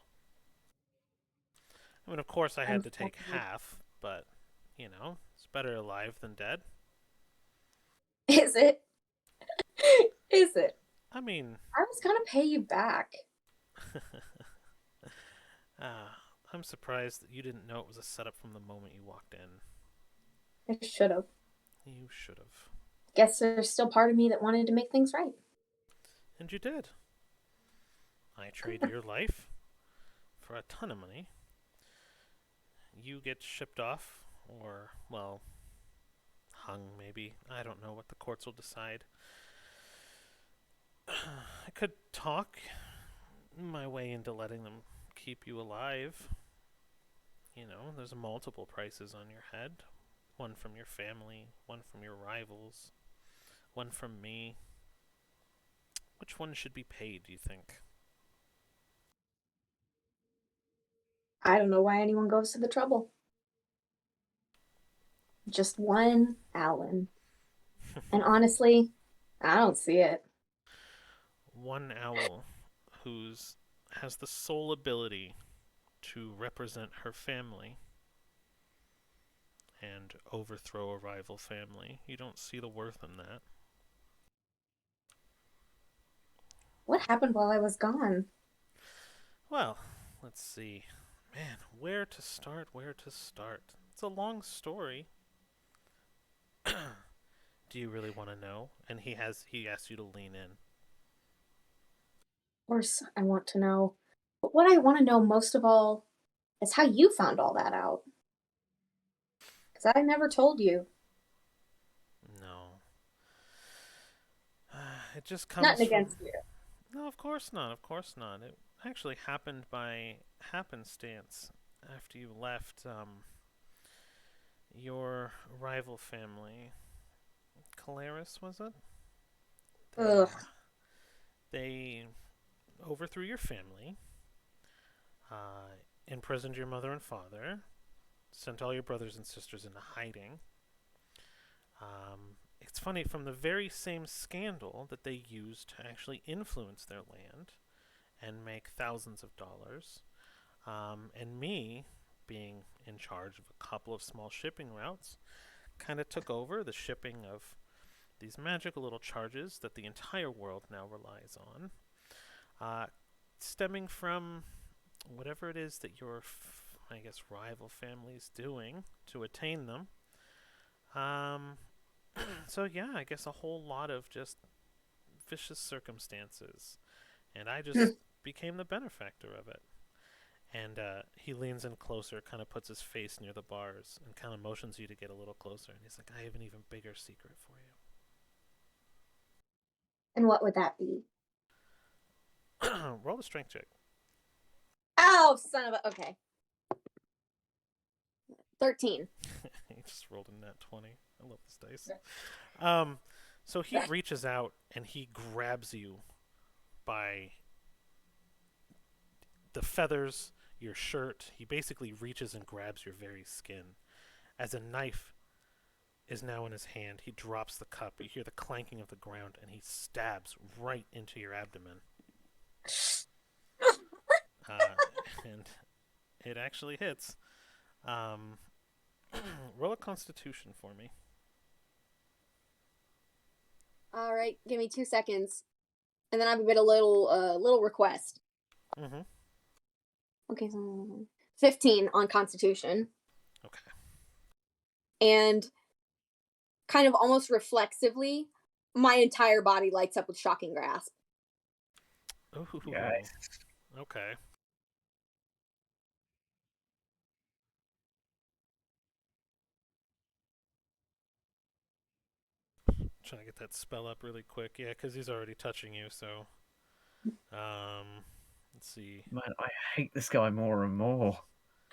I mean, of course, I had to take half, but, it's better alive than dead. Is it? Is it? I mean, I was gonna pay you back. I'm surprised that you didn't know it was a setup from the moment you walked in. I should have. You should have. Guess there's still part of me that wanted to make things right. And you did. I trade your life for a ton of money. You get shipped off, or, well, hung maybe. I don't know what the courts will decide. I could talk my way into letting them keep you alive. There's multiple prices on your head. One from your family, one from your rivals, one from me. Which one should be paid, do you think? I don't know why anyone goes to the trouble. Just one Alan. And honestly, I don't see it. One owl who's has the sole ability to represent her family and overthrow a rival family. You don't see the worth in that. What happened while I was gone? Well, let's see. Man, where to start? It's a long story. Do you really want to know? And he asked you to lean in. Of course, I want to know. But what I want to know most of all is how you found all that out. Because I never told you. No. It just comes Nothing from... against you. No, of course not. It actually happened by happenstance after you left your rival family. Calaris, was it? Ugh. They overthrew your family, imprisoned your mother and father, sent all your brothers and sisters into hiding. It's funny, from the very same scandal that they used to actually influence their land and make thousands of dollars, and me, being in charge of a couple of small shipping routes, kind of took over the shipping of these magical little charges that the entire world now relies on, stemming from whatever it is that your, I guess, rival family's doing to attain them. So yeah, I guess a whole lot of just vicious circumstances, and I just became the benefactor of it. And he leans in closer, kind of puts his face near the bars, and kind of motions you to get a little closer. And he's like, I have an even bigger secret for you. And what would that be? Roll a strength check. Oh, son of a. Okay. 13. He just rolled a nat 20. I love this dice. So he reaches out and he grabs you by the feathers, your shirt. He basically reaches and grabs your very skin. As a knife is now in his hand, he drops the cup. You hear the clanking of the ground, and he stabs right into your abdomen. And it actually hits. Roll a Constitution for me. All right, give me 2 seconds, and then I have a little request. Mm-hmm. Okay, so 15 on Constitution, Okay. and kind of almost reflexively, my entire body lights up with shocking grasp. Ooh. Yes. Okay. Trying to get that spell up really quick. Yeah, because he's already touching you, so. Let's see. Man, I hate this guy more and more.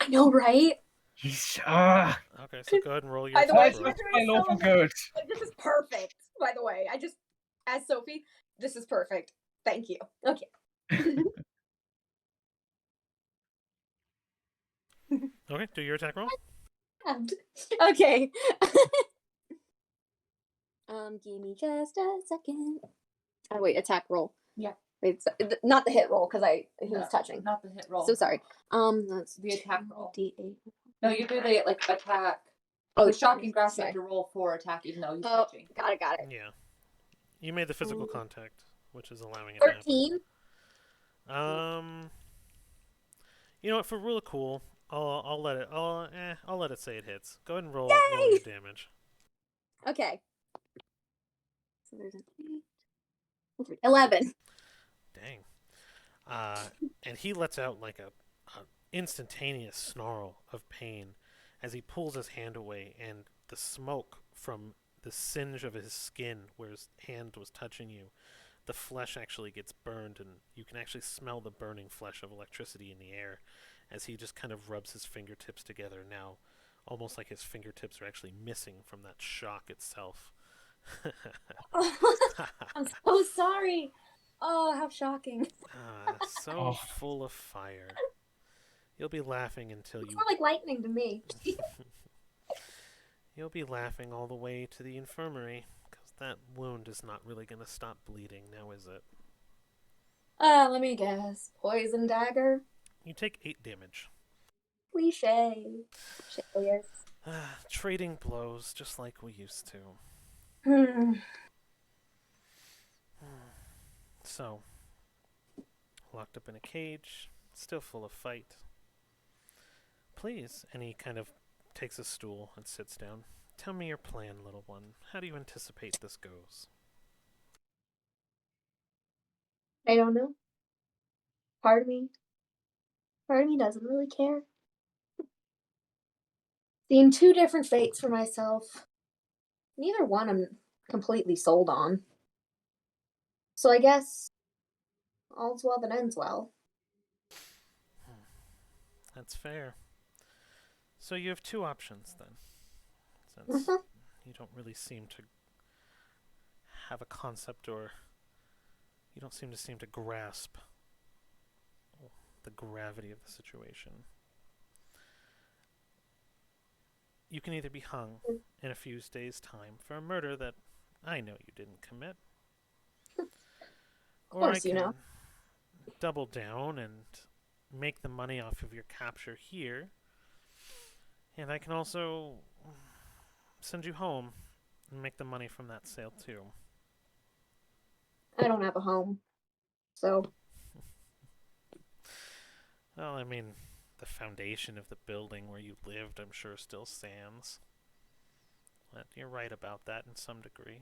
I know, right? He's Okay, so go ahead and roll your By the why way, attack is roll. this Victor guy is so lawful amazing. good? This is perfect. By the way, as Sophie, this is perfect. Thank you. Okay. Okay, do your attack roll. Okay. Give me just a second. Oh wait, attack roll. Yeah. Wait, not the hit roll because he was touching. Not the hit roll. So sorry. That's The attack roll. D8. No, you do the attack. Oh, The shocking grasp, you sorry. have to roll for attack, even though he's Oh, touching. got it. Yeah. You made the physical Mm. contact, which is allowing it to 13. happen. You know what? For rule of cool, I'll let it. I'll let it say it hits. Go ahead and roll your damage. Okay. So there's an 8. 11. Dang. And he lets out like a instantaneous snarl of pain as he pulls his hand away, and the smoke from the singe of his skin where his hand was touching you, the flesh actually gets burned, and you can actually smell the burning flesh of electricity in the air as he just kind of rubs his fingertips together now, almost like his fingertips are actually missing from that shock itself. I'm so sorry. Oh, how shocking. So full of fire. You'll be laughing until It's you... more like lightning to me. You'll be laughing all the way to the infirmary, because that wound is not really going to stop bleeding, now is it? Let me guess. Poison dagger? You take 8 damage. Cliche. Yes. Trading blows, just like we used to. So, locked up in a cage, still full of fight. Please, and he kind of takes a stool and sits down. Tell me your plan, little one. How do you anticipate this goes? I don't know. Part of me doesn't really care. Seeing 2 different fates for myself. Neither one I'm completely sold on. So I guess all's well that ends well. That's fair. So you have 2 options then, since you don't really seem to have a concept, or you don't seem to grasp the gravity of the situation. You can either be hung in a few days' time for a murder that I know you didn't commit, or I can double down and make the money off of your capture here, and I can also send you home and make the money from that sale too. I don't have a home. So. Well, I mean, the foundation of the building where you lived, I'm sure, still stands. But you're right about that in some degree.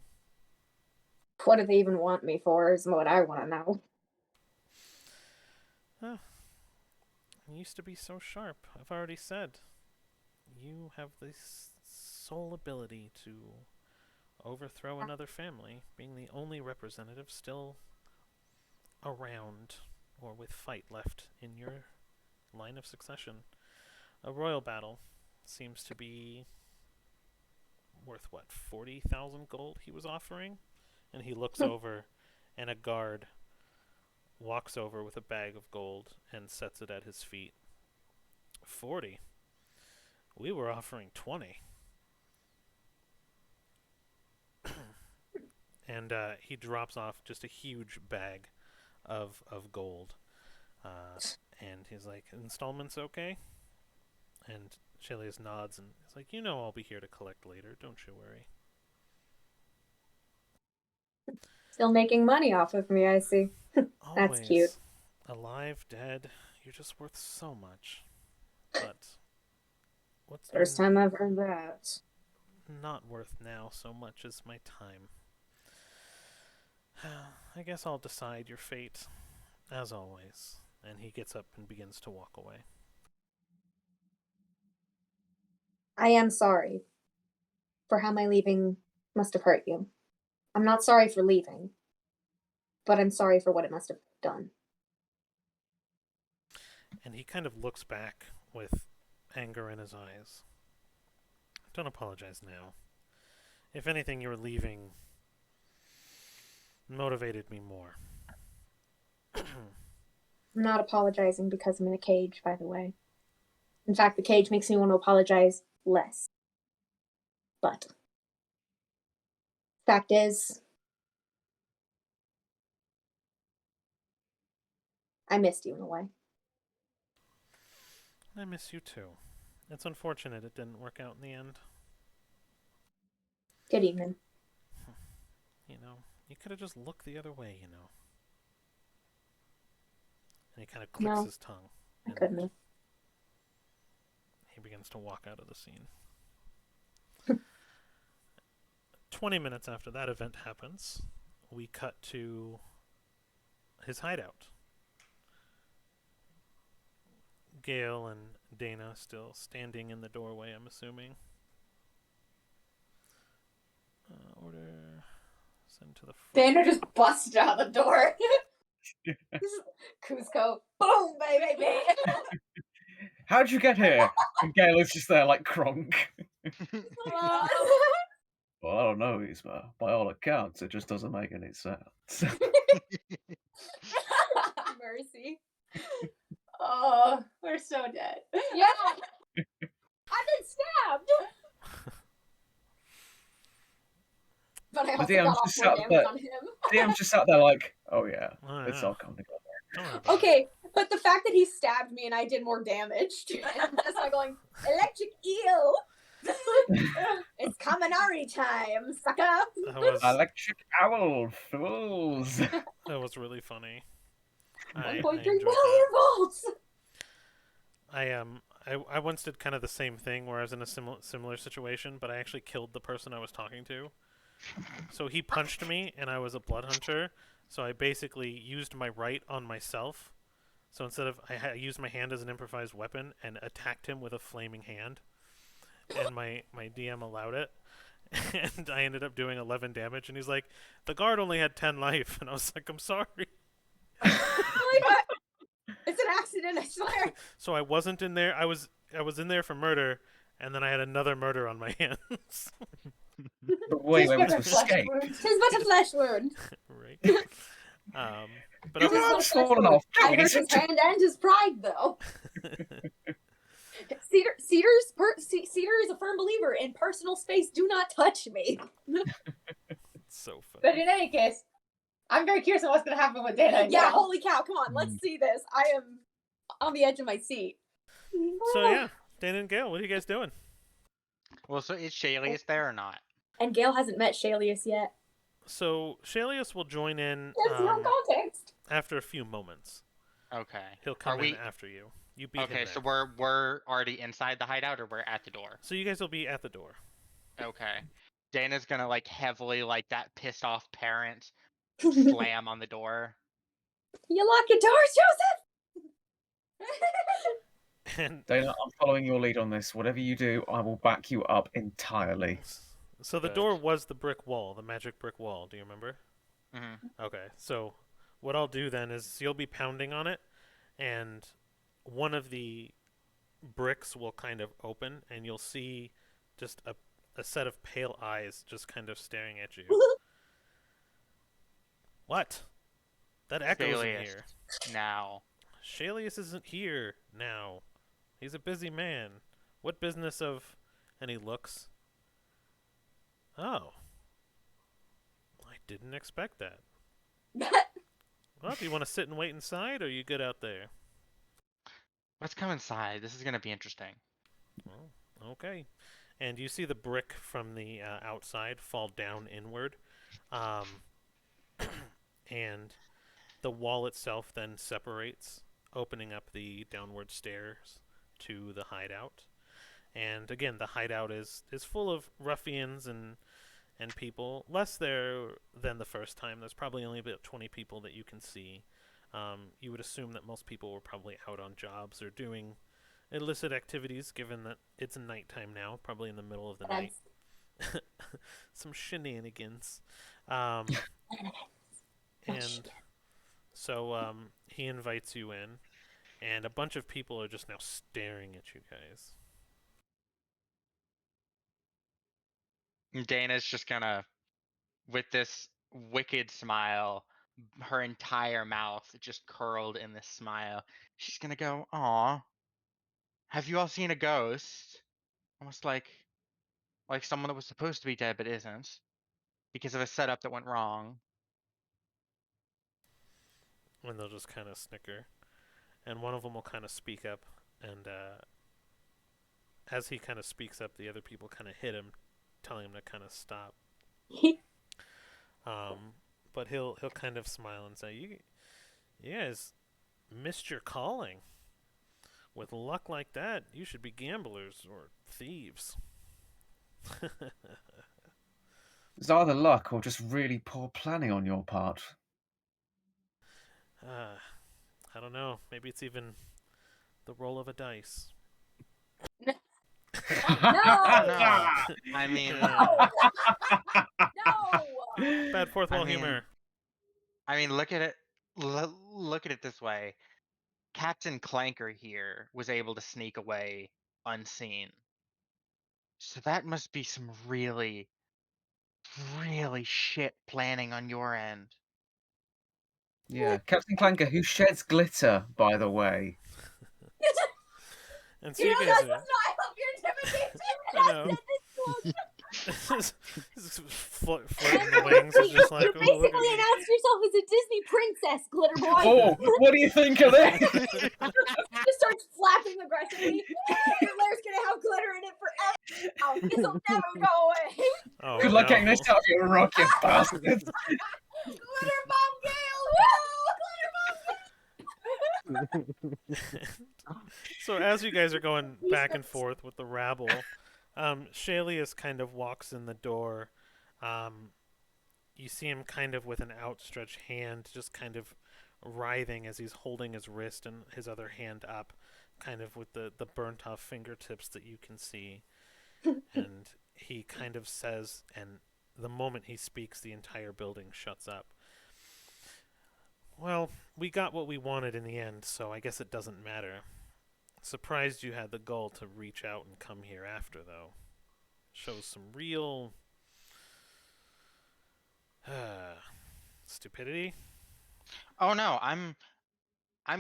What do they even want me for is what I want to know. You used to be so sharp. I've already said. You have this sole ability to overthrow another family, being the only representative still around. or with fight left in your line of succession. A royal battle seems to be worth what, 40,000 gold he was offering? And he looks over, and a guard walks over with a bag of gold and sets it at his feet. 40? We were offering 20. And he drops off just a huge bag of gold. And he's like, installments okay? And Shelius nods and is like, I'll be here to collect later. Don't you worry. Still making money off of me, I see. That's cute. Alive, dead, you're just worth so much. But what's First time I've heard that. not worth now so much as my time. I guess I'll decide your fate, as always. And he gets up and begins to walk away. I am sorry for how my leaving must have hurt you. I'm not sorry for leaving, but I'm sorry for what it must have done. And he kind of looks back with anger in his eyes. Don't apologize now. If anything, your leaving motivated me more. I'm not apologizing because I'm in a cage, by the way. In fact, the cage makes me want to apologize less. But fact is, I missed you in a way. I miss you too. It's unfortunate it didn't work out in the end. Good evening. You could have just looked the other way, And he kind of clicks his tongue. I couldn't have. He begins to walk out of the scene. 20 minutes after that event happens, we cut to his hideout. Gale and Dana still standing in the doorway, I'm assuming. Order. Send to the front. Dana just busted out the door. Cusco. Boom, baby. How'd you get here? And Gale is just there like Kronk. Well, I don't know, Isma. By all accounts, it just doesn't make any sense. Mercy. Oh, we're so dead. Yeah. I've been stabbed. But I also got off more damage on him. DM's just sat there like, oh yeah, it's all coming together. Okay, but the fact that he stabbed me and I did more damage to him, that's like going, electric eel. It's Kaminari time, sucker. Electric owl, fools. That was really funny. 1.3 million volts. I once did kind of the same thing where I was in a similar situation, but I actually killed the person I was talking to. So he punched me, and I was a blood hunter. So I basically used my right on myself. So instead of I used my hand as an improvised weapon and attacked him with a flaming hand, and my DM allowed it, and I ended up doing 11 damage. And he's like, "The guard only had 10 life," and I was like, "I'm sorry." It's an accident, I swear. So I wasn't in there. I was in there for murder, and then I had another murder on my hands. But wait, was to escape. Tis but a flesh wound. Right. But Your arm's fallen off. I hurt his hand and his pride, though. Cedar is a firm believer in personal space. Do not touch me. So funny. But in any case, I'm very curious on what's going to happen with Dana. Yeah, holy cow! Come on, let's see this. I am on the edge of my seat. So yeah, Dana and Gale, what are you guys doing? Well, so is Shalius there or not? And Gale hasn't met Shalius yet. So Shalius will join in context. after a few moments. Okay. He'll come in after you. You beat him Okay, there. so we're already inside the hideout, or we're at the door? So you guys will be at the door. Okay. Dana's gonna like heavily like that pissed off parent slam on the door. You lock your doors, Joseph. And Dana, I'm following your lead on this. Whatever you do, I will back you up entirely. So the door was the brick wall, the magic brick wall. Do you remember? Mm-hmm. Okay, so what I'll do then is you'll be pounding on it, and one of the bricks will kind of open, and you'll see just a set of pale eyes just kind of staring at you. What? That echoes in Thalius, here. now. Shalius isn't here now. He's a busy man. What business of... And he looks. Oh. I didn't expect that. Well, do you want to sit and wait inside, or are you good out there? Let's come inside. This is gonna be interesting. Well, okay. And you see the brick from the outside fall down inward. Um, and the wall itself then separates, opening up the downward stairs to the hideout. And again, the hideout is full of ruffians and people. Less there than the first time. There's probably only about 20 people that you can see. You would assume that most people were probably out on jobs or doing illicit activities, given that it's nighttime now, probably in the middle of the night. Some shenanigans. And so he invites you in, and a bunch of people are just now staring at you guys. Dana's just gonna, with this wicked smile, her entire mouth just curled in this smile. She's gonna go, "Aw, have you all seen a ghost?" Almost like someone that was supposed to be dead but isn't, because of a setup that went wrong. And they'll just kind of snicker. And one of them will kind of speak up, and as he kind of speaks up, the other people kind of hit him, telling him to kind of stop. But he'll kind of smile and say, "You guys missed your calling. With luck like that, you should be gamblers or thieves." It's either luck or just really poor planning on your part. I don't know. Maybe it's even the roll of a dice. No! No, I mean, No! Bad fourth wall humor. look at it. Look at it this way. Captain Clanker here was able to sneak away unseen. So that must be some really, really shit planning on your end. Yeah, Captain Clanker, who sheds glitter, by the way. And so You you know guys that's are. what's not help your intimidation. I know. Flirting the wings is just like, You oh, look at basically me. announced yourself as a Disney princess, Glitter Boy. Oh, what do you think of this? Just starts flapping aggressively. Your lair's gonna have glitter in it forever. Oh, this'll never go away. Oh, Good luck no. getting this out of your rock, you bastards. Glitter Bomb Gale! Woo! Glitter So as you guys are going back and forth with the rabble, Shalius kind of walks in the door. You see him kind of with an outstretched hand, just kind of writhing as he's holding his wrist and his other hand up, kind of with the burnt off fingertips that you can see. And he kind of says, and the moment he speaks, the entire building shuts up. Well, we got what we wanted in the end, so I guess it doesn't matter. Surprised you had the gall to reach out and come here after, though. Shows some real stupidity. Oh no, I'm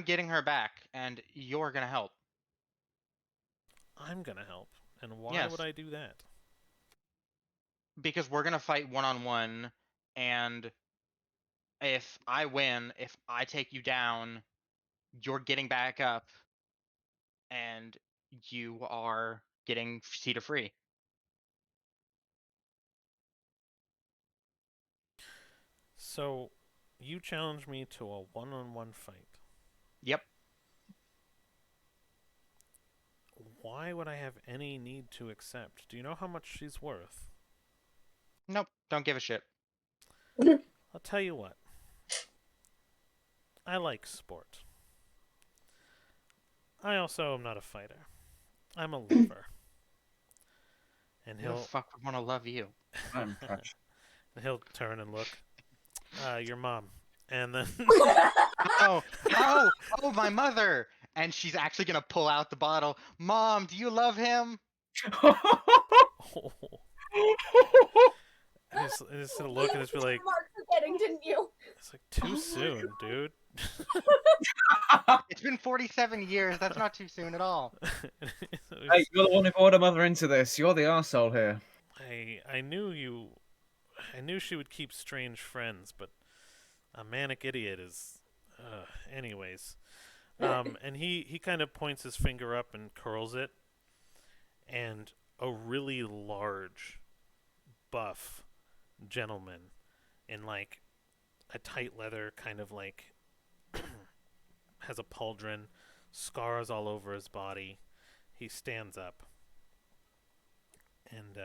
getting her back, and you're gonna help. I'm gonna help. And why Yes. would I do that? Because we're gonna fight one-on-one, and if I win, if I take you down, you're getting back up, and you are getting Cedar free. So, you challenge me to a one-on-one fight. Yep. Why would I have any need to accept? Do you know how much she's worth? Nope. Don't give a shit. I'll tell you what. I like sport. I also am not a fighter. I'm a lover. And Who the he'll fuck would want to love you? I'm touched. he'll turn and look. Your mom. and then Oh, my mother! And she's actually gonna pull out the bottle. Mom, do you love him? I just gonna look and just be like, Mark forgetting, didn't you? it's like too soon, dude. It's been 47 years. That's not too soon at all. Hey, you're the one who brought her mother into this. You're the arsehole here. I knew you. I knew she would keep strange friends, but a manic idiot is. Anyways, and he kind of points his finger up and curls it, and a really large, buff gentleman in like a tight leather kind of like has a pauldron, scars all over his body. He stands up, and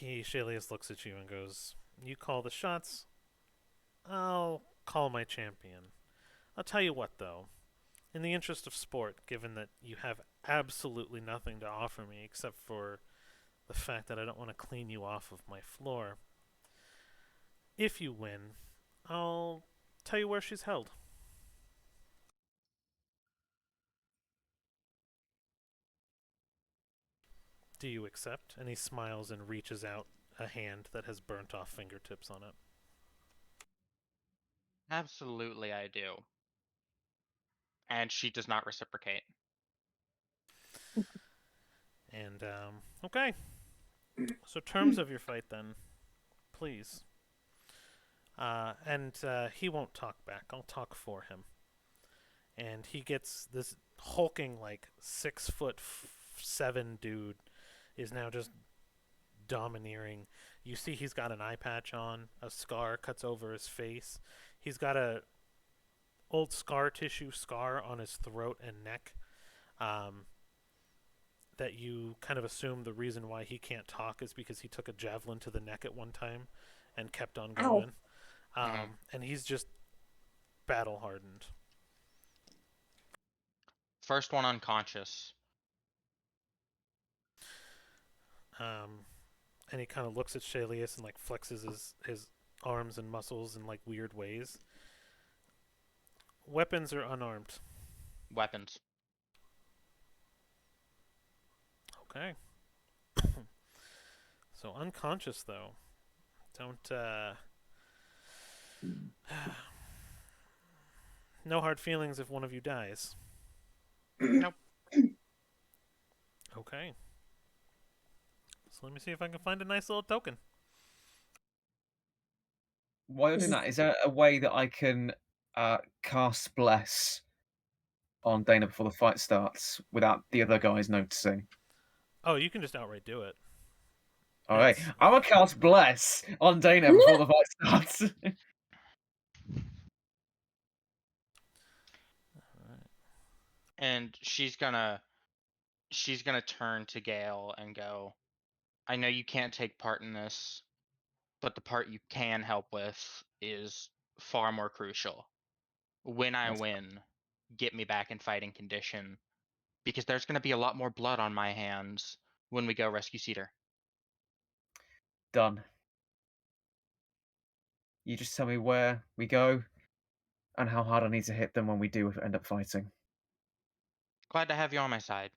Shalius looks at you and goes, "You call the shots. I'll call my champion. I'll tell you what, though. In the interest of sport, given that you have absolutely nothing to offer me except for the fact that I don't want to clean you off of my floor, if you win, I'll tell you where she's held." "Do you accept?" And he smiles and reaches out a hand that has burnt off fingertips on it. Absolutely, I do. And she does not reciprocate. And, okay. So, terms of your fight then, please. And he won't talk back. I'll talk for him. And he gets this hulking, like 6'7" dude is now just domineering. You see, he's got an eye patch on. A scar cuts over his face. He's got a old scar tissue scar on his throat and neck. That you kind of assume the reason why he can't talk is because he took a javelin to the neck at one time and kept on going. And he's just battle hardened. First one unconscious. And he kind of looks at Shalius and like flexes his arms and muscles in like weird ways. Weapons are unarmed. Weapons. Okay. So unconscious though. Don't no hard feelings if one of you dies. Nope. Okay. So let me see if I can find a nice little token. While you're doing that, is there a way that I can cast Bless on Dana before the fight starts without the other guys noticing? Oh, you can just outright do it. All right, I'm gonna cast Bless on Dana before the fight starts. And she's gonna turn to Gale and go, I know you can't take part in this, but the part you can help with is far more crucial. When I win, get me back in fighting condition, because there's going to be a lot more blood on my hands when we go rescue Cedar. Done. You just tell me where we go and how hard I need to hit them when we do end up fighting. Glad to have you on my side.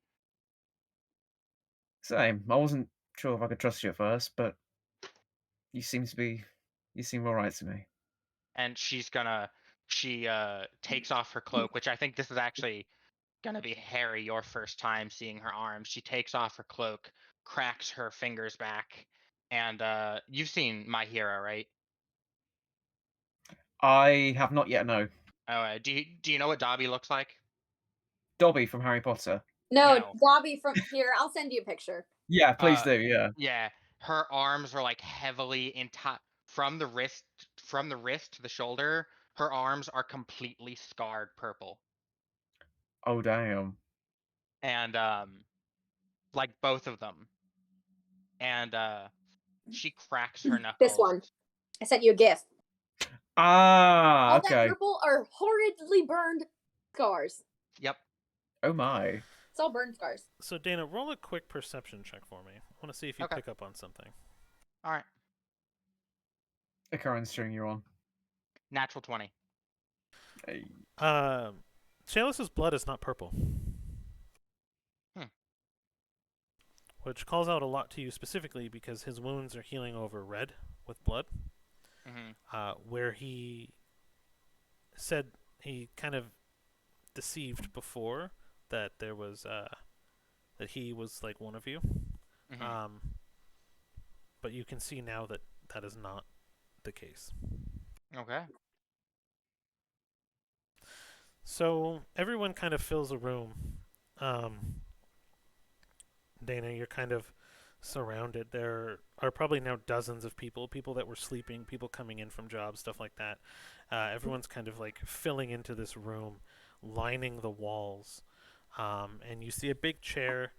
Same. I wasn't sure if I could trust you at first, but you seem alright to me. And she takes off her cloak, which I think this is actually gonna be Harry, your first time seeing her arms. She takes off her cloak, cracks her fingers back, and you've seen My Hero, right? I have not yet, no. Oh, do you know what Dobby looks like? Dobby from Harry Potter. No, No. Dobby from here. I'll send you a picture. Yeah, please do, yeah. Yeah, her arms are like heavily from the wrist to the shoulder. Her arms are completely scarred purple, Oh, damn. and like both of them. And she cracks her knuckles. This one. I sent you a GIF. Ah, All okay. that purple are horridly burned scars. Yep. Oh my. It's all burned scars. So Dana, roll a quick perception check for me. I want to see if you pick up on something. All right. The current string you're on. Natural 20. Shalus's blood is not purple. Which calls out a lot to you specifically because his wounds are healing over red with blood. Where he said he kind of deceived before that there was that he was like one of you. But you can see now that that is not the case. Okay. So everyone kind of fills a room. Dana, you're kind of surrounded. There are probably now dozens of people that were sleeping, people coming in from jobs, stuff like that. Everyone's kind of like filling into this room, lining the walls. And you see a big chair,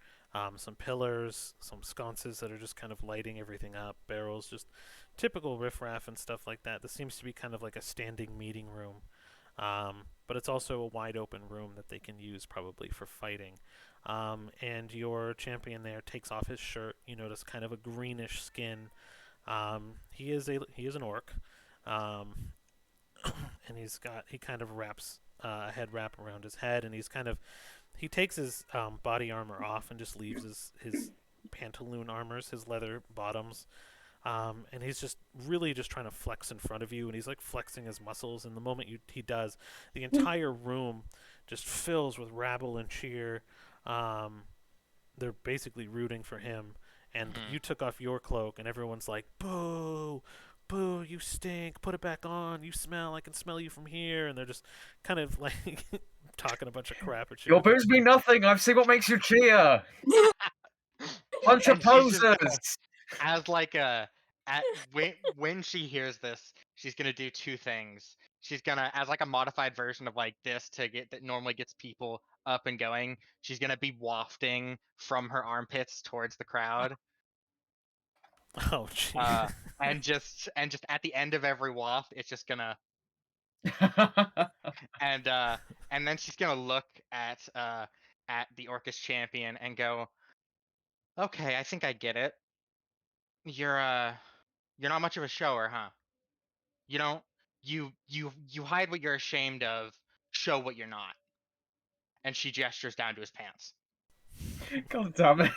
some pillars, some sconces that are just kind of lighting everything up, barrels, just typical riffraff and stuff like that. This seems to be kind of like a standing meeting room. But it's also a wide open room that they can use probably for fighting. And your champion there takes off his shirt. You notice kind of a greenish skin. He is an orc, and he kind of wraps a head wrap around his head, and he takes his body armor off and just leaves his pantaloon armors, his leather bottoms. And he's just really just trying to flex in front of you, and he's like flexing his muscles. And the moment he does, the entire room just fills with rabble and cheer. They're basically rooting for him. And you took off your cloak, and everyone's like, "Boo! Boo! You stink! Put it back on! You smell! I can smell you from here!" And they're just kind of like talking a bunch of crap at you. Your boos mean nothing. I've seen what makes you cheer. Bunch of posers. As like when she hears this, she's gonna do two things. She's gonna, as like a modified version of like this that normally gets people up and going, she's gonna be wafting from her armpits towards the crowd. Oh, gee. And just at the end of every waft, it's just gonna and then she's gonna look at the Orcus champion and go, "Okay, I think I get it. You're not much of a shower, huh? You don't you hide what you're ashamed of, show what you're not." And she gestures down to his pants. God damn it.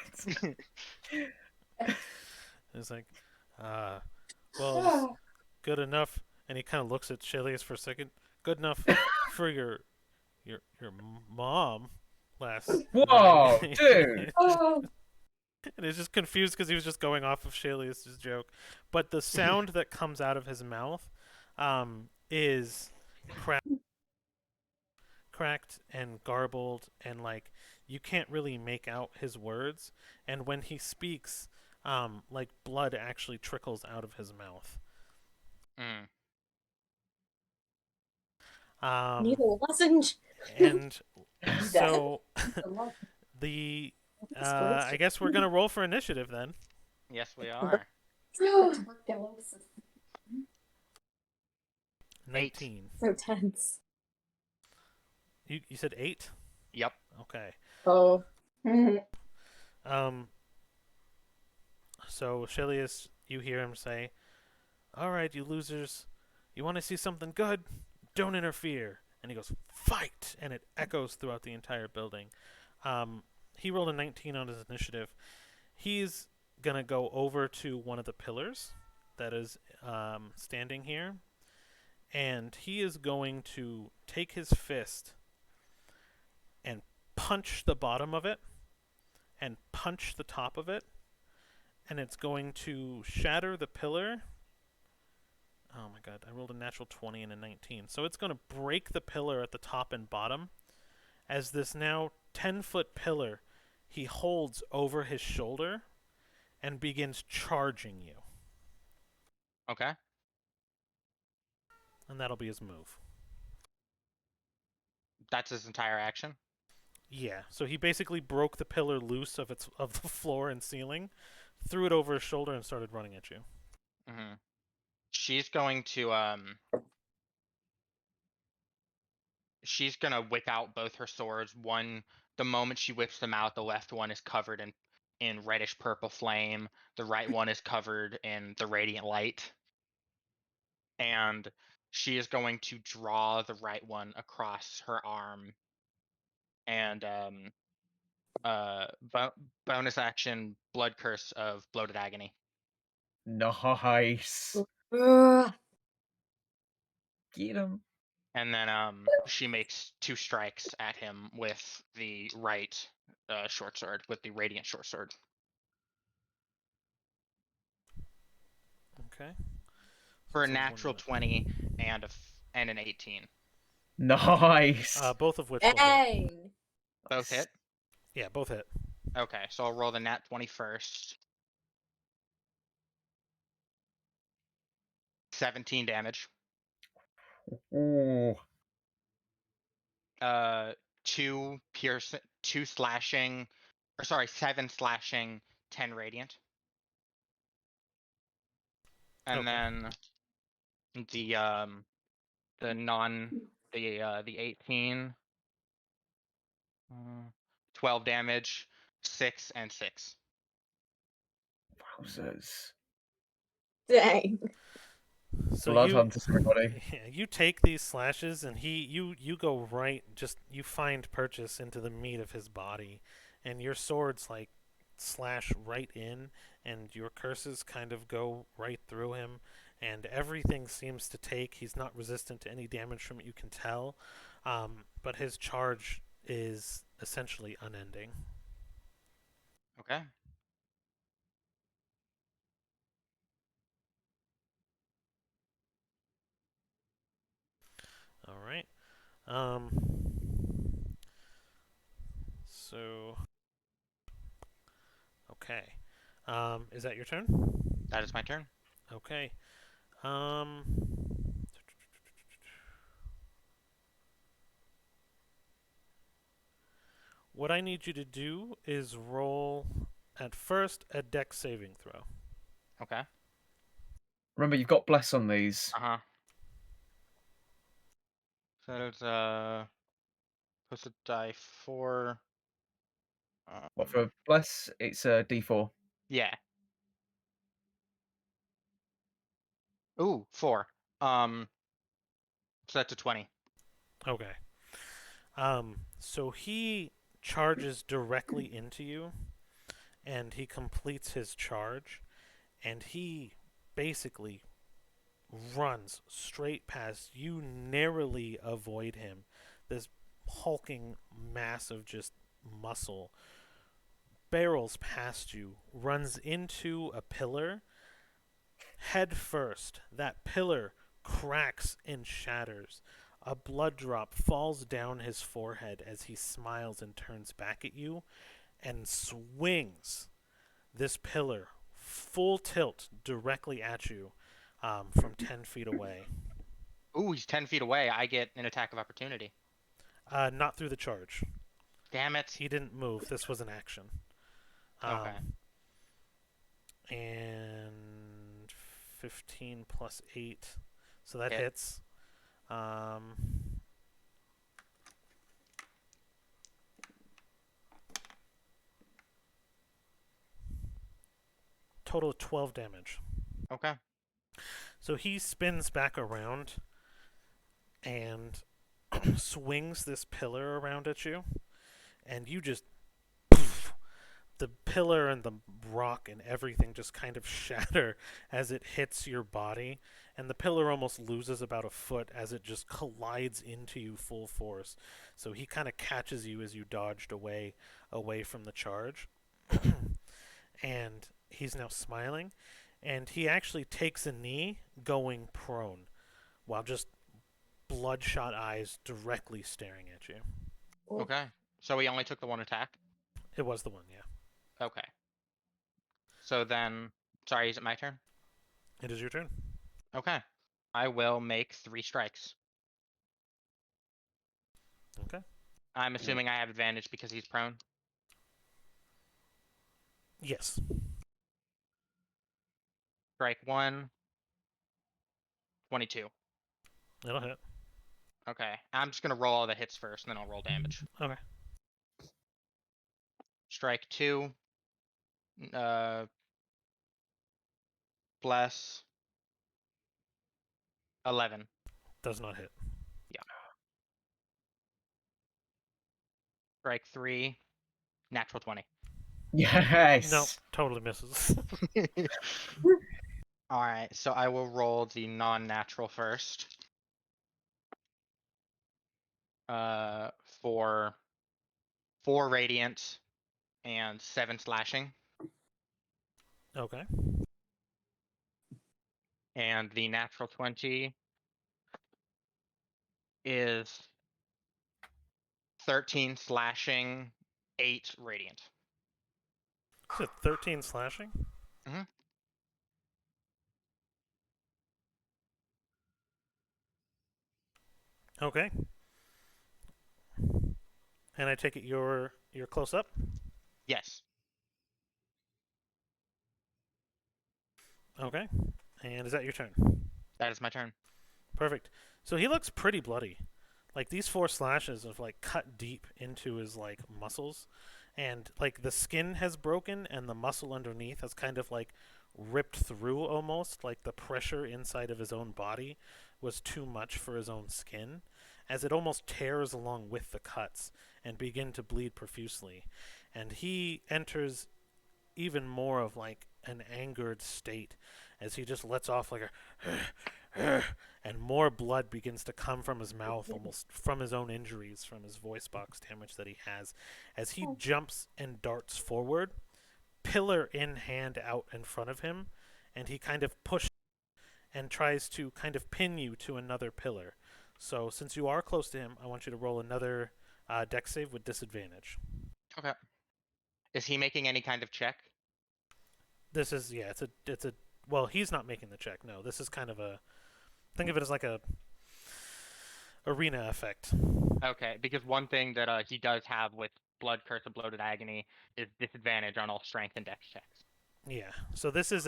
It's like, well, it's good enough. And he kind of looks at Shelius for a second. Good enough for your mom last Whoa, night. dude. And he's just confused because he was just going off of Shelius' joke. But the sound that comes out of his mouth is cracked and garbled, and like you can't really make out his words. And when he speaks, like blood actually trickles out of his mouth. Need a lozenge. And so I guess we're gonna roll for initiative then. Yes, we are. 19. So tense. You said 8? Yep. Okay. Oh. So Shelius, you hear him say, "All right, you losers, you want to see something good? Don't interfere." And he goes, "Fight!" And it echoes throughout the entire building. He rolled a 19 on his initiative. He's gonna go over to one of the pillars that is standing here, and he is going to take his fist and punch the bottom of it and punch the top of it, and it's going to shatter the pillar. Oh my god, I rolled a natural 20 and a 19. So it's going to break the pillar at the top and bottom as this now 10-foot pillar he holds over his shoulder and begins charging you. Okay. And that'll be his move. That's his entire action? Yeah, so he basically broke the pillar loose of the floor and ceiling, threw it over his shoulder, and started running at you. She's going to whip out both her swords. One, the moment she whips them out, the left one is covered in reddish purple flame. The right one is covered in the radiant light. And she is going to draw the right one across her arm, and bonus action blood curse of bloated agony, Nice. Ugh. Get him. and then she makes 2 strikes at him with the right short sword, with the radiant short sword. Okay. For a So it's 1 natural minute. 20 and and an 18. Nice. Both of which will hit. Dang. Both hit? Yeah, both hit. Okay, so I'll roll the nat 20 first. 17 damage. Ooh. 2 pierce, 2 slashing, or sorry, 7 slashing, 10 radiant. And Okay. then the 18, 12 damage, 6 and 6. Wowzers. Dang. So Blood you, hunters, everybody. yeah, you take these slashes, and you go right, just you find purchase into the meat of his body, and your swords like slash right in, and your curses kind of go right through him, and everything seems to take. He's not resistant to any damage from it, you can tell, but his charge is essentially unending. Okay. All right. So okay. Is that your turn? That is my turn. Okay. What I need you to do is roll at first a dex saving throw. Okay. Remember, you've got bless on these. Uh-huh. So it's plus a die 4. What for bless? It's a D4. Yeah. Ooh, 4. So that's a 20. Okay. So he charges directly into you, and he completes his charge, and he basically runs straight past you, narrowly avoid him. This hulking mass of just muscle barrels past you, runs into a pillar head first. That pillar cracks and shatters. A blood drop falls down his forehead as he smiles and turns back at you and swings this pillar full tilt directly at you from 10 feet away. Ooh, he's 10 feet away. I get an attack of opportunity. Not through the charge. Damn it. He didn't move. This was an action. Okay. And 15 plus 8. So that Hit. hits. Total of 12 damage. Okay. So he spins back around and swings this pillar around at you, and you just the pillar and the rock and everything just kind of shatter as it hits your body, and the pillar almost loses about a foot as it just collides into you full force. So he kind of catches you as you dodged away from the charge. And he's now smiling, and he actually takes a knee going prone while just bloodshot eyes directly staring at you. Okay. So he only took the 1 attack? It was the one, yeah. Okay. So then, sorry, is it my turn? It is your turn. Okay. I will make 3 strikes. Okay. I'm assuming I have advantage because he's prone. Yes. Strike 1. 22. It'll hit. Okay. I'm just going to roll all the hits first, and then I'll roll damage. Okay. Strike 2. Bless. 11. Does not hit. Strike 3, natural 20. Yes. Nope, totally misses. All right, so I will roll the non-natural first. For 4 radiant and 7 slashing, Okay. and the natural 20 is 13 slashing, 8 radiant. Is it 13 slashing? Mhm. Okay. And I take it you're close up? Yes. Okay. And is that your turn? That is my turn. Perfect. So he looks pretty bloody. Like these 4 slashes have like cut deep into his like muscles, and like the skin has broken and the muscle underneath has kind of like ripped through almost. Like the pressure inside of his own body was too much for his own skin, as it almost tears along with the cuts and begin to bleed profusely. And he enters even more of like an angered state as he just lets off like a and more blood begins to come from his mouth, almost from his own injuries, from his voice box damage that he has, as he jumps and darts forward, pillar in hand out in front of him, and he kind of pushes and tries to kind of pin you to another pillar. So since you are close to him, I want you to roll another dex save with disadvantage. Okay. Is he making any kind of check? This is it's a well, he's not making the check. No, this is kind of a think of it as like a arena effect. Okay, because one thing that he does have with Blood Curse of Bloated Agony is disadvantage on all strength and dex checks. Yeah. So this is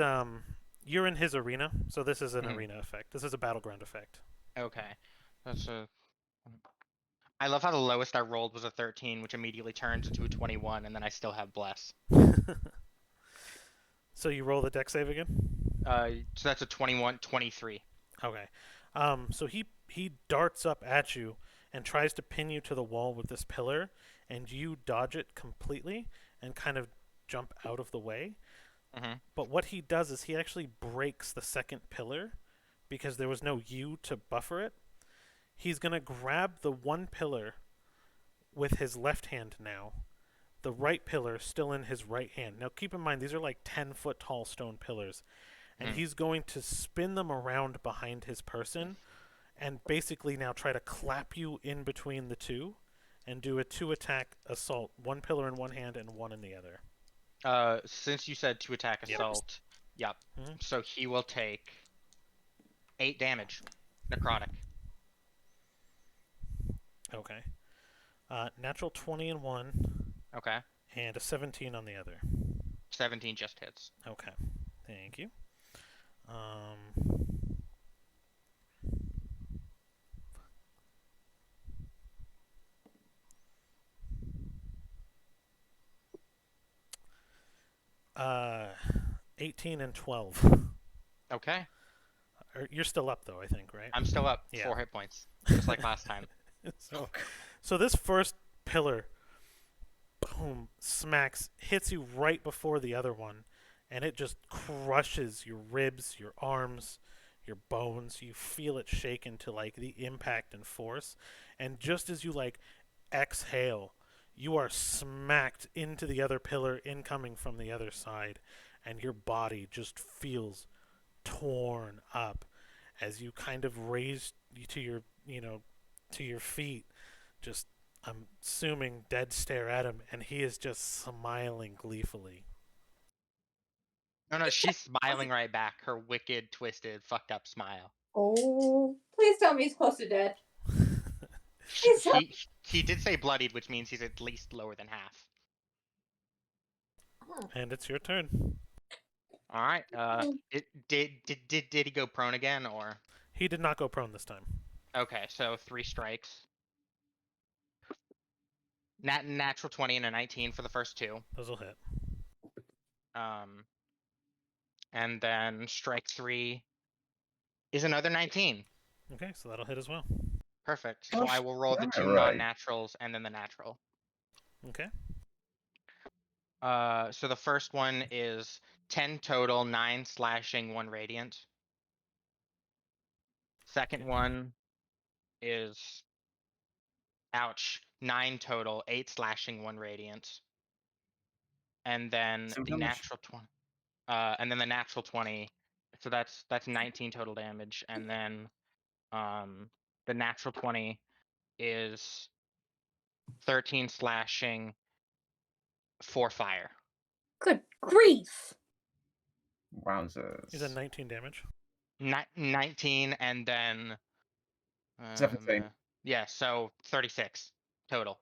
you're in his arena, so this is an Mhm. arena effect. This is a battleground effect. Okay. That's a. I love how the lowest I rolled was a 13, which immediately turns into a 21, and then I still have Bless. So you roll the dex save again? So that's a 21, 23. Okay. So he darts up at you and tries to pin you to the wall with this pillar, and you dodge it completely and kind of jump out of the way. Mm-hmm. But what he does is he actually breaks the second pillar because there was no you to buffer it. He's going to grab the one pillar with his left hand now. The right pillar still in his right hand. Now keep in mind these are like 10-foot tall stone pillars, and he's going to spin them around behind his person and basically now try to clap you in between the two and do a 2-attack assault, one pillar in one hand and one in the other. Since you said to attack assault, yep. Mm-hmm. So he will take 8 damage, necrotic. Okay. Natural 20 in one. Okay. And a 17 on the other. 17 just hits. Okay. Thank you. 18 and 12. Okay. You're still up though, I think, right? I'm still up. Yeah. 4 hit points, just like last time. So this first pillar, boom, smacks, hits you right before the other one, and it just crushes your ribs, your arms, your bones. You feel it shake into like the impact and force, and just as you like exhale, you are smacked into the other pillar incoming from the other side, and your body just feels torn up as you kind of raise to your to your feet, just I'm assuming dead stare at him, and he is just smiling gleefully. No, she's smiling right back. Her wicked, twisted, fucked up smile. Oh, please tell me he's close to dead. He did say bloodied, which means he's at least lower than half. And it's your turn. All right. Did he go prone again, or? He did not go prone this time. Okay, so 3 strikes. Natural 20 and a 19 for the first 2. Those will hit. And then strike 3 is another 19. Okay, so that'll hit as well. Perfect. So I will roll the Gosh, 2 right. non-naturals and then the natural. Okay. So the first one is 10 total, 9 slashing, 1 radiant. Second Okay. one is, ouch, 9 total, 8 slashing, 1 radiant. And then Some the damage. natural 20. And then the natural 20. So that's 19 total damage. And then the natural 20 is 13 slashing, 4 fire. Good grief! Wowzers. Is that 19 damage? 19 and then 17. yeah, so 36 total.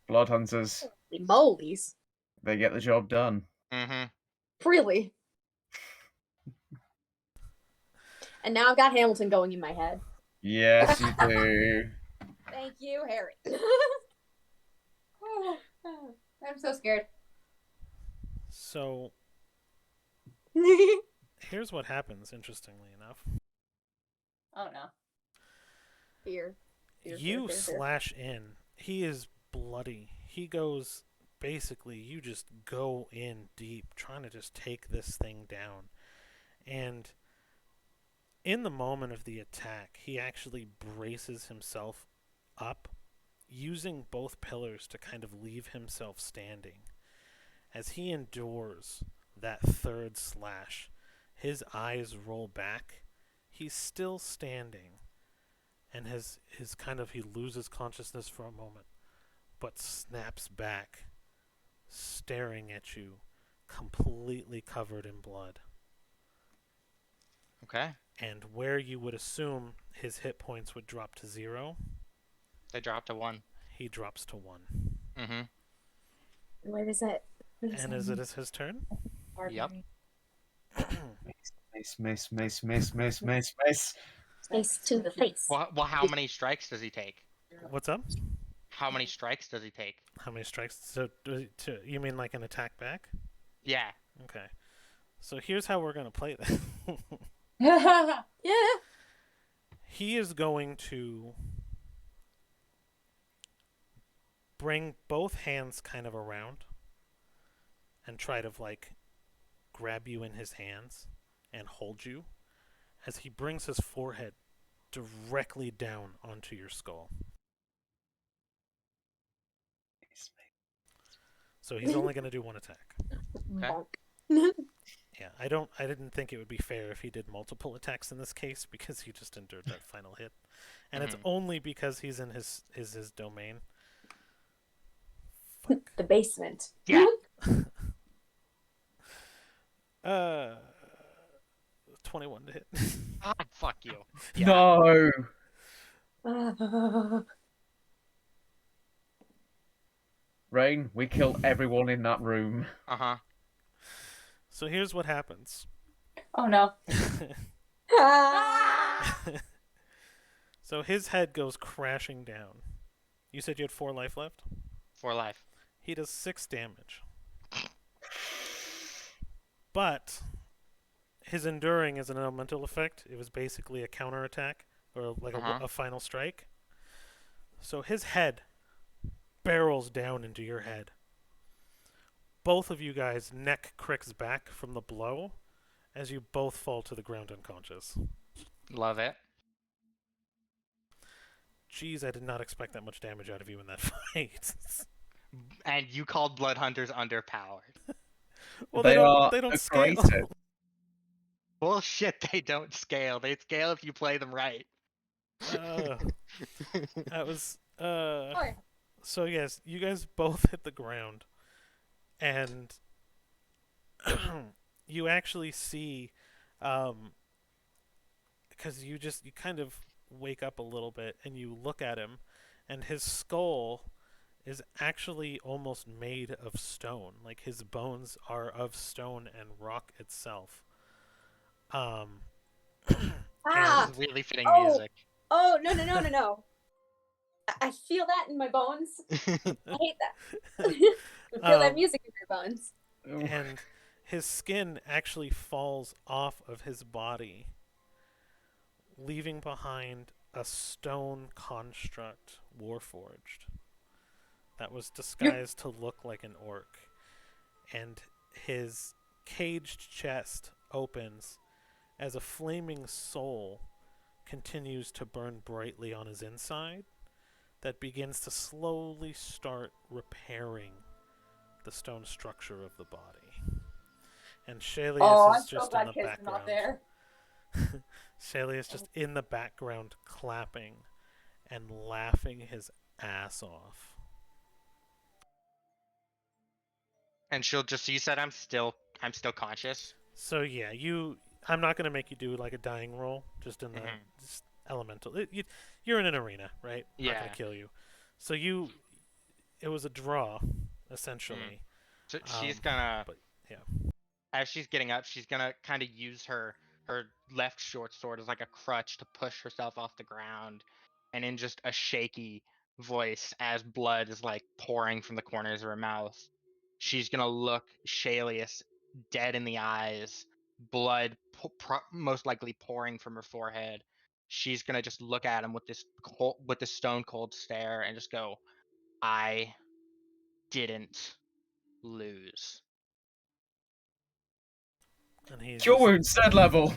Blood Hunters, Holy molies. they get the job done. Mm-hmm. Really? And now I've got Hamilton going in my head. Yes, you do. Thank you, Harry. I'm so scared. So here's what happens, interestingly enough. Oh no. Fear. You slash in. He is bloody. He goes, basically, you just go in deep, trying to just take this thing down. And in the moment of the attack, he actually braces himself up, using both pillars to kind of leave himself standing. As he endures that third slash, his eyes roll back. He's still standing, and his kind of, he loses consciousness for a moment, but snaps back, staring at you, completely covered in blood. Okay. And where you would assume his hit points would drop to 0, They dropped to 1. he drops to 1. Mm-hmm. What is it? And is it his turn? Yep. Miss. Face to the face. Well, how many strikes does he take? What's up? How many strikes does he take? How many strikes? So, you mean like an attack back? Yeah. Okay. So here's how we're going to play this. Yeah. He is going to bring both hands kind of around and try to, like, grab you in his hands and hold you as he brings his forehead directly down onto your skull. So he's only going to do one attack. Okay. Yeah, I didn't think it would be fair if he did multiple attacks in this case, because he just endured that final hit. And it's only because he's in his domain. Fuck. The basement. Yeah. 21 to hit. Ah, fuck you. Yeah. No! Rain, we kill everyone in that room. Uh-huh. So here's what happens. Oh no. So his head goes crashing down. You said you had 4 life left? 4 life. He does 6 damage. But his enduring is an elemental effect. It was basically a counterattack, or like a final strike. So his head barrels down into your head. Both of you guys' neck cricks back from the blow as you both fall to the ground unconscious. Love it. Jeez, I did not expect that much damage out of you in that fight. And you called Blood Hunters underpowered. Well, They are they don't scale. creative. Bullshit, they don't scale. They scale if you play them right. That was Sorry. So yes, you guys both hit the ground, and you actually see, because you kind of wake up a little bit and you look at him, and his skull is actually almost made of stone. Like, his bones are of stone and rock itself. Ah! This is really fitting Oh. music. Oh, no. I feel that in my bones. I hate that. I feel that music in my bones. And his skin actually falls off of his body, leaving behind a stone construct warforged that was disguised to look like an orc. And his caged chest opens as a flaming soul continues to burn brightly on his inside that begins to slowly start repairing the stone structure of the body. And Shalius I'm is so just in glad the Kids are not there. background. Shalius just in the background clapping and laughing his ass off. And she'll just. You said I'm still conscious. So yeah, I'm not gonna make you do like a dying roll, just in the Mhm. just elemental. You're in an arena, right? I'm not gonna Yeah. kill you. So it was a draw, essentially. So she's gonna. But yeah. As she's getting up, she's gonna kind of use her left short sword as like a crutch to push herself off the ground, and in just a shaky voice, as blood is like pouring from the corners of her mouth, she's gonna look Shalius dead in the eyes, blood most likely pouring from her forehead. She's gonna just look at him with this stone cold stare and just go, "I didn't lose." And he's Cure just wounds, third level.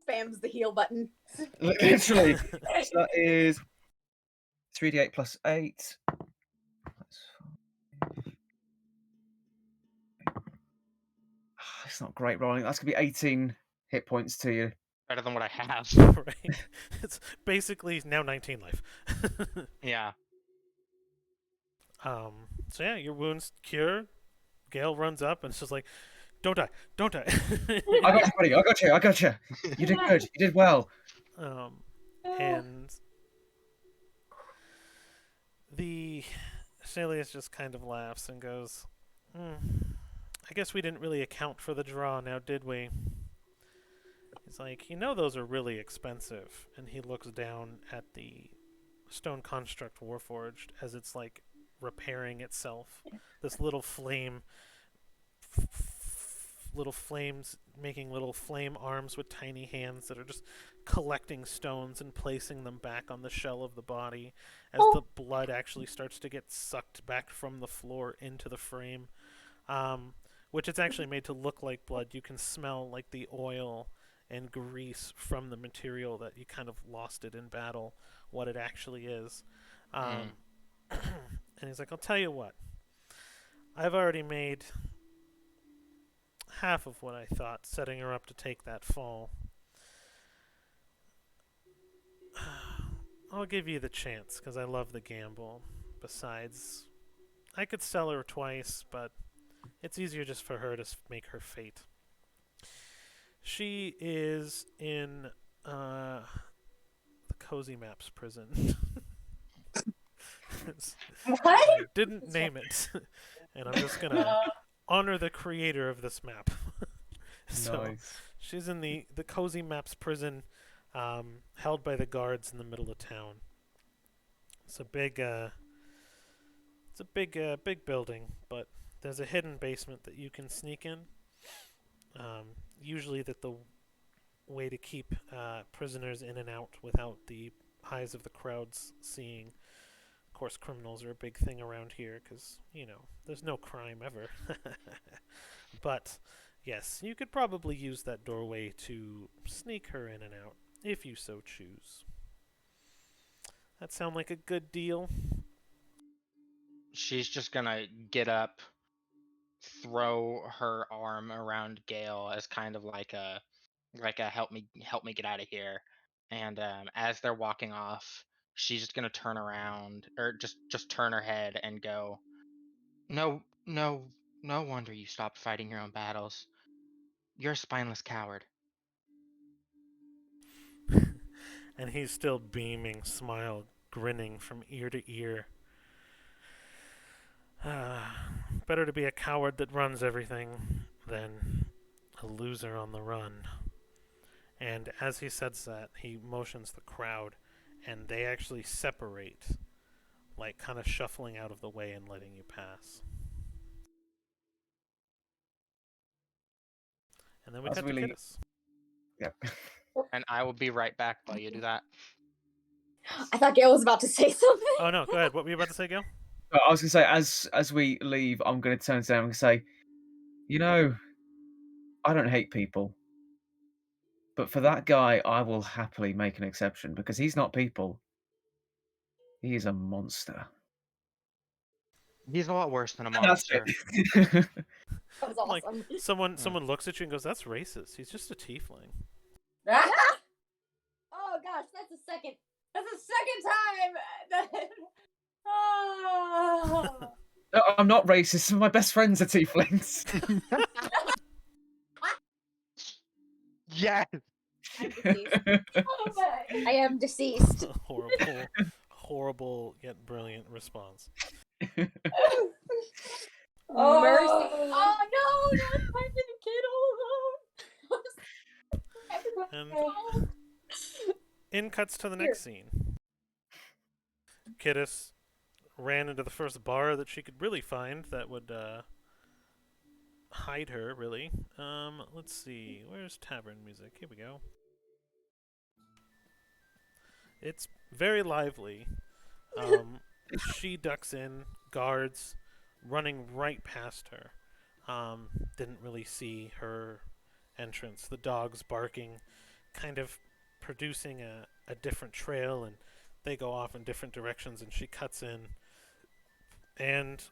Spams the heal button. Literally. So that is 3d8 plus 8. It's not great rolling. That's going to be 18 hit points to you. Better than what I have. right. It's basically now 19 life. Yeah. So yeah, your wounds cure. Gale runs up and it's just like, don't die, don't die. I got you, buddy. I got you. You did good. You did well. And the Shalius just kind of laughs and goes, I guess we didn't really account for the draw now, did we? He's like, those are really expensive. And he looks down at the stone construct warforged as it's like repairing itself. This little flames making little flame arms with tiny hands that are just collecting stones and placing them back on the shell of the body as the blood actually starts to get sucked back from the floor into the frame, which it's actually made to look like blood. You can smell like the oil and grease from the material that you kind of lost it in battle, what it actually is. And he's like, I'll tell you what, I've already made half of what I thought, setting her up to take that fall. I'll give you the chance, because I love the gamble. Besides, I could sell her twice, but it's easier just for her to make her fate. She is in the Cozy Maps prison. What? I didn't name it, and I'm just going to honor the creator of this map. So Nice. she's in the Cozy Maps prison, held by the guards in the middle of town. It's a big big building, but there's a hidden basement that you can sneak in. Usually, that the way to keep prisoners in and out without the eyes of the crowds seeing. Of course, criminals are a big thing around here because there's no crime ever. But yes, you could probably use that doorway to sneak her in and out if you so choose. That sound like a good deal? She's just gonna get up, throw her arm around Gale as kind of like a help me get out of here. And as they're walking off, she's just gonna turn around or just turn her head and go, "No, no wonder you stopped fighting your own battles. You're a spineless coward." And he's still beaming, smile, grinning from ear to ear. Better to be a coward that runs everything than a loser on the run. And as he says that, he motions the crowd, and they actually separate, like kind of shuffling out of the way and letting you pass. And then we As cut we to leave, Kittis. Yep. And I will be right back while you do that. I thought Gail was about to say something. Oh no, go ahead. What were you about to say, Gil? I was gonna say, as we leave, I'm gonna turn to them and say, you know, I don't hate people, but for that guy, I will happily make an exception because he's not people. He is a monster. He's a lot worse than a And that's monster. it. That was Like awesome. someone looks at you and goes, "That's racist. He's just a tiefling." Oh gosh, that's the second time that. Oh. No, I'm not racist. Some of my best friends are tieflings. Yes. I am deceased. horrible yet brilliant response. Mercy. Oh no, not finding a kid all alone. And in cuts to the next scene. Kittis ran into the first bar that she could really find that would hide her, really. Let's see. Where's tavern music? Here we go. It's very lively. She ducks in, guards running right past her. Didn't really see her entrance. The dogs barking, kind of producing a different trail, and they go off in different directions, and she cuts in. And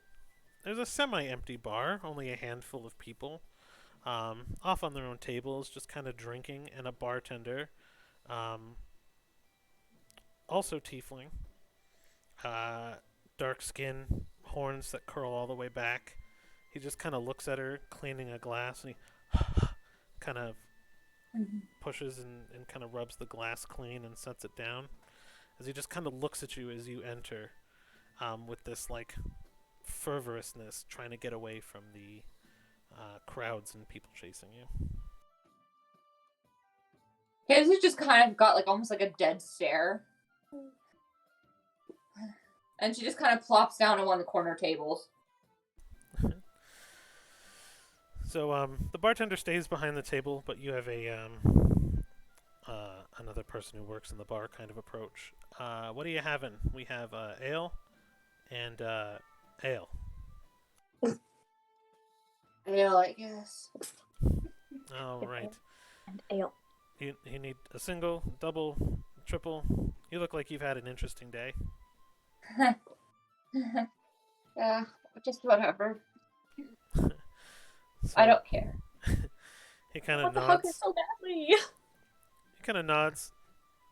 there's a semi-empty bar, only a handful of people, off on their own tables, just kind of drinking, and a bartender, also tiefling, dark skin, horns that curl all the way back. He just kind of looks at her, cleaning a glass, and he kind of pushes and kind of rubs the glass clean and sets it down. As he just kind of looks at you as you enter, with this like fervorousness, trying to get away from the crowds and people chasing you. His has just kind of got like almost like a dead stare. And she just kind of plops down on one of the corner tables. So the bartender stays behind the table, but you have a another person who works in the bar kind of approach. What are you having? We have ale and ale. Ale, I guess. All right. And ale. You need a single, double, triple. You look like you've had an interesting day. Yeah, just whatever. So I don't care. he kind What of the hug her nods. so badly? He kind of nods,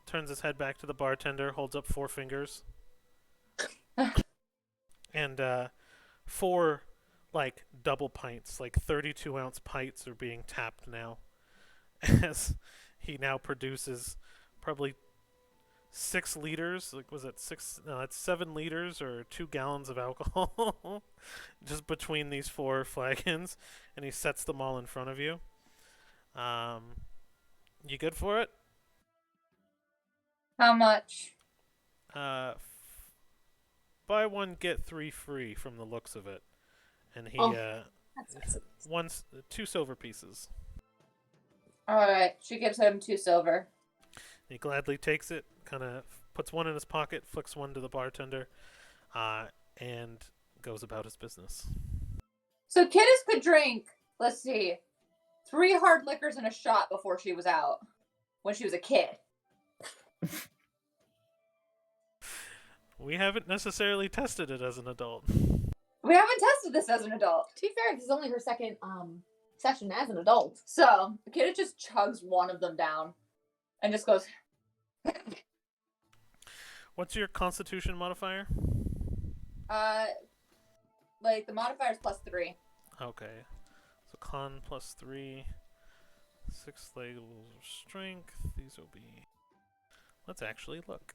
turns his head back to the bartender, holds up 4 fingers, and 4 like double pints, like 32-ounce pints, are being tapped now, as he now produces probably 6 liters. Like, was it 6? No, it's 7 liters or 2 gallons of alcohol, just between these 4 flagons, and he sets them all in front of you. You good for it? How much? Buy 1 get 3 free from the looks of it, and he That's nice. 2 silver pieces. Alright, she gives him 2 silver. He gladly takes it, kind of puts 1 in his pocket, flicks 1 to the bartender, and goes about his business. So Kittis could drink, let's see, 3 hard liquors and a shot before she was out. When she was a kid. We haven't necessarily tested it as an adult. We haven't tested this as an adult. To be fair, this is only her second session as an adult. So Kittis just chugs one of them down. And just goes... What's your constitution modifier? Like, the modifier is +3. Okay. So con +3. 6 levels of strength. These will be... Let's actually look.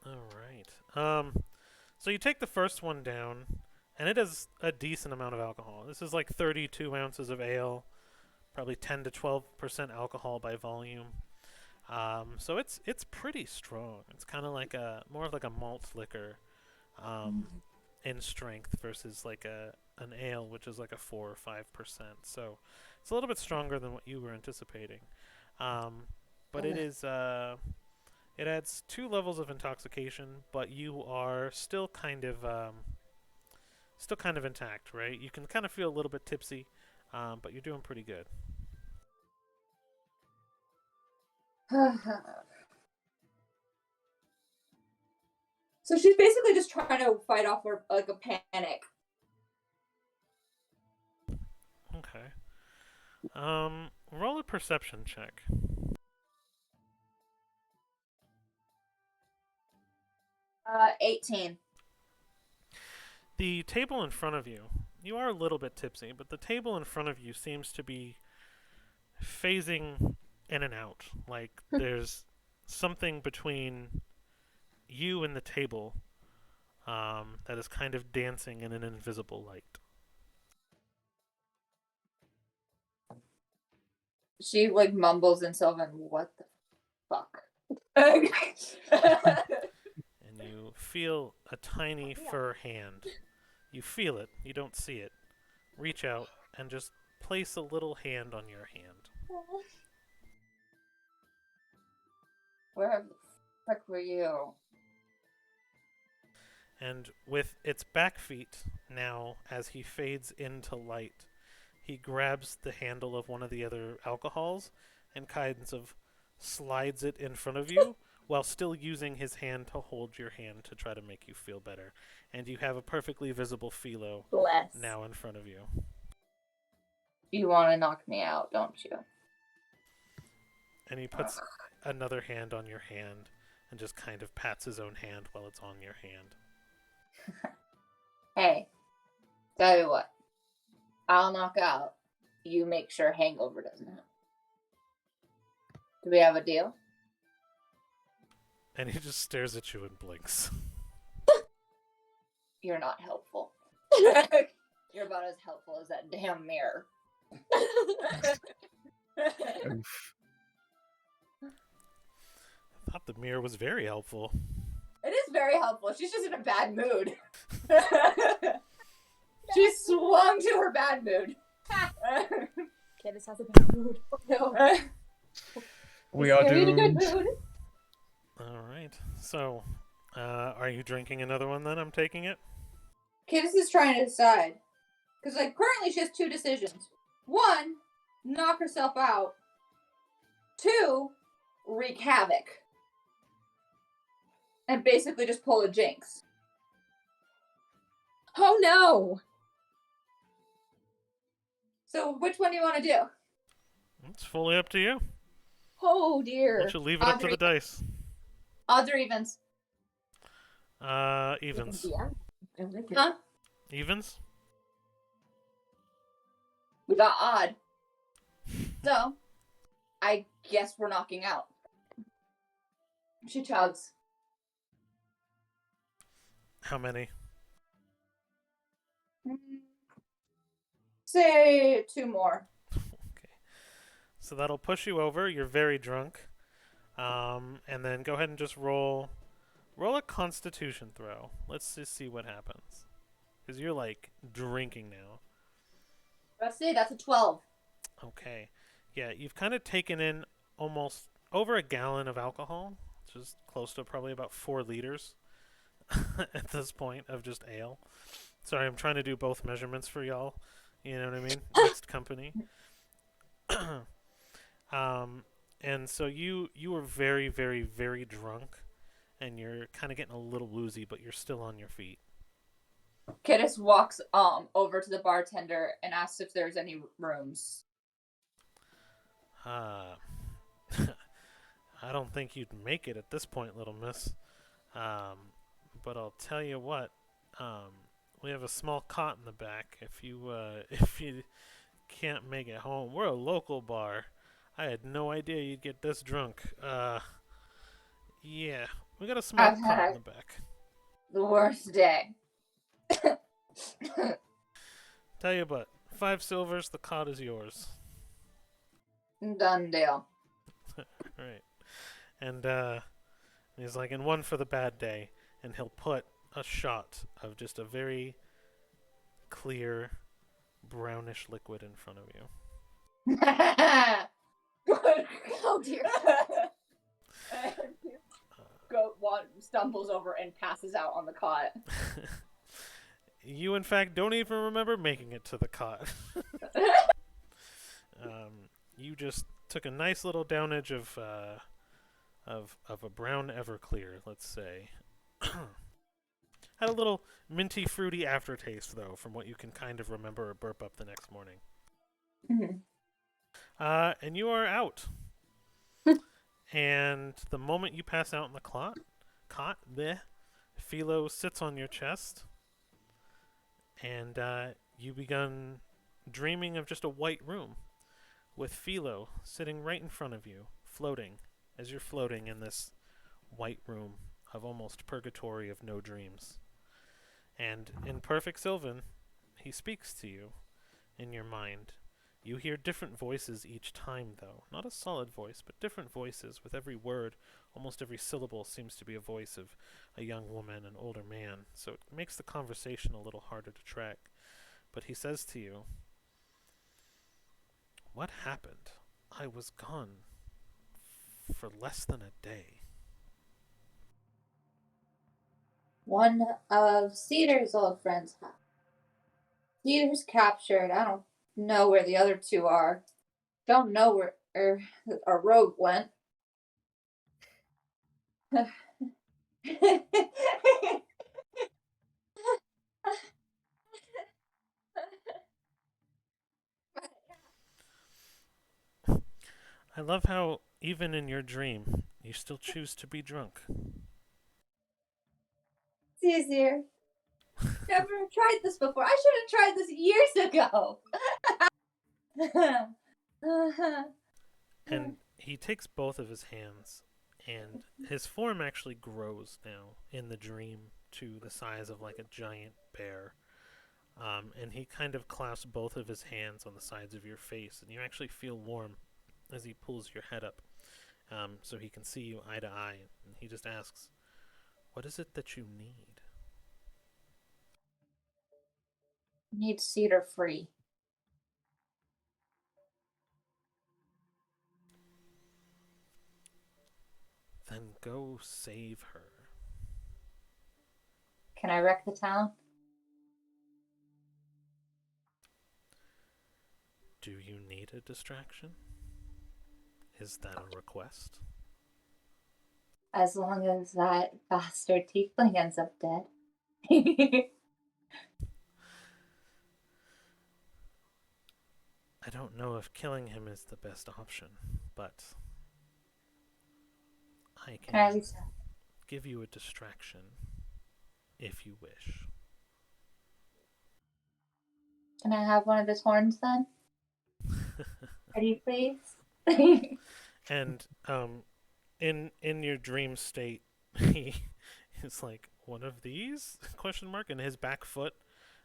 Alright. So you take the first one down, and it has a decent amount of alcohol. This is like 32 ounces of ale, probably 10 to 12% alcohol by volume. So it's pretty strong. It's kind of like a more of like a malt liquor, in strength versus like an ale, which is like a 4 or 5%. So it's a little bit stronger than what you were anticipating. But it is it adds 2 levels of intoxication, but you are still kind of intact, right? You can kind of feel a little bit tipsy, but you're doing pretty good. So she's basically just trying to fight off like a panic. Okay. Roll a perception check. 18. The table in front of you, you are a little bit tipsy, but the table in front of you seems to be phasing in and out. Like there's something between you and the table that is kind of dancing in an invisible light. She like mumbles in Sylvan, what the fuck? And you feel a tiny fur hand. You feel it, you don't see it. Reach out and just place a little hand on your hand. Where the fuck were you? And with its back feet now, as he fades into light, he grabs the handle of one of the other alcohols and kinds of slides it in front of you while still using his hand to hold your hand to try to make you feel better. And you have a perfectly visible philo Bless. now in front of you. You want to knock me out, don't you? And he puts another hand on your hand and just kind of pats his own hand while it's on your hand. Hey, tell you what. I'll knock out. You make sure hangover doesn't happen. Do we have a deal? And he just stares at you and blinks. You're not helpful. You're about as helpful as that damn mirror. Oof. I thought the mirror was very helpful. It is very helpful. She's just in a bad mood. She swung to her bad mood. Candace has a bad mood. No. We are You're in a good doomed. mood. All right. So, are you drinking another one then? I'm taking it. Candace is trying to decide. Because, like, currently she has 2 decisions. 1, knock herself out. 2, wreak havoc. And basically just pull a jinx. Oh no! So, which one do you want to do? It's fully up to you. Oh Why dear. don't you leave it up to the dice? Odds or evens? Evens. Yeah. I like it. Huh? Evens? We got odd. So, I guess we're knocking out. She chugs. How many? Say 2 more. Okay. So that'll push you over. You're very drunk. And then go ahead and just roll a Constitution throw. Let's just see what happens. Because you're like drinking now. Let's see, that's a 12. Okay. Yeah, you've kind of taken in almost over a gallon of alcohol, which is close to probably about 4 liters at this point of just ale. Sorry, I'm trying to do both measurements for y'all. You know what I mean? Mixed company. And so you were very, very, very drunk, and you're kind of getting a little woozy, but you're still on your feet. Kiddis walks over to the bartender and asks if there's any rooms. I don't think you'd make it at this point, little miss. But I'll tell you what. We have a small cot in the back. If you can't make it home, we're a local bar. I had no idea you'd get this drunk. Yeah, we got a small I've cot had in the back. the worst day. Tell you what, 5 silvers, the cot is yours. Done deal. Right. And he's like, and one for the bad day. And he'll put a shot of just a very clear, brownish liquid in front of you. Oh dear. Goat stumbles over and passes out on the cot. You, in fact, don't even remember making it to the cot. You just took a nice little downage of a brown Everclear, let's say. Had a little minty, fruity aftertaste, though, from what you can kind of remember or burp up the next morning. Mhm. And you are out. And the moment you pass out in the cot, Philo sits on your chest, and you begun dreaming of just a white room with Philo sitting right in front of you, floating, as you're floating in this white room of almost purgatory of no dreams. And in perfect Sylvan, he speaks to you in your mind. You hear different voices each time, though. Not a solid voice, but different voices. With every word, almost every syllable seems to be a voice of a young woman, an older man. So it makes the conversation a little harder to track. But he says to you, "What happened? I was gone for less than a day." One of Cedar's old friends. Cedar's captured. I don't know where the other two are. Don't know where our rogue went. I love how, even in your dream, you still choose to be drunk. It's easier. Never tried this before. I should have tried this years ago. And he takes both of his hands, and his form actually grows now in the dream to the size of like a giant bear. And he kind of clasps both of his hands on the sides of your face, and you actually feel warm as he pulls your head up, so he can see you eye to eye. And he just asks, "What is it that you need?" Need Cedar free. Then go save her. Can I wreck the town? Do you need a distraction? Is that a request? As long as that bastard tiefling ends up dead. I don't know if killing him is the best option, but I Can I at can least give you a distraction if you wish. can I have one of his horns then? Ready, please? And in your dream state, he is like, "One of these?" question mark, and his back foot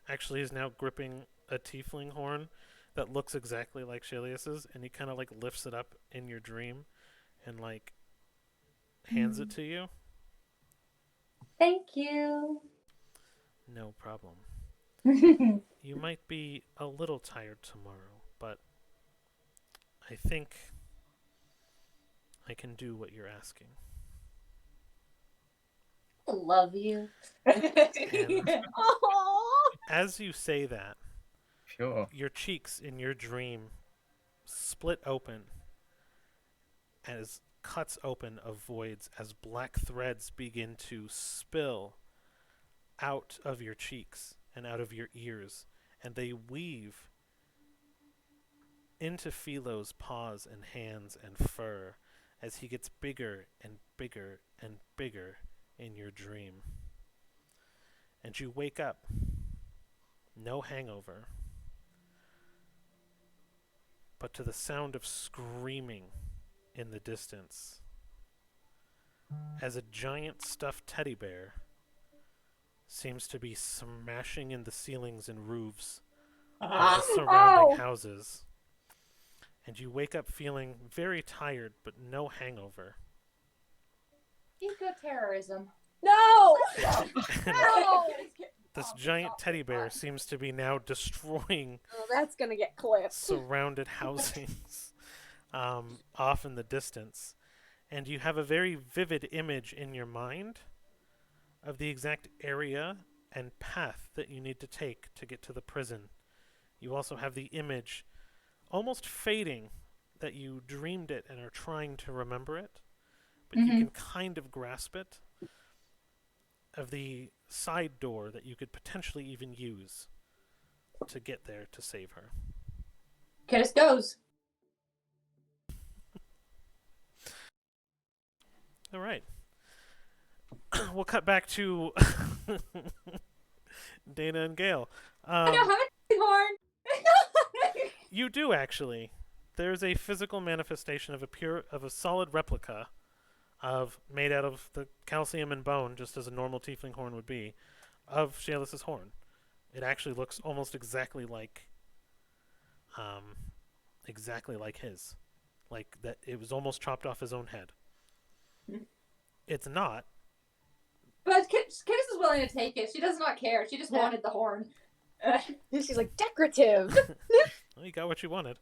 actually is now gripping a tiefling horn that looks exactly like Shelius's, and he kind of like lifts it up in your dream and like hands it to you. Thank you. No problem. You might be a little tired tomorrow, but I think I can do what you're asking. I love you. And Oh. as you say that, Sure. your cheeks in your dream split open as cuts open of voids as black threads begin to spill out of your cheeks and out of your ears, and they weave into Philo's paws and hands and fur as he gets bigger and bigger and bigger in your dream. And you wake up, no hangover, but to the sound of screaming in the distance as a giant stuffed teddy bear seems to be smashing in the ceilings and roofs of the surrounding houses. And you wake up feeling very tired but no hangover. Eco-terrorism. No! No! This giant teddy bear seems to be now destroying Oh, that's gonna get clipped. surrounded housings off in the distance. And you have a very vivid image in your mind of the exact area and path that you need to take to get to the prison. You also have the image almost fading that you dreamed it and are trying to remember it, but you can kind of grasp it, of the side door that you could potentially even use to get there to save her. Kittis goes. All right. We'll cut back to Dana and Gale. I don't have a horn. You do actually. There's a physical manifestation of a solid replica made out of the calcium and bone, just as a normal tiefling horn would be, of Shaelis's horn. It actually looks almost exactly like his. Like that it was almost chopped off his own head. It's not. But Kittis is willing to take it. She does not care. She just wanted the horn. She's like, decorative. Well, you got what you wanted.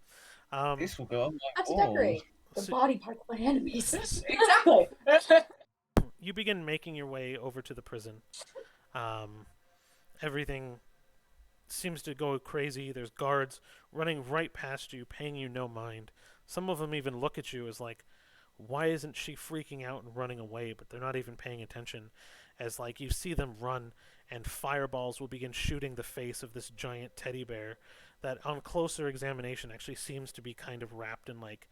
This will go on my Not to wall. decorate the So- body part of my enemies. Exactly. You begin making your way over to the prison. Everything seems to go crazy. There's guards running right past you, paying you no mind. Some of them even look at you as like, why isn't she freaking out and running away? But they're not even paying attention, as like you see them run and fireballs will begin shooting the face of this giant teddy bear that on closer examination actually seems to be kind of wrapped in like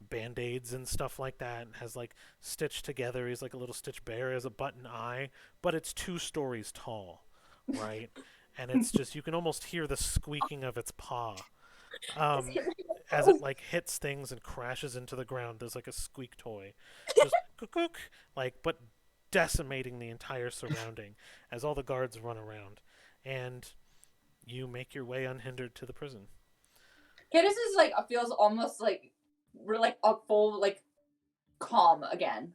band-aids and stuff like that, and has like stitched together. He's like a little stitch bear, has a button eye, but it's 2 stories tall, right? And it's just, you can almost hear the squeaking of its paw as it like hits things and crashes into the ground. There's like a squeak toy, just cook, like, but decimating the entire surrounding as all the guards run around, and you make your way unhindered to the prison. Kittis is like feels almost like we're like a full like calm again.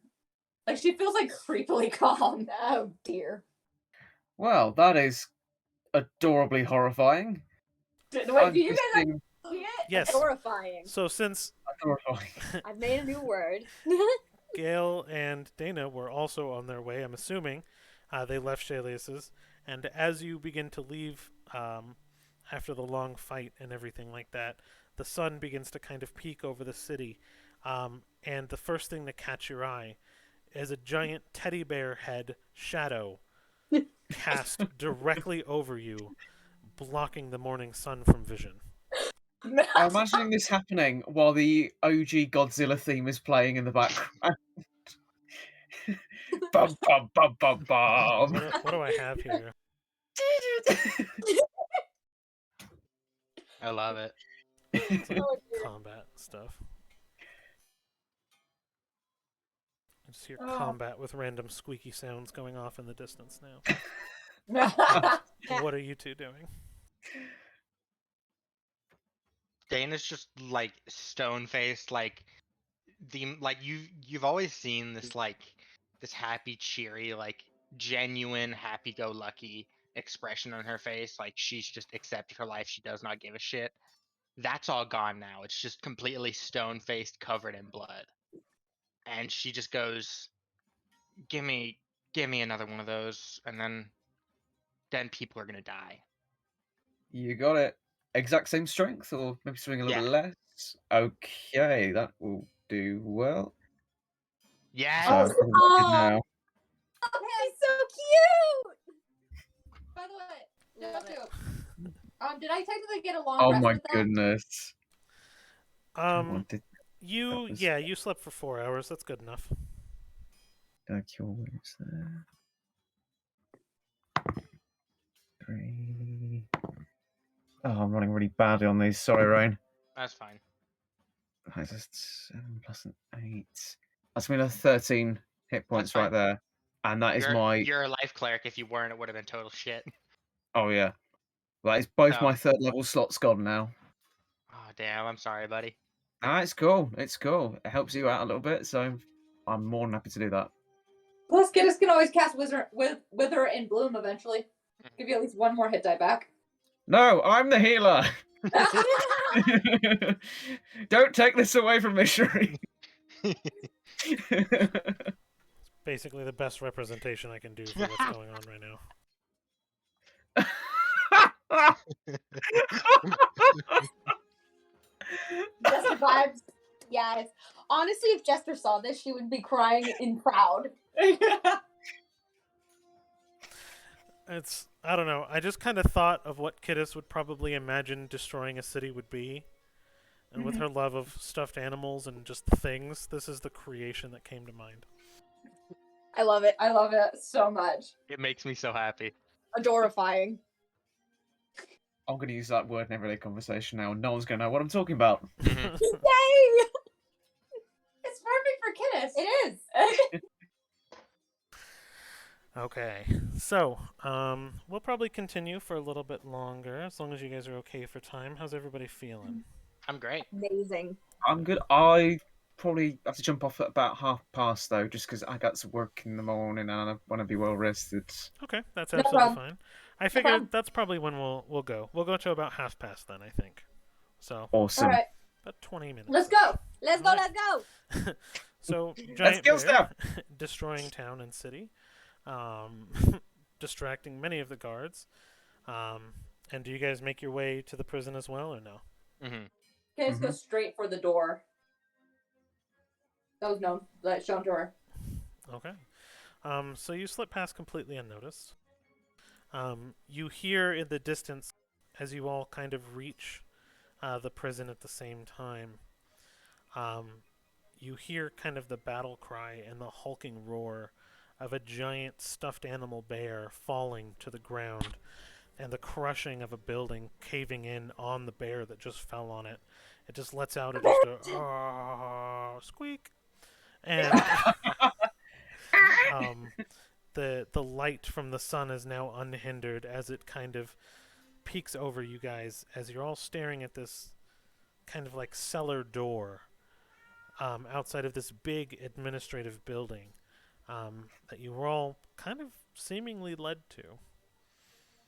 Like she feels like creepily calm. Oh dear. Well, that is adorably horrifying. Wait, I'm do you just guys being see it? Yes. Horrifying. So since horrifying. I've made a new word. Gale and Dana were also on their way, I'm assuming they left Shaelis's, and as you begin to leave after the long fight and everything like that, the sun begins to kind of peek over the city, and the first thing to catch your eye is a giant teddy bear head shadow cast directly over you, blocking the morning sun from vision. I'm imagining this happening while the OG Godzilla theme is playing in the background. Bum, bum, bum, bum, bum. What do I have here? I love it. It's like combat stuff. I just hear combat with random squeaky sounds going off in the distance now. What are you two doing? Dana's just like stone faced, like you've always seen this like this happy, cheery, like genuine happy go lucky expression on her face, like she's just accepted her life, she does not give a shit. That's all gone now. It's just completely stone faced, covered in blood. And she just goes, give me another one of those, and then people are gonna die. You got it. Exact same strength, or maybe something a little Yeah. bit less? Okay, that will do well. Yeah. So, what I did now. He's so cute. By the way, just to, did I technically get a long Oh rest my with that? goodness. You slept for 4 hours. That's good enough. Did I cure wounds there? 3. Oh, I'm running really badly on these. Sorry, Rain. That's fine. That's just 7 plus an 8. That's been a 13 hit points fine. right there. And that is my... You're a life cleric. If you weren't, it would have been total shit. Oh, yeah. That is both So- my 3rd level slots gone now. Oh damn! I'm sorry, buddy. Ah, it's cool. It's cool. It helps you out a little bit, so I'm more than happy to do that. Plus, Kidus can always cast Wither and Bloom eventually. Give you at least one more hit die back. No, I'm the healer. Don't take this away from me, Shuri. Basically, the best representation I can do for what's going on right now. Jester vibes. Yes. Honestly, if Jester saw this, she would be crying in proud. I don't know. I just kind of thought of what Kidus would probably imagine destroying a city would be. And with her love of stuffed animals and just things, this is the creation that came to mind. I love it. I love it so much. It makes me so happy. Adorifying. I'm going to use that word in everyday conversation now, and no one's going to know what I'm talking about. Yay! It's perfect for Kidus. It is. Okay, so we'll probably continue for a little bit longer, as long as you guys are okay for time. How's everybody feeling? I'm great. Amazing. I'm good. I probably have to jump off at about 1:30 though, just because I got to work in the morning and I want to be well rested. Okay, that's No absolutely problem. fine. I figured that's probably when we'll go. We'll go to about 1:30 then, I think. So Awesome. All right, about 20 minutes. let's go. Let's go, let's go! So Let's giant kill bear stuff. destroying town and city, distracting many of the guards. And do you guys make your way to the prison as well, or no? Kidus goes straight for the door. That was known. That shown to her. Okay. So you slip past completely unnoticed. You hear in the distance, as you all kind of reach the prison at the same time, you hear kind of the battle cry and the hulking roar of a giant stuffed animal bear falling to the ground, and the crushing of a building caving in on the bear that just fell on it. It just lets out just a squeak, and the light from the sun is now unhindered as it kind of peeks over you guys as you're all staring at this kind of like cellar door outside of this big administrative building that you were all kind of seemingly led to.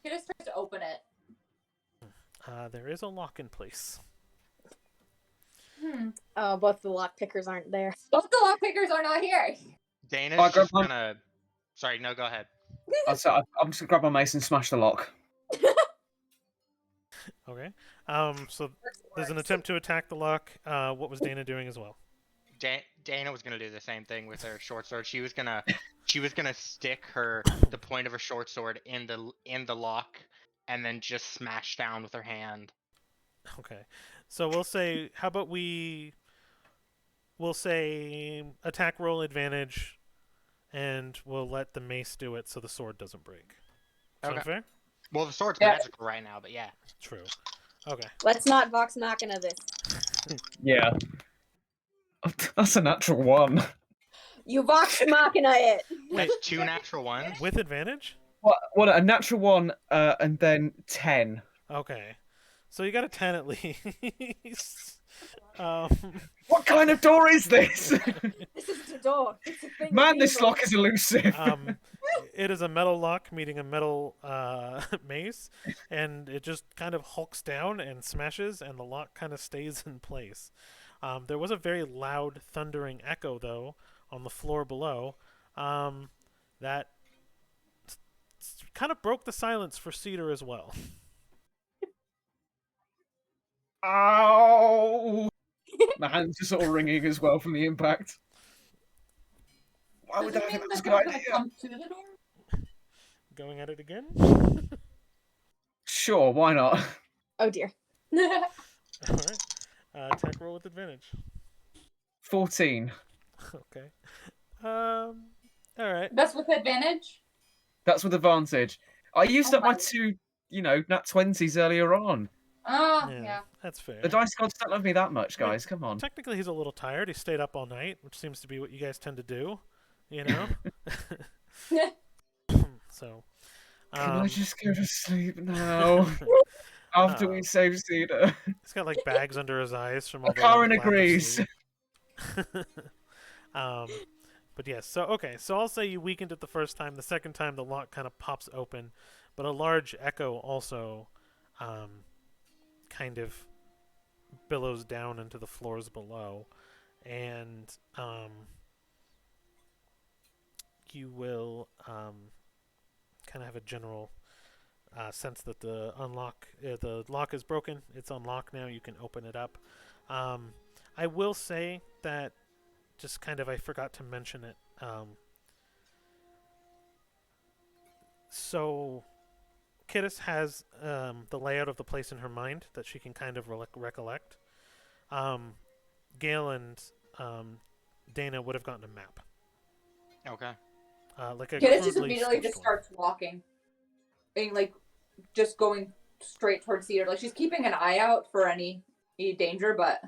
Kidus tries to open it. There is a lock in place. Oh, both the lock pickers aren't there. Both the lock pickers are not here. Dana's I just grab gonna. Sorry, no, go ahead. I'm just going to grab my mace and smash the lock. Okay. So there's an attempt to attack the lock. What was Dana doing as well? Dana was gonna do the same thing with her short sword. She was gonna stick the point of her short sword in the lock, and then just smash down with her hand. Okay. So we'll say, how about we'll say attack roll advantage, and we'll let the mace do it so the sword doesn't break. Sound Okay. fair? Well, the sword's Yeah. magical right now, but yeah. True. Okay. Let's not Vox Machina this. Yeah. That's a natural one. You Vox Machina it! That's 2 natural ones. With advantage? What? A natural one, and then 10. Okay. So you got a 10 at least. What kind of door is this? This is the door. It's a thing Man, of this evil. lock is elusive. It is a metal lock meeting a metal mace, and it just kind of hulks down and smashes, and the lock kind of stays in place. There was a very loud, thundering echo, though, on the floor below, that kind of broke the silence for Cedar as well. Ow! My hands are sort of ringing as well from the impact. Why would Does I it think mean that was a that good they're gonna idea? come to the door? Going at it again? Sure, why not? Oh dear. Alright. Attack roll with advantage. 14. Okay. Alright. That's with advantage? That's with advantage. I used Oh up my my- 2, nat 20s earlier on. Oh, Yeah, yeah. that's fair. The dice gods don't love me that much, Wait, guys. Come on. Technically, he's a little tired. He stayed up all night, which seems to be what you guys tend to do, you know? So. Can I just go to sleep now? After we save Cedar. He's got like bags under his eyes from all the Karen lack of agrees. sleep. But yes, so okay, so I'll say you weakened it the first time. The second time, the lock kind of pops open, but a large echo also kind of billows down into the floors below, and you will kind of have a general sense that the lock is broken. It's unlocked now. You can open it up. I will say that just kind of I forgot to mention it. So Kittis has the layout of the place in her mind that she can kind of recollect. Gail and Dana would have gotten a map. Okay. Like a Kenneth just crudely immediately sketched just one. starts walking. Being like, just going straight towards Cedar. Like, she's keeping an eye out for any danger, but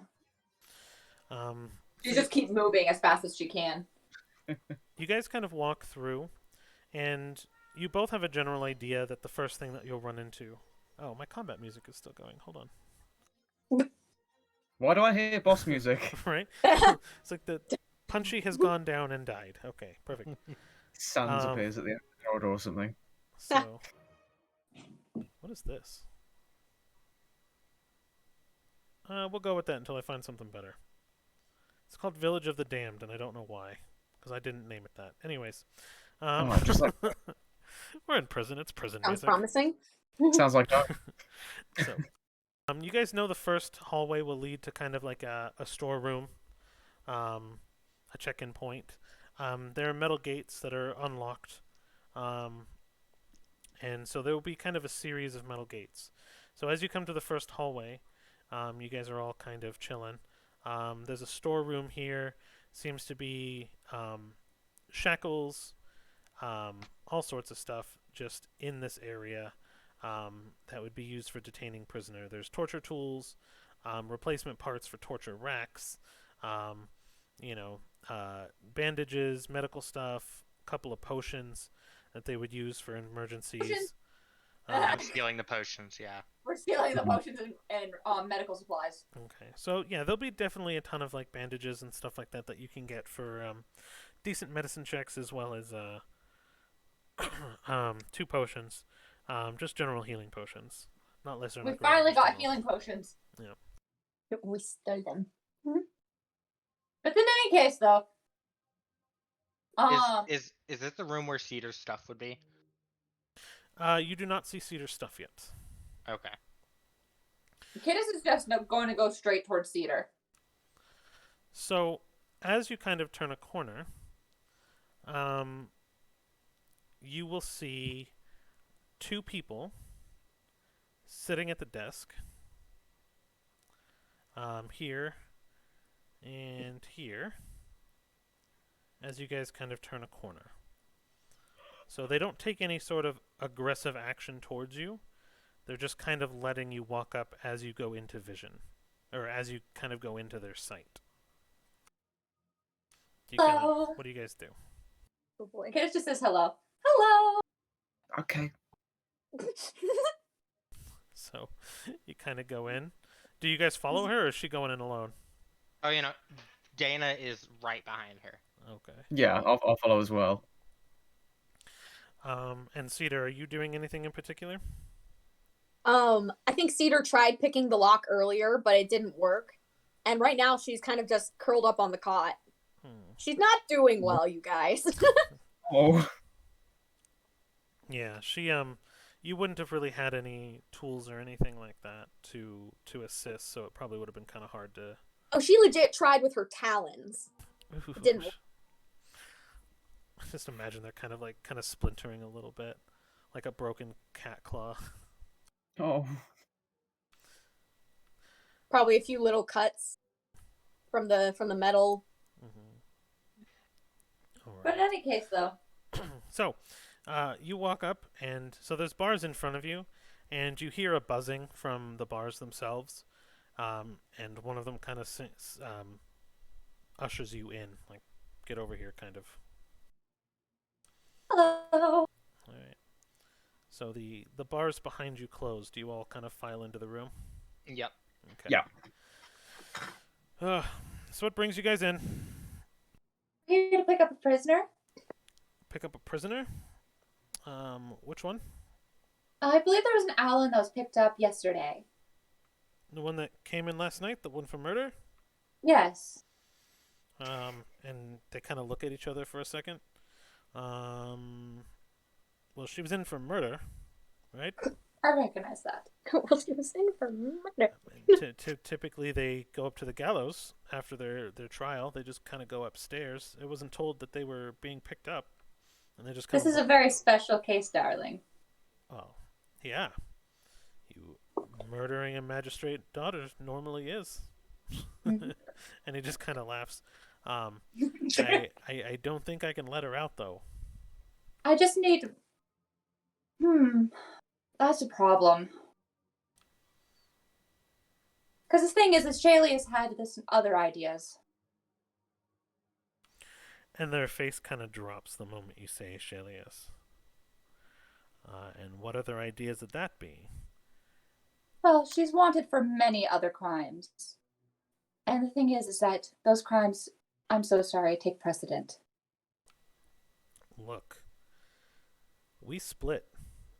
she So just keeps moving as fast as she can. you guys kind of walk through, and you both have a general idea that the first thing that you'll run into. Oh, my combat music is still going. Hold on. Why do I hear boss music? Right? It's like the Punchy has gone down and died. Okay, perfect. Sans appears at the end of the corridor or something. So, what is this? We'll go with that until I find something better. It's called Village of the Damned, and I don't know why, because I didn't name it that. Anyways, Just like we're in prison. It's prison Sounds music. promising. sounds like So, you guys know the first hallway will lead to kind of like a storeroom, a check-in point. There are metal gates that are unlocked, and so there will be kind of a series of metal gates. So as you come to the first hallway, you guys are all kind of chilling. There's a storeroom here. Seems to be shackles, all sorts of stuff just in this area. That would be used for detaining prisoner. There's torture tools, replacement parts for torture racks, bandages, medical stuff, a couple of potions that they would use for emergencies. Potions? I'm stealing the potions, yeah. We're stealing the potions and medical supplies. Okay, so yeah, there'll be definitely a ton of like bandages and stuff like that that you can get for decent medicine checks, as well as 2 potions. Just general healing potions. Not lesser. We not greater, finally just got general. healing potions. We stole them. But in any case, though, Is this the room where Cedar's stuff would be? You do not see Cedar's stuff yet. Okay. Kittis is just going to go straight towards Cedar. So, as you kind of turn a corner, you will see 2 people sitting at the desk. Here and here, as you guys kind of turn a corner. So they don't take any sort of aggressive action towards you. They're just kind of letting you walk up as you go into vision, or as you kind of go into their sight. Hello. What do you guys do? Oh boy. Kittis just says hello. Hello. okay. So you kind of go in. Do you guys follow her, or is she going in alone? Oh, Dana is right behind her. Okay. Yeah, I'll follow as well. And Cedar, are you doing anything in particular? I think Cedar tried picking the lock earlier, but it didn't work. And right now she's kind of just curled up on the cot. She's not doing well, you guys. Oh. Yeah, she you wouldn't have really had any tools or anything like that to assist, so it probably would have been kind of hard to. Oh, she legit tried with her talons. Didn't work. Just imagine they're kind of splintering a little bit, like a broken cat claw. Oh. Probably a few little cuts from the metal. But in any case, though. So, you walk up, and so there's bars in front of you, and you hear a buzzing from the bars themselves, and one of them kind of ushers you in, like, get over here, kind of. Hello. All right. So the bars behind you close. Do you all kind of file into the room? Yep. Okay. Yeah. So what brings you guys in? Here to pick up a prisoner. Pick up a prisoner? Which one? I believe there was an Alan that was picked up yesterday. The one that came in last night? The one for murder? Yes. And they kind of look at each other for a second. Well, she was in for murder, right? I recognize that. Well, she was in for murder. Typically, they go up to the gallows after their trial. They just kind of go upstairs. It wasn't told that they were being picked up, and they just kind This of. is a very special case, darling. Oh, yeah. You murdering a magistrate daughter normally is. Mhm. And he just kind of laughs. I don't think I can let her out though. I just need. That's a problem. Because the thing is, Shaylee has had this other ideas. And their face kind of drops the moment you say Shalius. And what other ideas would that be? Well, she's wanted for many other crimes. And the thing is that those crimes, I'm so sorry, take precedent. Look, we split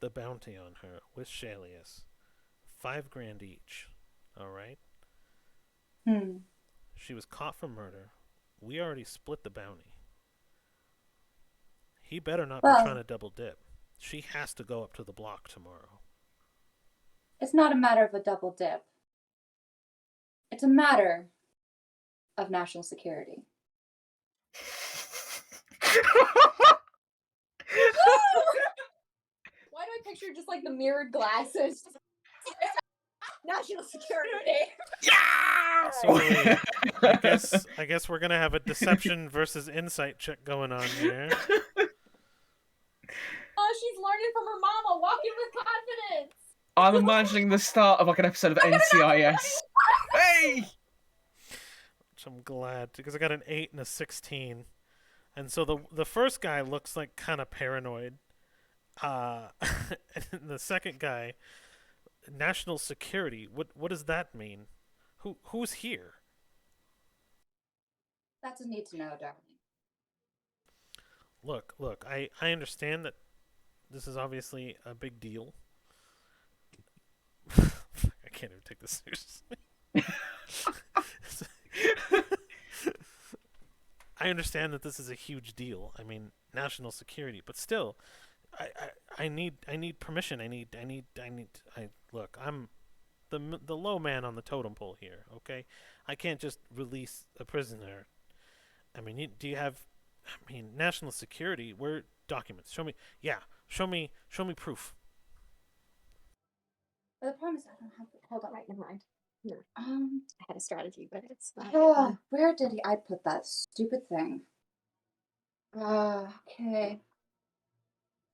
the bounty on her with Shalius. $5,000 each. All right? She was caught for murder. We already split the bounty. He better not be trying to double dip. She has to go up to the block tomorrow. It's not a matter of a double dip. It's a matter of national security. Why do I picture just like the mirrored glasses? National security. Yeah! So I guess we're gonna have a deception versus insight check going on here. Oh, she's learning from her mama, walking with confidence. I'm imagining the start of like an episode of NCIS. Hey! Which I'm glad, because I got an 8 and a 16. And so the first guy looks like kind of paranoid. And the second guy, national security. What does that mean? Who's here? That's a need to know, darling. Look, I understand that this is obviously a big deal. I can't even take this seriously. I understand that this is a huge deal. I mean, national security, but still, I need permission. Look, I'm the low man on the totem pole here. Okay, I can't just release a prisoner. I mean, do you have? I mean, national security. Where documents? Show me. Yeah, show me proof. But the problem is I don't have the... Hold on. Right, never mind. No. I I had a strategy, but it's not. where did I put that stupid thing? Okay.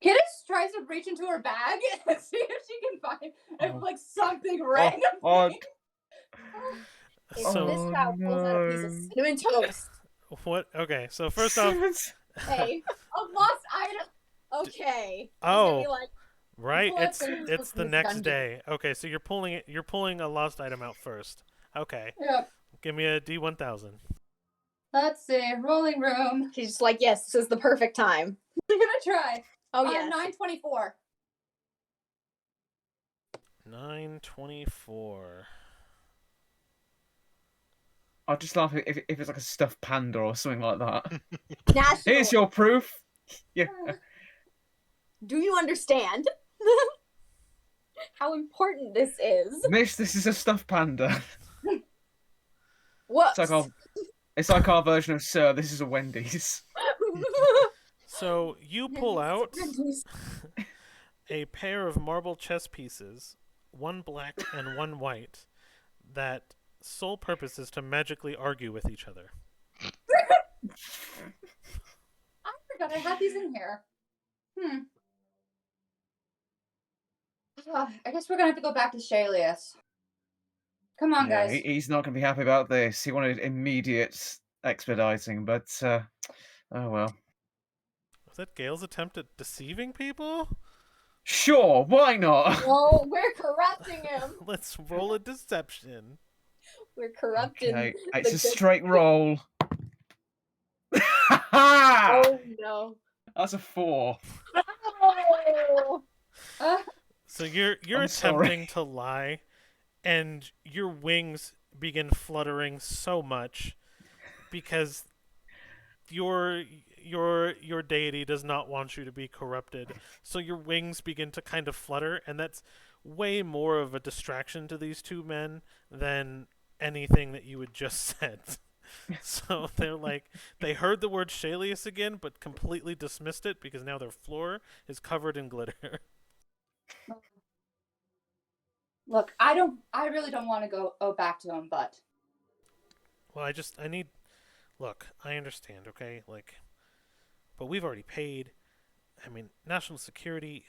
Kiddish tries to reach into her bag and see if she can find like something random. If So- this cow pulls out a piece of cinnamon toast. What? Okay, so first off, Hey, a lost item. Okay. Oh. It's gonna be like, right, Let's it's the this next dungeon. day. Okay, so you're pulling a lost item out first. Okay, Yep. give me a D1000. Let's see. Rolling room. she's just like, yes, this is the perfect time. I'm gonna try. Oh yes. 924. 924. I'll just laugh if it's like a stuffed panda or something like that. National. Here's your proof. Yeah. Do you understand how important this is? Miss, this is a stuffed panda. What? It's like our version of Sir, this is a Wendy's. So you pull out a pair of marble chess pieces, one black and one white, that sole purpose is to magically argue with each other. I forgot I had these in here. I guess we're gonna have to go back to Shalius. Come on, Yeah, guys. he's not going to be happy about this. He wanted immediate expediting, but oh well. Was that Gale's attempt at deceiving people? Sure, why not? No, we're corrupting him. Let's roll a deception. We're corrupting. Okay, it's the a good- straight roll. Ha! Oh no. That's a 4. So you're I'm attempting sorry. to lie, and your wings begin fluttering so much because your deity does not want you to be corrupted. So your wings begin to kind of flutter, and that's way more of a distraction to these two men than anything that you had just said. So they're like, they heard the word Shalius again, but completely dismissed it because now their floor is covered in glitter. Look, I really don't want to go back to him, but Well, I need. Look, I understand, okay? Like, but we've already paid. I mean, national security.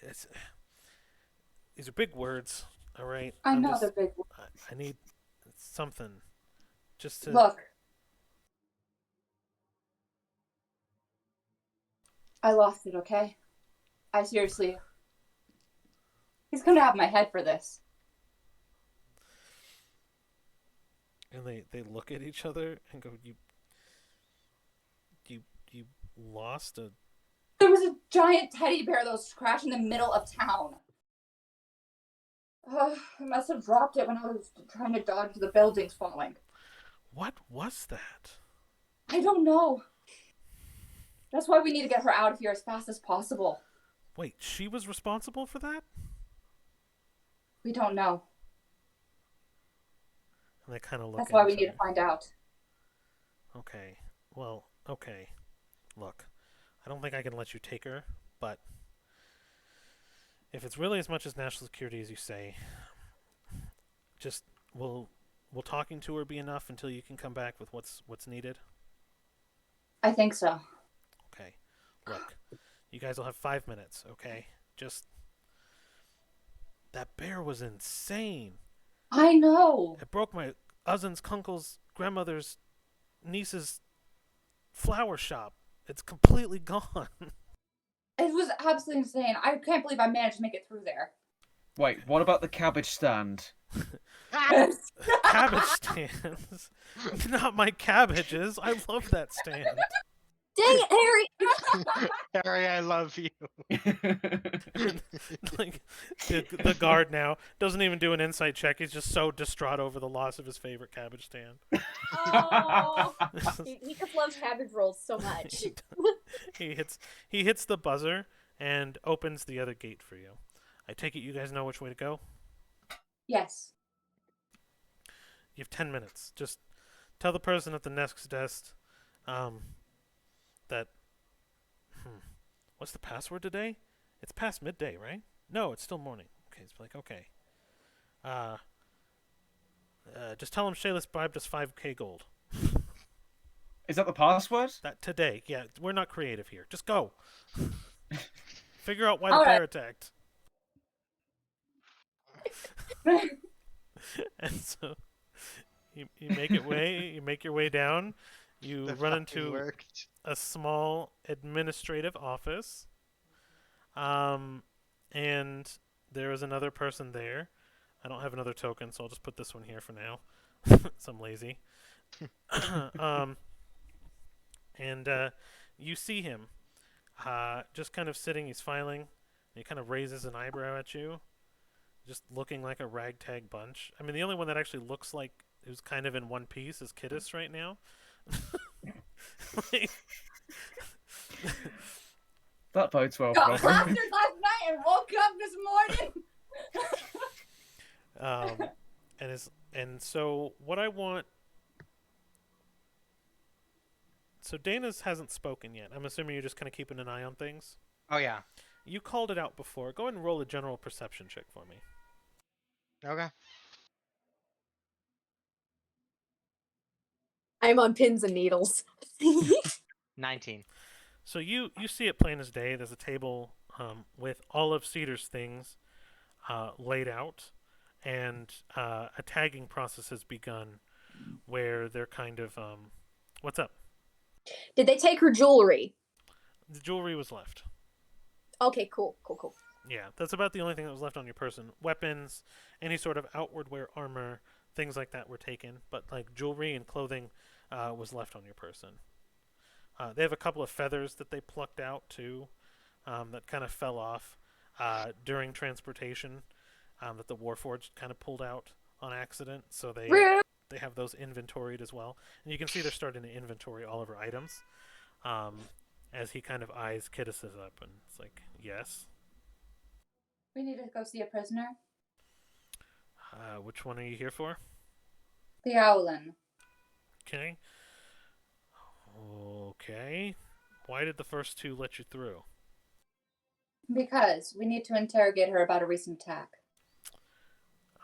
These are big words, all right? I know they're big. I need something just to. Look, I lost it, okay? I seriously. He's gonna have my head for this. And they look at each other and go, you lost a. There was a giant teddy bear that was crashed in the middle of town. I must have dropped it when I was trying to dodge the buildings falling. What was that? I don't know. That's why we need to get her out of here as fast as possible. Wait, she was responsible for that? We don't know. And they kind of look. That's at why we each need to other. find out. Okay. Well, okay. Look, I don't think I can let you take her, but if it's really as much as national security as you say, just will talking to her be enough until you can come back with what's needed? I think so. Okay. Look, you guys will have 5 minutes, okay? Just that bear was insane. I know. It broke my cousin's, uncle's, grandmother's, niece's flower shop. It's completely gone. It was absolutely insane. I can't believe I managed to make it through there. Wait, what about the cabbage stand? Cabbage stands? Not my cabbages. I love that stand. Dang it, Harry! Harry, I love you. Like the guard now doesn't even do an insight check. He's just so distraught over the loss of his favorite cabbage stand. Oh, he just loves cabbage rolls so much. he hits the buzzer and opens the other gate for you. I take it you guys know which way to go? Yes. You have 10 minutes. Just tell the person at the next desk that what's the password today? It's past midday, right? No, it's still morning. Okay, it's like, okay. Just tell him Shayla's bribed us 5k gold. Is that the password? That today. Yeah, we're not creative here. Just go. Figure out why All the bear right. attacked. And so you make your way down. You That run fucking into worked. a small administrative office. And there is another person there. I don't have another token, so I'll just put this one here for now. So I'm lazy. And you see him just kind of sitting. He's filing. And he kind of raises an eyebrow at you, just looking like a ragtag bunch. I mean, the only one that actually looks like who's kind of in one piece is Kiddis right now. Like, That bodes well Got for us. plastered last night and woke up this morning. and so what I want. So Dana's hasn't spoken yet. I'm assuming you're just kind of keeping an eye on things. Oh yeah. You called it out before. Go ahead and roll a general perception check for me. Okay. I'm on pins and needles. 19. So you see it plain as day. There's a table with all of Cedar's things laid out, and a tagging process has begun where they're kind of what's up? Did they take her jewelry? The jewelry was left. Okay, cool. Yeah, that's about the only thing that was left on your person. Weapons, any sort of outward wear armor, things like that were taken, but like jewelry and clothing was left on your person. They have a couple of feathers that they plucked out too, that kind of fell off during transportation, that the Warforged kind of pulled out on accident. So they have those inventoried as well, and you can see they're starting to inventory all of her items. As he kind of eyes Kittises up, and it's like, yes. We need to go see a prisoner. Which one are you here for? The Owlin. Okay. Okay. Why did the first two let you through? Because we need to interrogate her about a recent attack.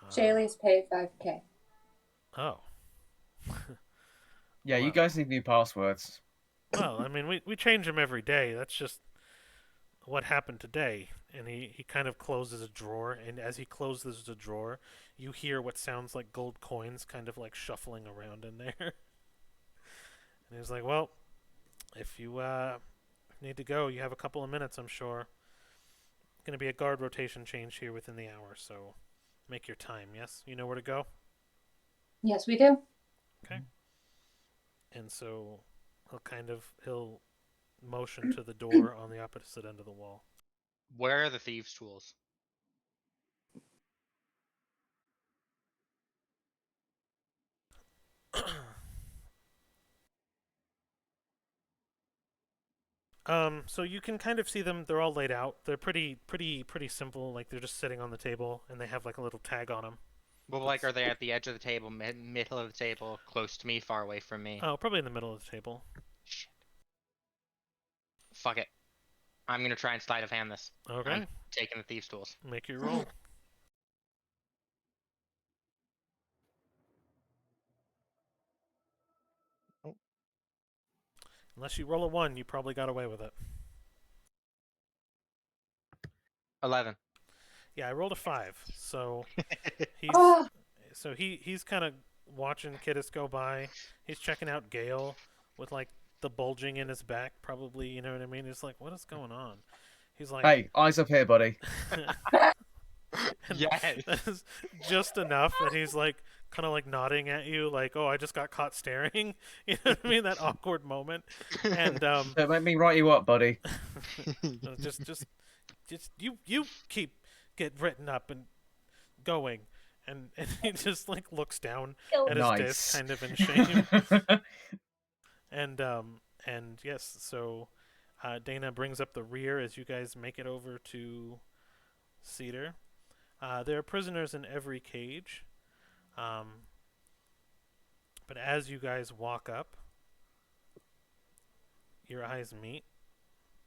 Shaylee's paid 5K. Oh. Yeah, you Well. guys need new passwords. Well, I mean, we change them every day. That's just what happened today. And he kind of closes a drawer, and as he closes the drawer, you hear what sounds like gold coins kind of like shuffling around in there. And he's like, well, if you need to go, you have a couple of minutes, I'm sure. Going to be a guard rotation change here within the hour, so make your time, yes? You know where to go? Yes, we do. Okay. And so he'll motion to the door on the opposite end of the wall. Where are the thieves' tools? So you can kind of see them. They're all laid out. They're pretty simple. Like they're just sitting on the table, and they have like a little tag on them. Well, like, are they at the edge of the table, middle of the table, close to me, far away from me? Oh, probably in the middle of the table. Shit. Fuck it. I'm gonna try and sleight of hand this. Okay. I'm taking the thieves' tools. Make your roll. Oh. Unless you roll a 1, you probably got away with it. 11. Yeah, I rolled a 5. So he's kind of watching Kittis go by. He's checking out Gale with like the bulging in his back, probably. You know what I mean? He's like, "What is going on?" He's like, Hey, eyes up here, buddy. Yes. That's just enough that he's like kind of like nodding at you, like, "Oh, I just got caught staring." You know what I mean? That awkward moment. And Don't make me write you up, buddy. just you keep get written up and going, and he just like looks down at his disc, kind of in shame. And yes, so Dana brings up the rear as you guys make it over to Cedar. There are prisoners in every cage, but as you guys walk up, your eyes meet.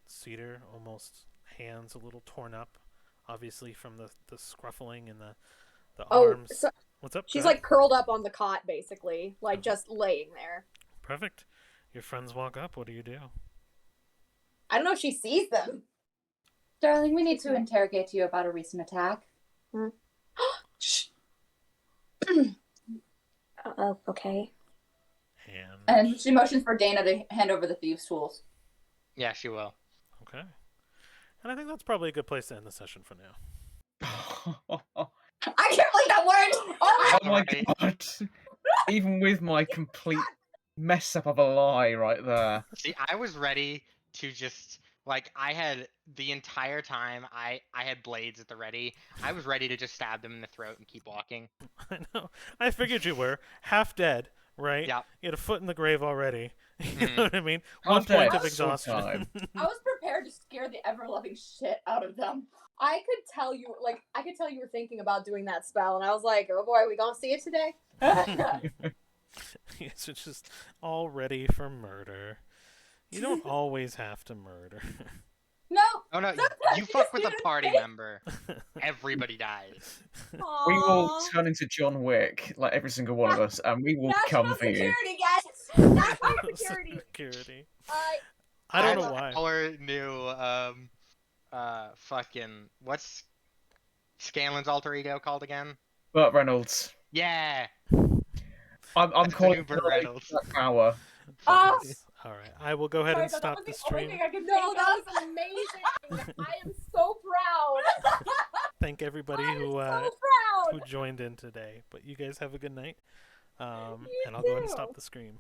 Cedar, almost hands a little torn up, obviously from the scruffling and the arms. So What's up? she's like curled up on the cot, basically, like just laying there. Perfect. Your friends walk up. What do you do? I don't know if she sees them. Darling, we need to interrogate you about a recent attack. Shh. Okay. And she motions for Dana to hand over the thieves' tools. Yeah, she will. Okay. And I think that's probably a good place to end the session for now. I can't believe that word! Oh my Right. god. Even with my complete mess up of a lie right there. See, I was ready to just like I had the entire time I had blades at the ready. I was ready to just stab them in the throat and keep walking. I know. I figured you were half dead, right? Yeah. You had a foot in the grave already. You know what I mean? Half One point dead, of exhaustion. time. I was prepared to scare the ever-loving shit out of them. I could tell you were thinking about doing that spell, and I was like, oh boy, we gonna see it today? Yes, it's just all ready for murder. You don't always have to murder. No! Oh no, Sometimes you you fuck just with need a to party think. member. Everybody dies. We will Aww. turn into John Wick, like every single one of us, and we will come National for you. security, guys! National security! Security. I don't know love why. Our new fucking what's Scanlan's alter ego called again? Burt Reynolds. Yeah. I'm That's the calling new Burt it Reynolds. Black Power. Oh, All right. I will go ahead and Sorry, stop that the was the only stream. thing I could no, think that of. was amazing! I am so proud! Thank everybody I'm who so who proud! joined in today. But you guys have a good night. You And I'll go ahead and too. stop the stream.